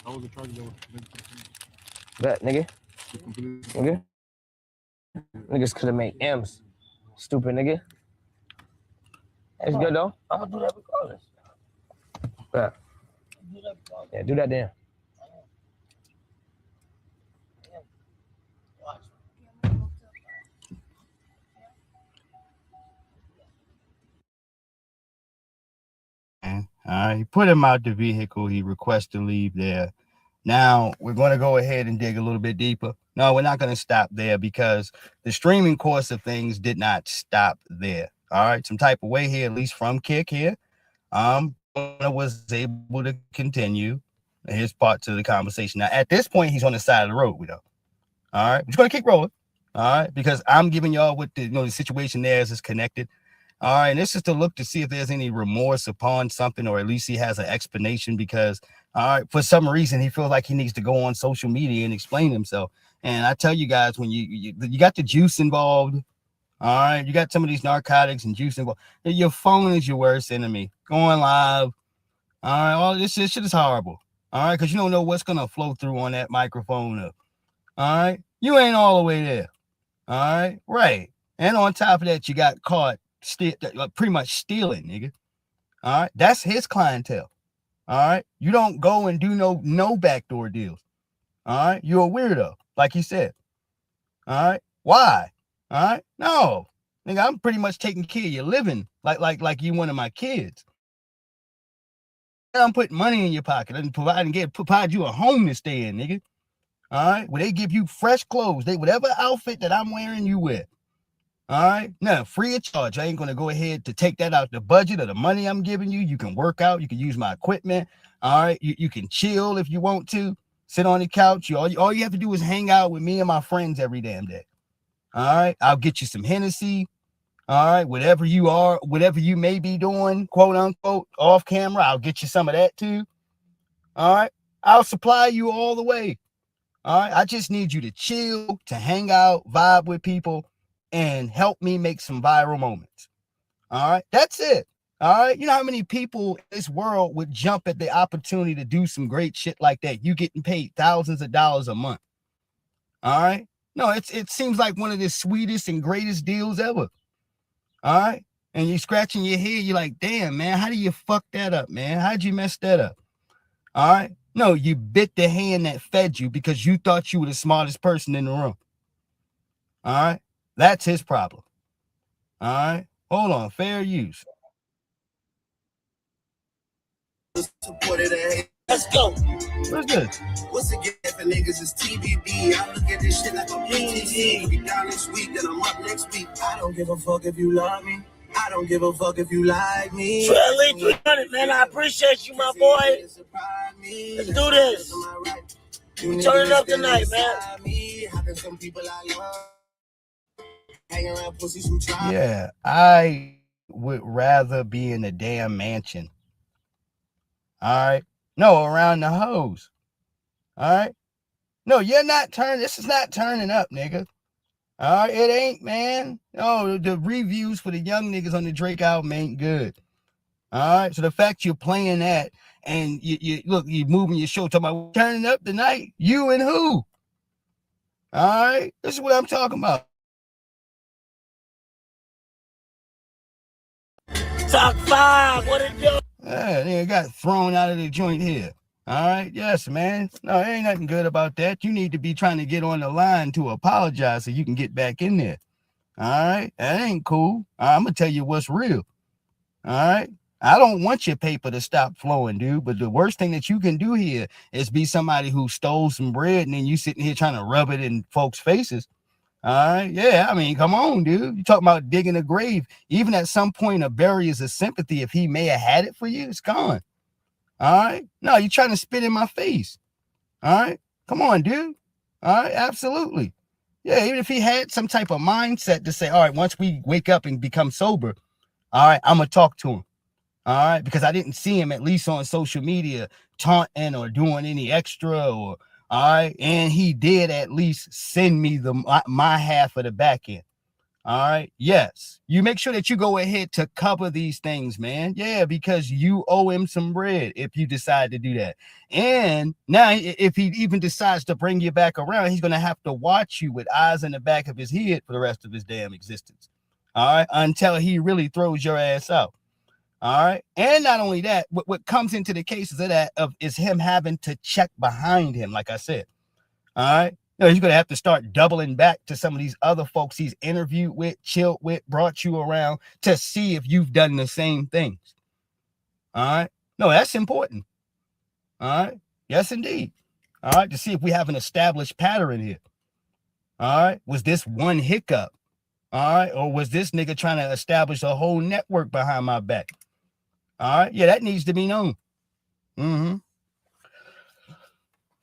That was the charge that was Bet, nigga. Niggas could have made M's. Stupid nigga. It's good though. I'm gonna do that regardless. Bet. Do that regardless. Yeah, do that then. All right, he put him out the vehicle. He requests to leave there. Now we're going to go ahead and dig a little bit deeper. No, we're not going to stop there because the streaming course of things did not stop there. All right, some type of way here, at least from Kick here, was able to continue his part to the conversation. Now at this point, he's on the side of the road with us. All right, we're just going to keep rolling. All right, because I'm giving y'all what the situation there is connected. All right, and this is to look to see if there's any remorse upon something, or at least he has an explanation because, all right, for some reason, he feels like he needs to go on social media and explain himself. And I tell you guys, when you got the juice involved, all right, you got some of these narcotics and juice involved, your phone is your worst enemy. Going live, all right, all this shit is horrible. All right, because you don't know what's going to flow through on that microphone. All right, you ain't all the way there. All right. And on top of that, you got caught pretty much stealing, nigga. All right, that's his clientele. All right, you don't go and do no backdoor deals. All right, you're a weirdo, like he said. All right, why? All right, no, nigga, I'm pretty much taking care of your living, like you one of my kids. I'm putting money in your pocket and provide you a home to stay in, nigga. All right, where they give you fresh clothes, whatever outfit that I'm wearing, you wear. All right. Now, free of charge. I ain't going to go ahead to take that out the budget of the money I'm giving you. You can work out. You can use my equipment. All right. You can chill if you want to. Sit on the couch. All you have to do is hang out with me and my friends every damn day. All right. I'll get you some Hennessy. All right. Whatever you may be doing, quote unquote, off camera, I'll get you some of that too. All right. I'll supply you all the way. All right. I just need you to chill, to hang out, vibe with people, and help me make some viral moments. All right, that's it. All right, you know how many people in this world would jump at the opportunity to do some great shit like that? You getting paid thousands of dollars a month. All right, no, it seems like one of the sweetest and greatest deals ever. All right, and you're scratching your head. You're like, damn, man, how do you fuck that up, man? How'd you mess that up? All right, no, you bit the hand that fed you because you thought you were the smartest person in the room. All right. That's his problem. All right. Hold on. Fair use. Let's go. What's this? What's again for niggas is TBD. I look at this shit like a PTC. We down this week, then I'm up next week. I don't give a fuck if you love me. I don't give a fuck if you like me. Trelly 300, man. I appreciate you, my boy. Let's do this. We turn it up tonight, man. How can some people I love? Yeah, I would rather be in a damn mansion. All right. No, around the hose. All right. No, you're not turning. This is not turning up, nigga. All right. It ain't, man. No, the reviews for the young niggas on the Drake album ain't good. All right. So the fact you're playing that and you look, you're moving your show talking about turning up tonight. You and who? All right, this is what I'm talking about. Top 5, what it do? Yeah, they got thrown out of the joint here. All right, yes, man. No, there ain't nothing good about that. You need to be trying to get on the line to apologize so you can get back in there. All right, that ain't cool. I'm gonna tell you what's real. All right, I don't want your paper to stop flowing, dude. But the worst thing that you can do here is be somebody who stole some bread and then you sitting here trying to rub it in folks' faces. All right, yeah, I mean, come on, dude. You talking about digging a grave? Even at some point, a barriers of sympathy, if he may have had it for you, it's gone. All right, no, you're trying to spit in my face. All right, come on, dude. All right, absolutely. Yeah, even if he had some type of mindset to say, all right, once we wake up and become sober, all right, I'm gonna talk to him. All right, because I didn't see him at least on social media taunting or doing any extra or all right, and he did at least send me my half of the back end. All right, yes, you make sure that you go ahead to cover these things, man. Yeah, because you owe him some bread if you decide to do that. And now, if he even decides to bring you back around, he's gonna have to watch you with eyes in the back of his head for the rest of his damn existence. All right, until he really throws your ass out. All right. And not only that, what comes into the cases of that is him having to check behind him, like I said. All right. He's going to have to start doubling back to some of these other folks he's interviewed with, chilled with, brought you around to see if you've done the same things. All right. No, that's important. All right. Yes, indeed. All right. To see if we have an established pattern here. All right. Was this one hiccup? All right. Or was this nigga trying to establish a whole network behind my back? All right. Yeah, that needs to be known.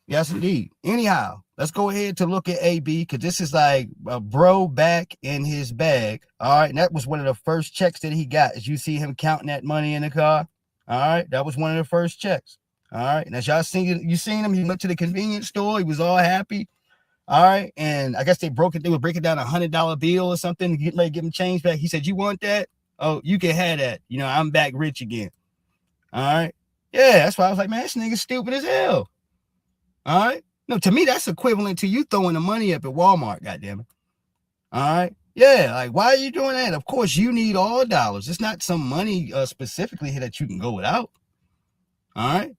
Yes, indeed. Anyhow, let's go ahead to look at AB because this is like a bro back in his bag. All right. And that was one of the first checks that he got. As you see him counting that money in the car. All right. That was one of the first checks. All right. And as y'all seen, you seen him, he went to the convenience store. He was all happy. All right. And I guess they were breaking down $100 bill or something, getting ready to give him change back. He said, "You want that? Oh, you can have that. You know, I'm back rich again." All right. Yeah, that's why I was like, man, this nigga's stupid as hell. All right. No, to me, that's equivalent to you throwing the money up at Walmart, goddammit. All right. Yeah, like, why are you doing that? Of course, you need all dollars. It's not some money specifically here that you can go without. All right.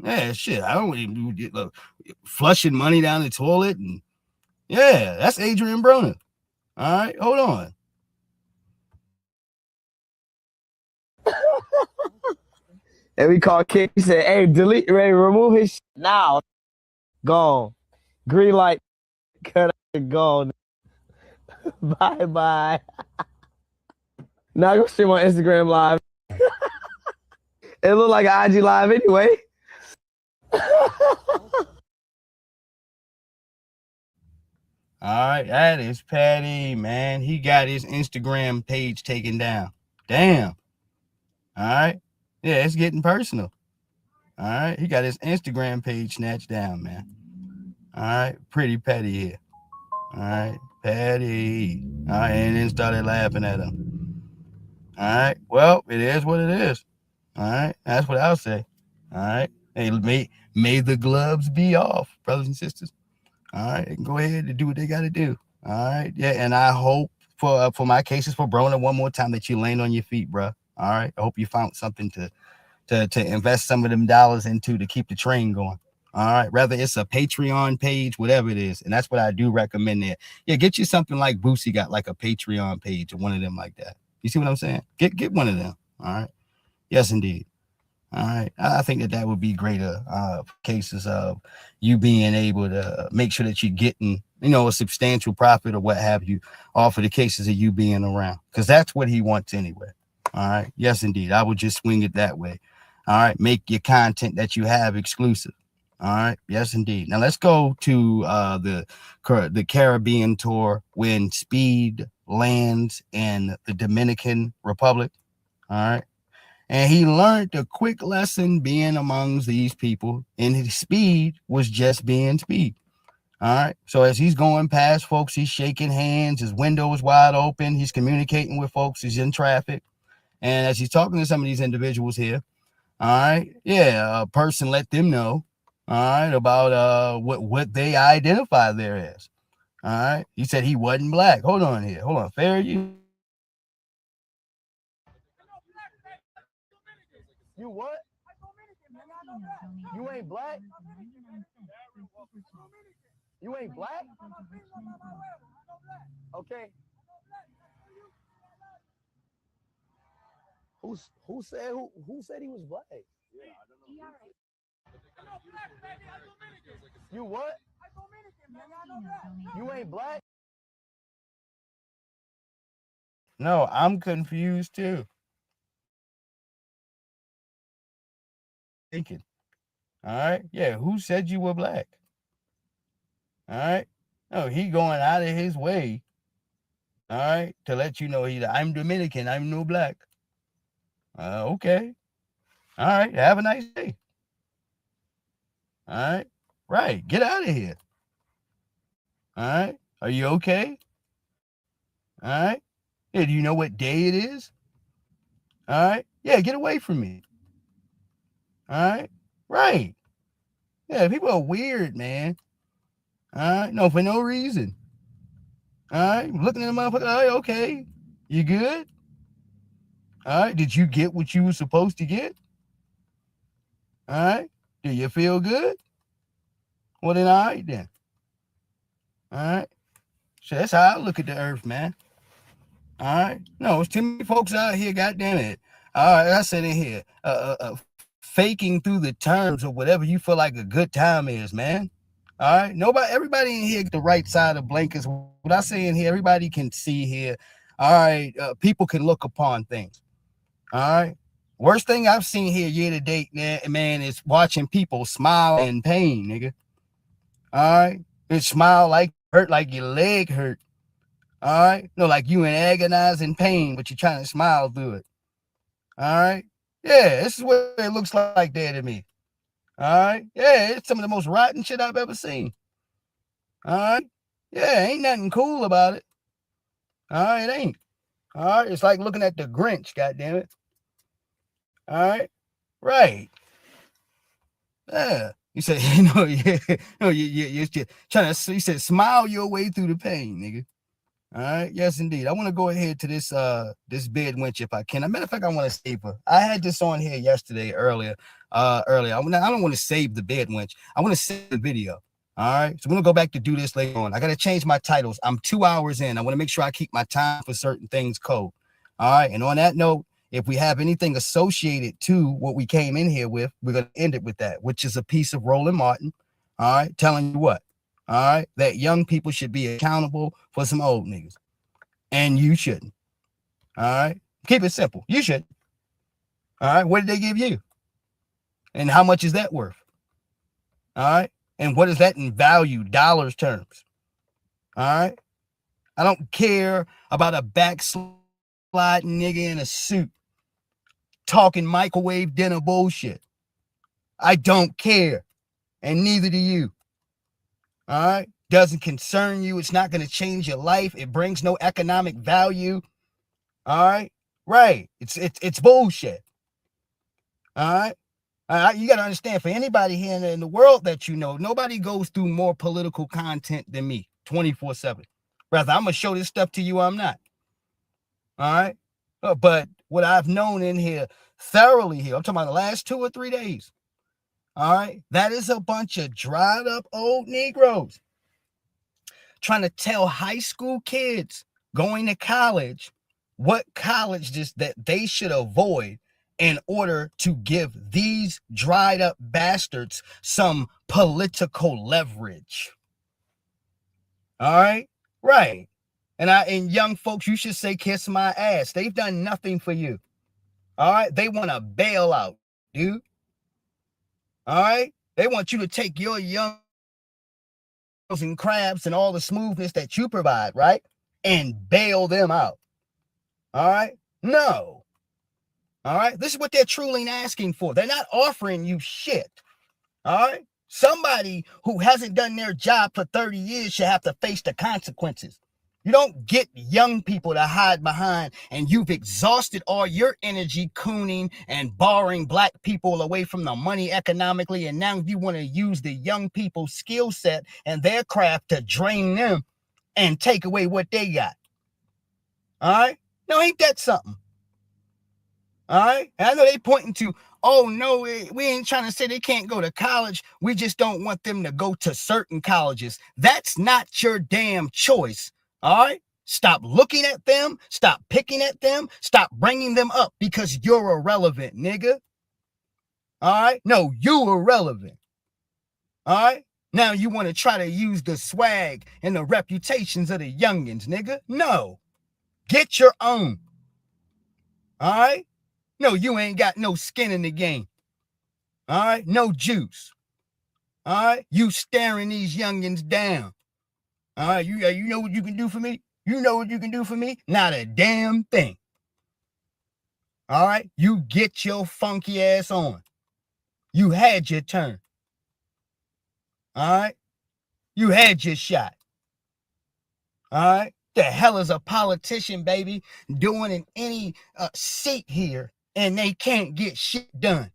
Yeah, shit. I don't even do flushing money down the toilet. And yeah, that's Adrian Broner. All right. Hold on. And we called Kick. He said, "Hey, delete, Ray, remove his shit now." Gone. Green light. Cut out. Gone. Bye bye. Now I go stream on Instagram Live. It looked like an IG Live anyway. All right, that is Patty, man. He got his Instagram page taken down. Damn. All right. Yeah, it's getting personal. All right. He got his Instagram page snatched down, man. All right. Pretty Patty here. All right. Patty. All right. And then started laughing at him. All right. Well, it is what it is. All right. That's what I'll say. All right. Hey, may the gloves be off, brothers and sisters. All right. They can go ahead and do what they got to do. All right. Yeah. And I hope for my cases for Broner one more time that you land on your feet, bro. All right. I hope you found something to invest some of them dollars into to keep the train going. All right. Whether it's a Patreon page, whatever it is. And that's what I do recommend there. Yeah. Get you something like Boosie got, like a Patreon page or one of them like that. You see what I'm saying? Get one of them. All right. Yes, indeed. All right. I think that would be greater cases of you being able to make sure that you're getting, a substantial profit or what have you off of the cases of you being around. Because that's what he wants anyway. All right. Yes, indeed. I would just swing it that way. All right. Make your content that you have exclusive. All right. Yes, indeed. Now let's go to the Caribbean tour when Speed lands in the Dominican Republic. All right. And he learned a quick lesson being amongst these people. And his Speed was just being Speed. All right. So as he's going past folks, he's shaking hands. His window is wide open. He's communicating with folks. He's in traffic. And as he's talking to some of these individuals here, all right, yeah, a person let them know, all right, about what they identify there as. All right. He said he wasn't black. Hold on here. Hold on. Fair you. You what? You ain't black? You ain't black? Okay. Who said he was black? You what? You ain't black? No, I'm confused too. Thinking. All right. Yeah, who said you were black? All right. No, he going out of his way. All right, to let you know I'm Dominican, I'm no black. Okay. All right, have a nice day. All right. Right, get out of here. All right. Are you okay? All right. Yeah, do you know what day it is? All right. Yeah, get away from me. All right. Right. Yeah, people are weird, man. All right. No, for no reason. All right. Looking at the motherfucker. All right, okay. You good? All right. Did you get what you were supposed to get? All right. Do you feel good? Well, then, all right, then. All right. So that's how I look at the earth, man. All right. No, it's too many folks out here, goddamn it. All right, I said in here, faking through the terms of whatever you feel like a good time is, man. All right. Everybody in here get the right side of blankets. What I say in here, everybody can see here. All right. People can look upon things. All right. Worst thing I've seen here year to date, man, is watching people smile in pain, nigga. All right. And smile like hurt, like your leg hurt. All right. No, like you in agonizing pain, but you're trying to smile through it. All right. Yeah, this is what it looks like there to me. All right. Yeah, it's some of the most rotten shit I've ever seen. All right. Yeah, ain't nothing cool about it. All right, it ain't. All right. It's like looking at the Grinch, goddamn it. All right. Right. Yeah. You said, you're trying to, you said, smile your way through the pain, nigga. All right. Yes, indeed. I want to go ahead to this bed wench if I can. As a matter of fact, I want to save her. I had this on here yesterday earlier. I don't want to save the bed wench. I want to save the video. All right. So I'm going to go back to do this later on. I got to change my titles. I'm 2 hours in. I want to make sure I keep my time for certain things cold. All right. And on that note, if we have anything associated to what we came in here with, we're going to end it with that, which is a piece of Roland Martin. All right. Telling you what. All right. That young people should be accountable for some old niggas. And you shouldn't. All right. Keep it simple. You should. All right. What did they give you? And how much is that worth? All right. And what is that in value, dollars terms? All right. I don't care about a backsliding nigga in a suit talking microwave dinner bullshit. I don't care. And neither do you. All right. Doesn't concern you. It's not going to change your life. It brings no economic value. All right. Right. It's bullshit. All right. You got to understand, for anybody here in the world that you know, nobody goes through more political content than me 24/7. Rather, I'm going to show this stuff to you. I'm not. All right. But what I've known in here thoroughly here, I'm talking about the last 2 or 3 days. All right. That is a bunch of dried up old Negroes trying to tell high school kids going to college what colleges that they should avoid in order to give these dried up bastards some political leverage. All right. Right. And young folks, you should say, kiss my ass. They've done nothing for you. All right. They want a bailout, dude. All right. They want you to take your young and crabs and all the smoothness that you provide, right? And bail them out. All right. No. All right. This is what they're truly asking for. They're not offering you shit. All right. Somebody who hasn't done their job for 30 years should have to face the consequences. You don't get young people to hide behind, and you've exhausted all your energy cooning and barring black people away from the money economically, and now you want to use the young people's skill set and their craft to drain them and take away what they got. All right? No, ain't that something? All right? And I know they pointing to, oh, no, we ain't trying to say they can't go to college. We just don't want them to go to certain colleges. That's not your damn choice. All right? Stop looking at them. Stop picking at them. Stop bringing them up because you're irrelevant, nigga. All right? No, you irrelevant. All right? Now you want to try to use the swag and the reputations of the youngins, nigga. No. Get your own. All right? No, you ain't got no skin in the game. All right? No juice. All right? You staring these youngins down. All right? You know what you can do for me? You know what you can do for me? Not a damn thing. All right? You get your funky ass on. You had your turn. All right? You had your shot. All right? The hell is a politician, baby, doing in any seat here, and they can't get shit done?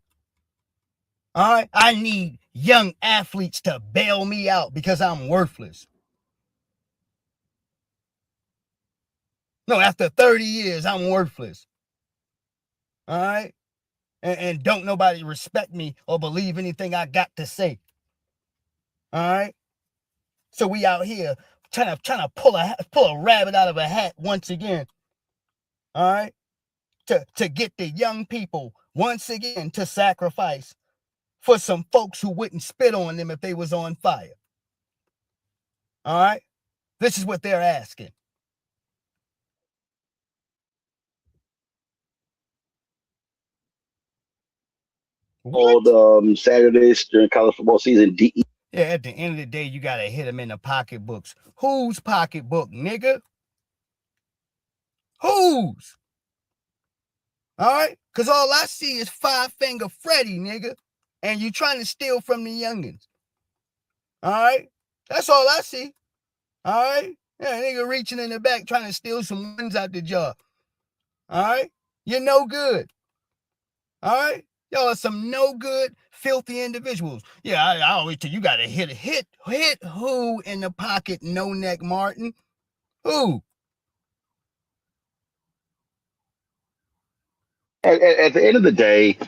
All right? I need young athletes to bail me out because I'm worthless. No, after 30 years, I'm worthless. All right? And don't nobody respect me or believe anything I got to say. All right? So we out here trying to pull a rabbit out of a hat once again. All right? To get the young people once again to sacrifice for some folks who wouldn't spit on them if they was on fire. All right? This is what they're asking. Called Saturdays during college football season. Yeah, at the end of the day, you got to hit them in the pocketbooks. Whose pocketbook, nigga? Whose? All right? Because all I see is Five Finger Freddy, nigga. And you trying to steal from the youngins. All right? That's all I see. All right? Yeah, nigga reaching in the back trying to steal some wins out the jar. All right? You're no good. All right? Y'all are some no good, filthy individuals. Yeah, I always tell you, you got to hit who in the pocket, no neck Martin? Who? At the end of the day,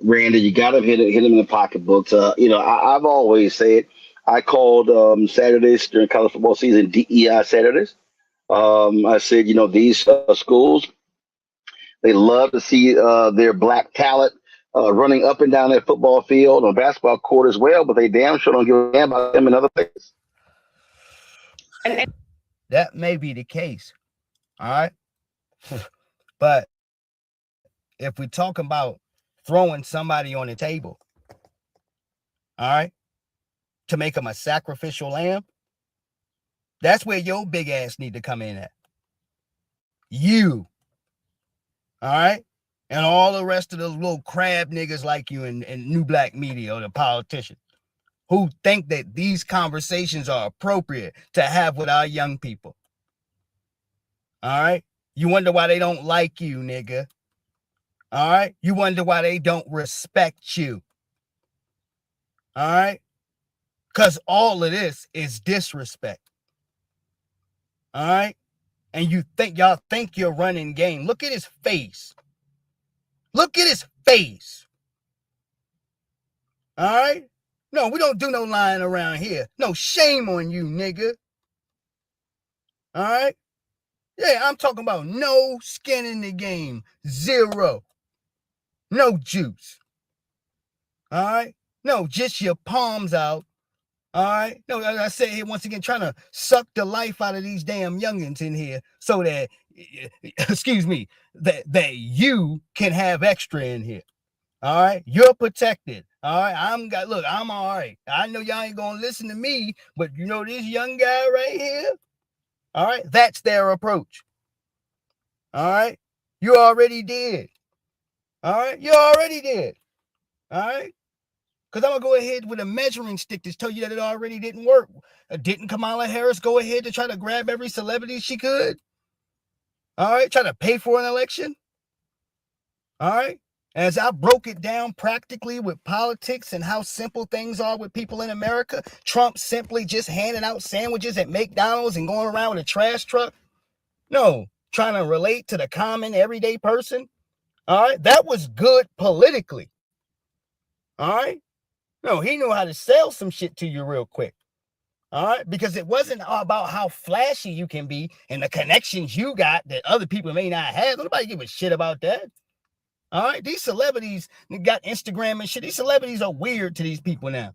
Randy, you got to hit him in the pocketbooks. I've always said I called Saturdays during college football season DEI Saturdays. I said, these schools, they love to see their black talent running up and down that football field or basketball court as well, but they damn sure don't give a damn about them in other places. That may be the case. All right. But if we talk about throwing somebody on the table, all right, to make them a sacrificial lamb, that's where your big ass need to come in at. You. All right? And all the rest of those little crab niggas like you and new black media or the politicians who think that these conversations are appropriate to have with our young people. All right? You wonder why they don't like you, nigga. All right? You wonder why they don't respect you. All right? Because all of this is disrespect. All right? And y'all think you're running game. Look at his face. Look at his face. All right? No, we don't do no lying around here. No, shame on you, nigga. All right? Yeah, I'm talking about no skin in the game. Zero. No juice. All right? No, just your palms out. All right? No, like I said here once again, trying to suck the life out of these damn youngins in here so that, excuse me, that you can have extra in here. All right, you're protected. All right, I'm all right. I know y'all ain't gonna listen to me, but you know this young guy right here. All right, that's their approach. All right, you already did. All right, you already did. All right, because I'm gonna go ahead with a measuring stick to tell you that it already didn't work. Didn't Kamala Harris go ahead to try to grab every celebrity she could? All right, try to pay for an election. All right. As I broke it down practically with politics and how simple things are with people in America, Trump simply just handing out sandwiches at McDonald's and going around with a trash truck. No, trying to relate to the common everyday person. All right, that was good politically. All right, no, he knew how to sell some shit to you real quick. All right, because it wasn't about how flashy you can be and the connections you got that other people may not have. Nobody give a shit about that. All right, these celebrities got Instagram and shit. These celebrities are weird to these people now.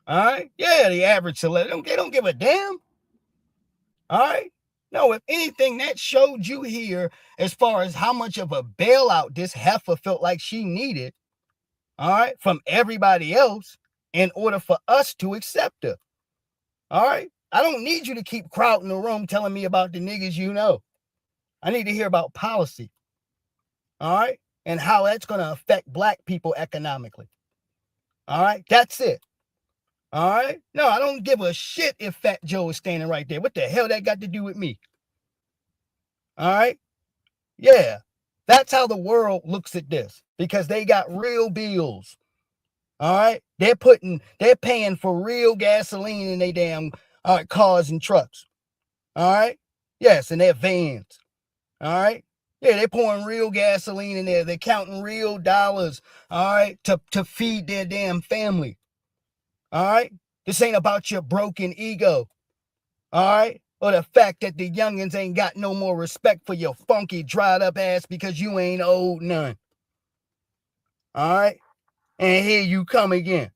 All right, yeah, the average celebrity, they don't give a damn. All right, no, if anything, that showed you here as far as how much of a bailout this heifer felt like she needed, all right, from everybody else in order for us to accept her. All right, I don't need you to keep crowding the room telling me about the niggas you know. I need to hear about policy. All right, and how that's going to affect black people economically. All right, that's it. All right, no, I don't give a shit if Fat Joe is standing right there. What the hell that got to do with me? All right, yeah, that's how the world looks at this because they got real bills. All right, they're paying for real gasoline in their damn cars and trucks. All right, yes, and their vans. All right. Yeah, they're pouring real gasoline in there. They're counting real dollars, all right, to feed their damn family. All right. This ain't about your broken ego. All right. Or the fact that the youngins ain't got no more respect for your funky, dried up ass because you ain't old none. All right. And here you come again.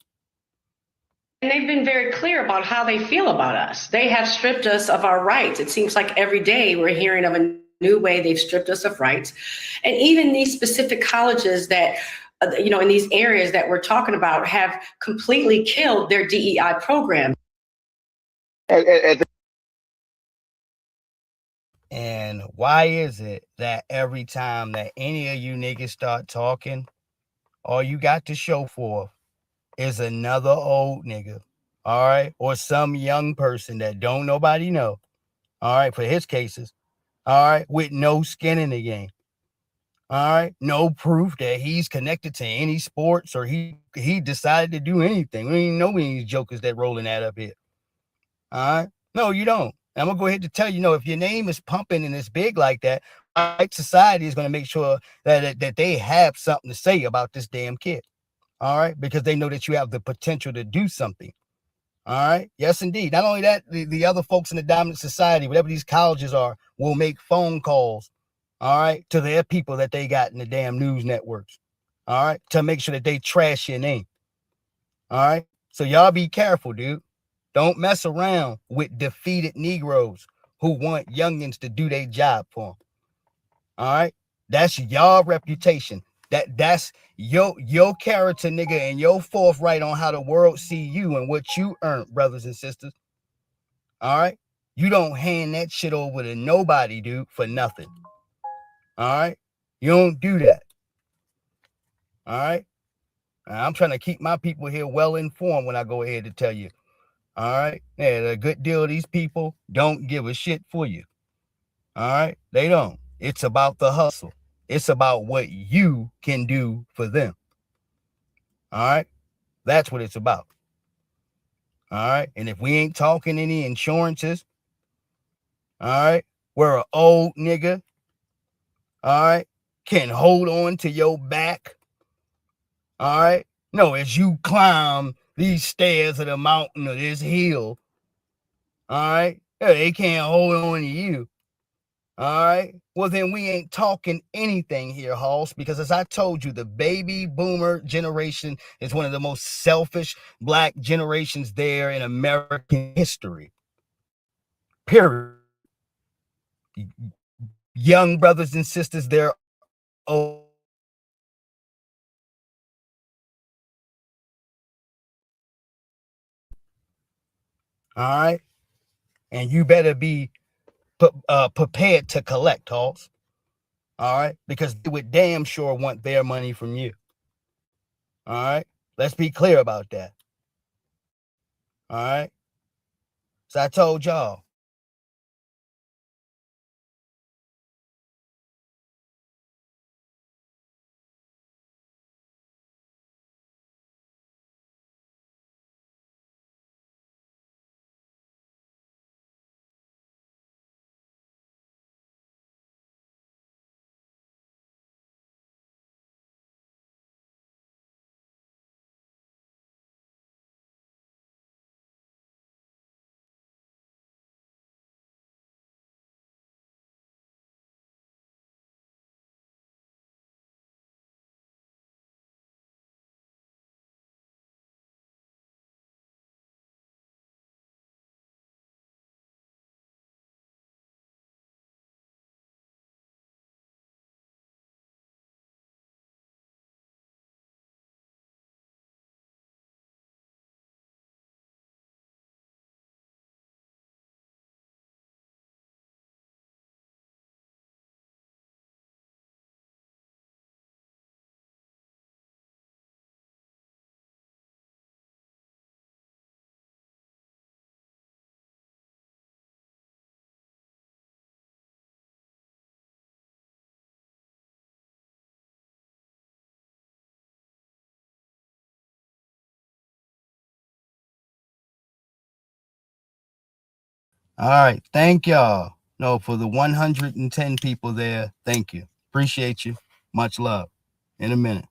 And they've been very clear about how they feel about us. They have stripped us of our rights. It seems like every day we're hearing of a new way they've stripped us of rights. And even these specific colleges that, in these areas that we're talking about have completely killed their DEI program. And why is it that every time that any of you niggas start talking, all you got to show for is another old nigga, all right, or some young person that don't nobody know, all right, for his cases, all right, with no skin in the game, all right, no proof that he's connected to any sports or he decided to do anything. We don't even know any of these jokers that rolling that up here, all right? No, you don't. I'm gonna go ahead to tell you, if your name is pumping and it's big like that, white society is gonna make sure that they have something to say about this damn kid. All right, because they know that you have the potential to do something. All right, yes, indeed. Not only that, the other folks in the dominant society, whatever these colleges are, will make phone calls, all right, to their people that they got in the damn news networks, all right, to make sure that they trash your name. All right, so y'all be careful, dude. Don't mess around with defeated Negroes who want youngins to do their job for them. All right, that's y'all reputation. That's your character, nigga, and your forthright on how the world see you and what you earned, brothers and sisters. All right, you don't hand that shit over to nobody, dude, for nothing. All right, you don't do that. All right, I'm trying to keep my people here well informed when I go ahead to tell you. All right, yeah, a good deal of these people don't give a shit for you. All right, they don't. It's about the hustle. It's about what you can do for them. All right, that's what it's about. All right, and if we ain't talking any insurances, all right, where an old nigga, all right, can hold on to your back. All right, no, as you climb these stairs of the mountain or this hill, all right, they can't hold on to you. All right. Well, then we ain't talking anything here, Hoss, because as I told you, the baby boomer generation is one of the most selfish black generations there in American history. Period. Young brothers and sisters, they're old. All right. And you better be prepared to collect, Hoss. All right. Because they would damn sure want their money from you. All right. Let's be clear about that. All right. So I told y'all. All right. Thank y'all. No, for the 110 people there, thank you. Appreciate you. Much love. In a minute.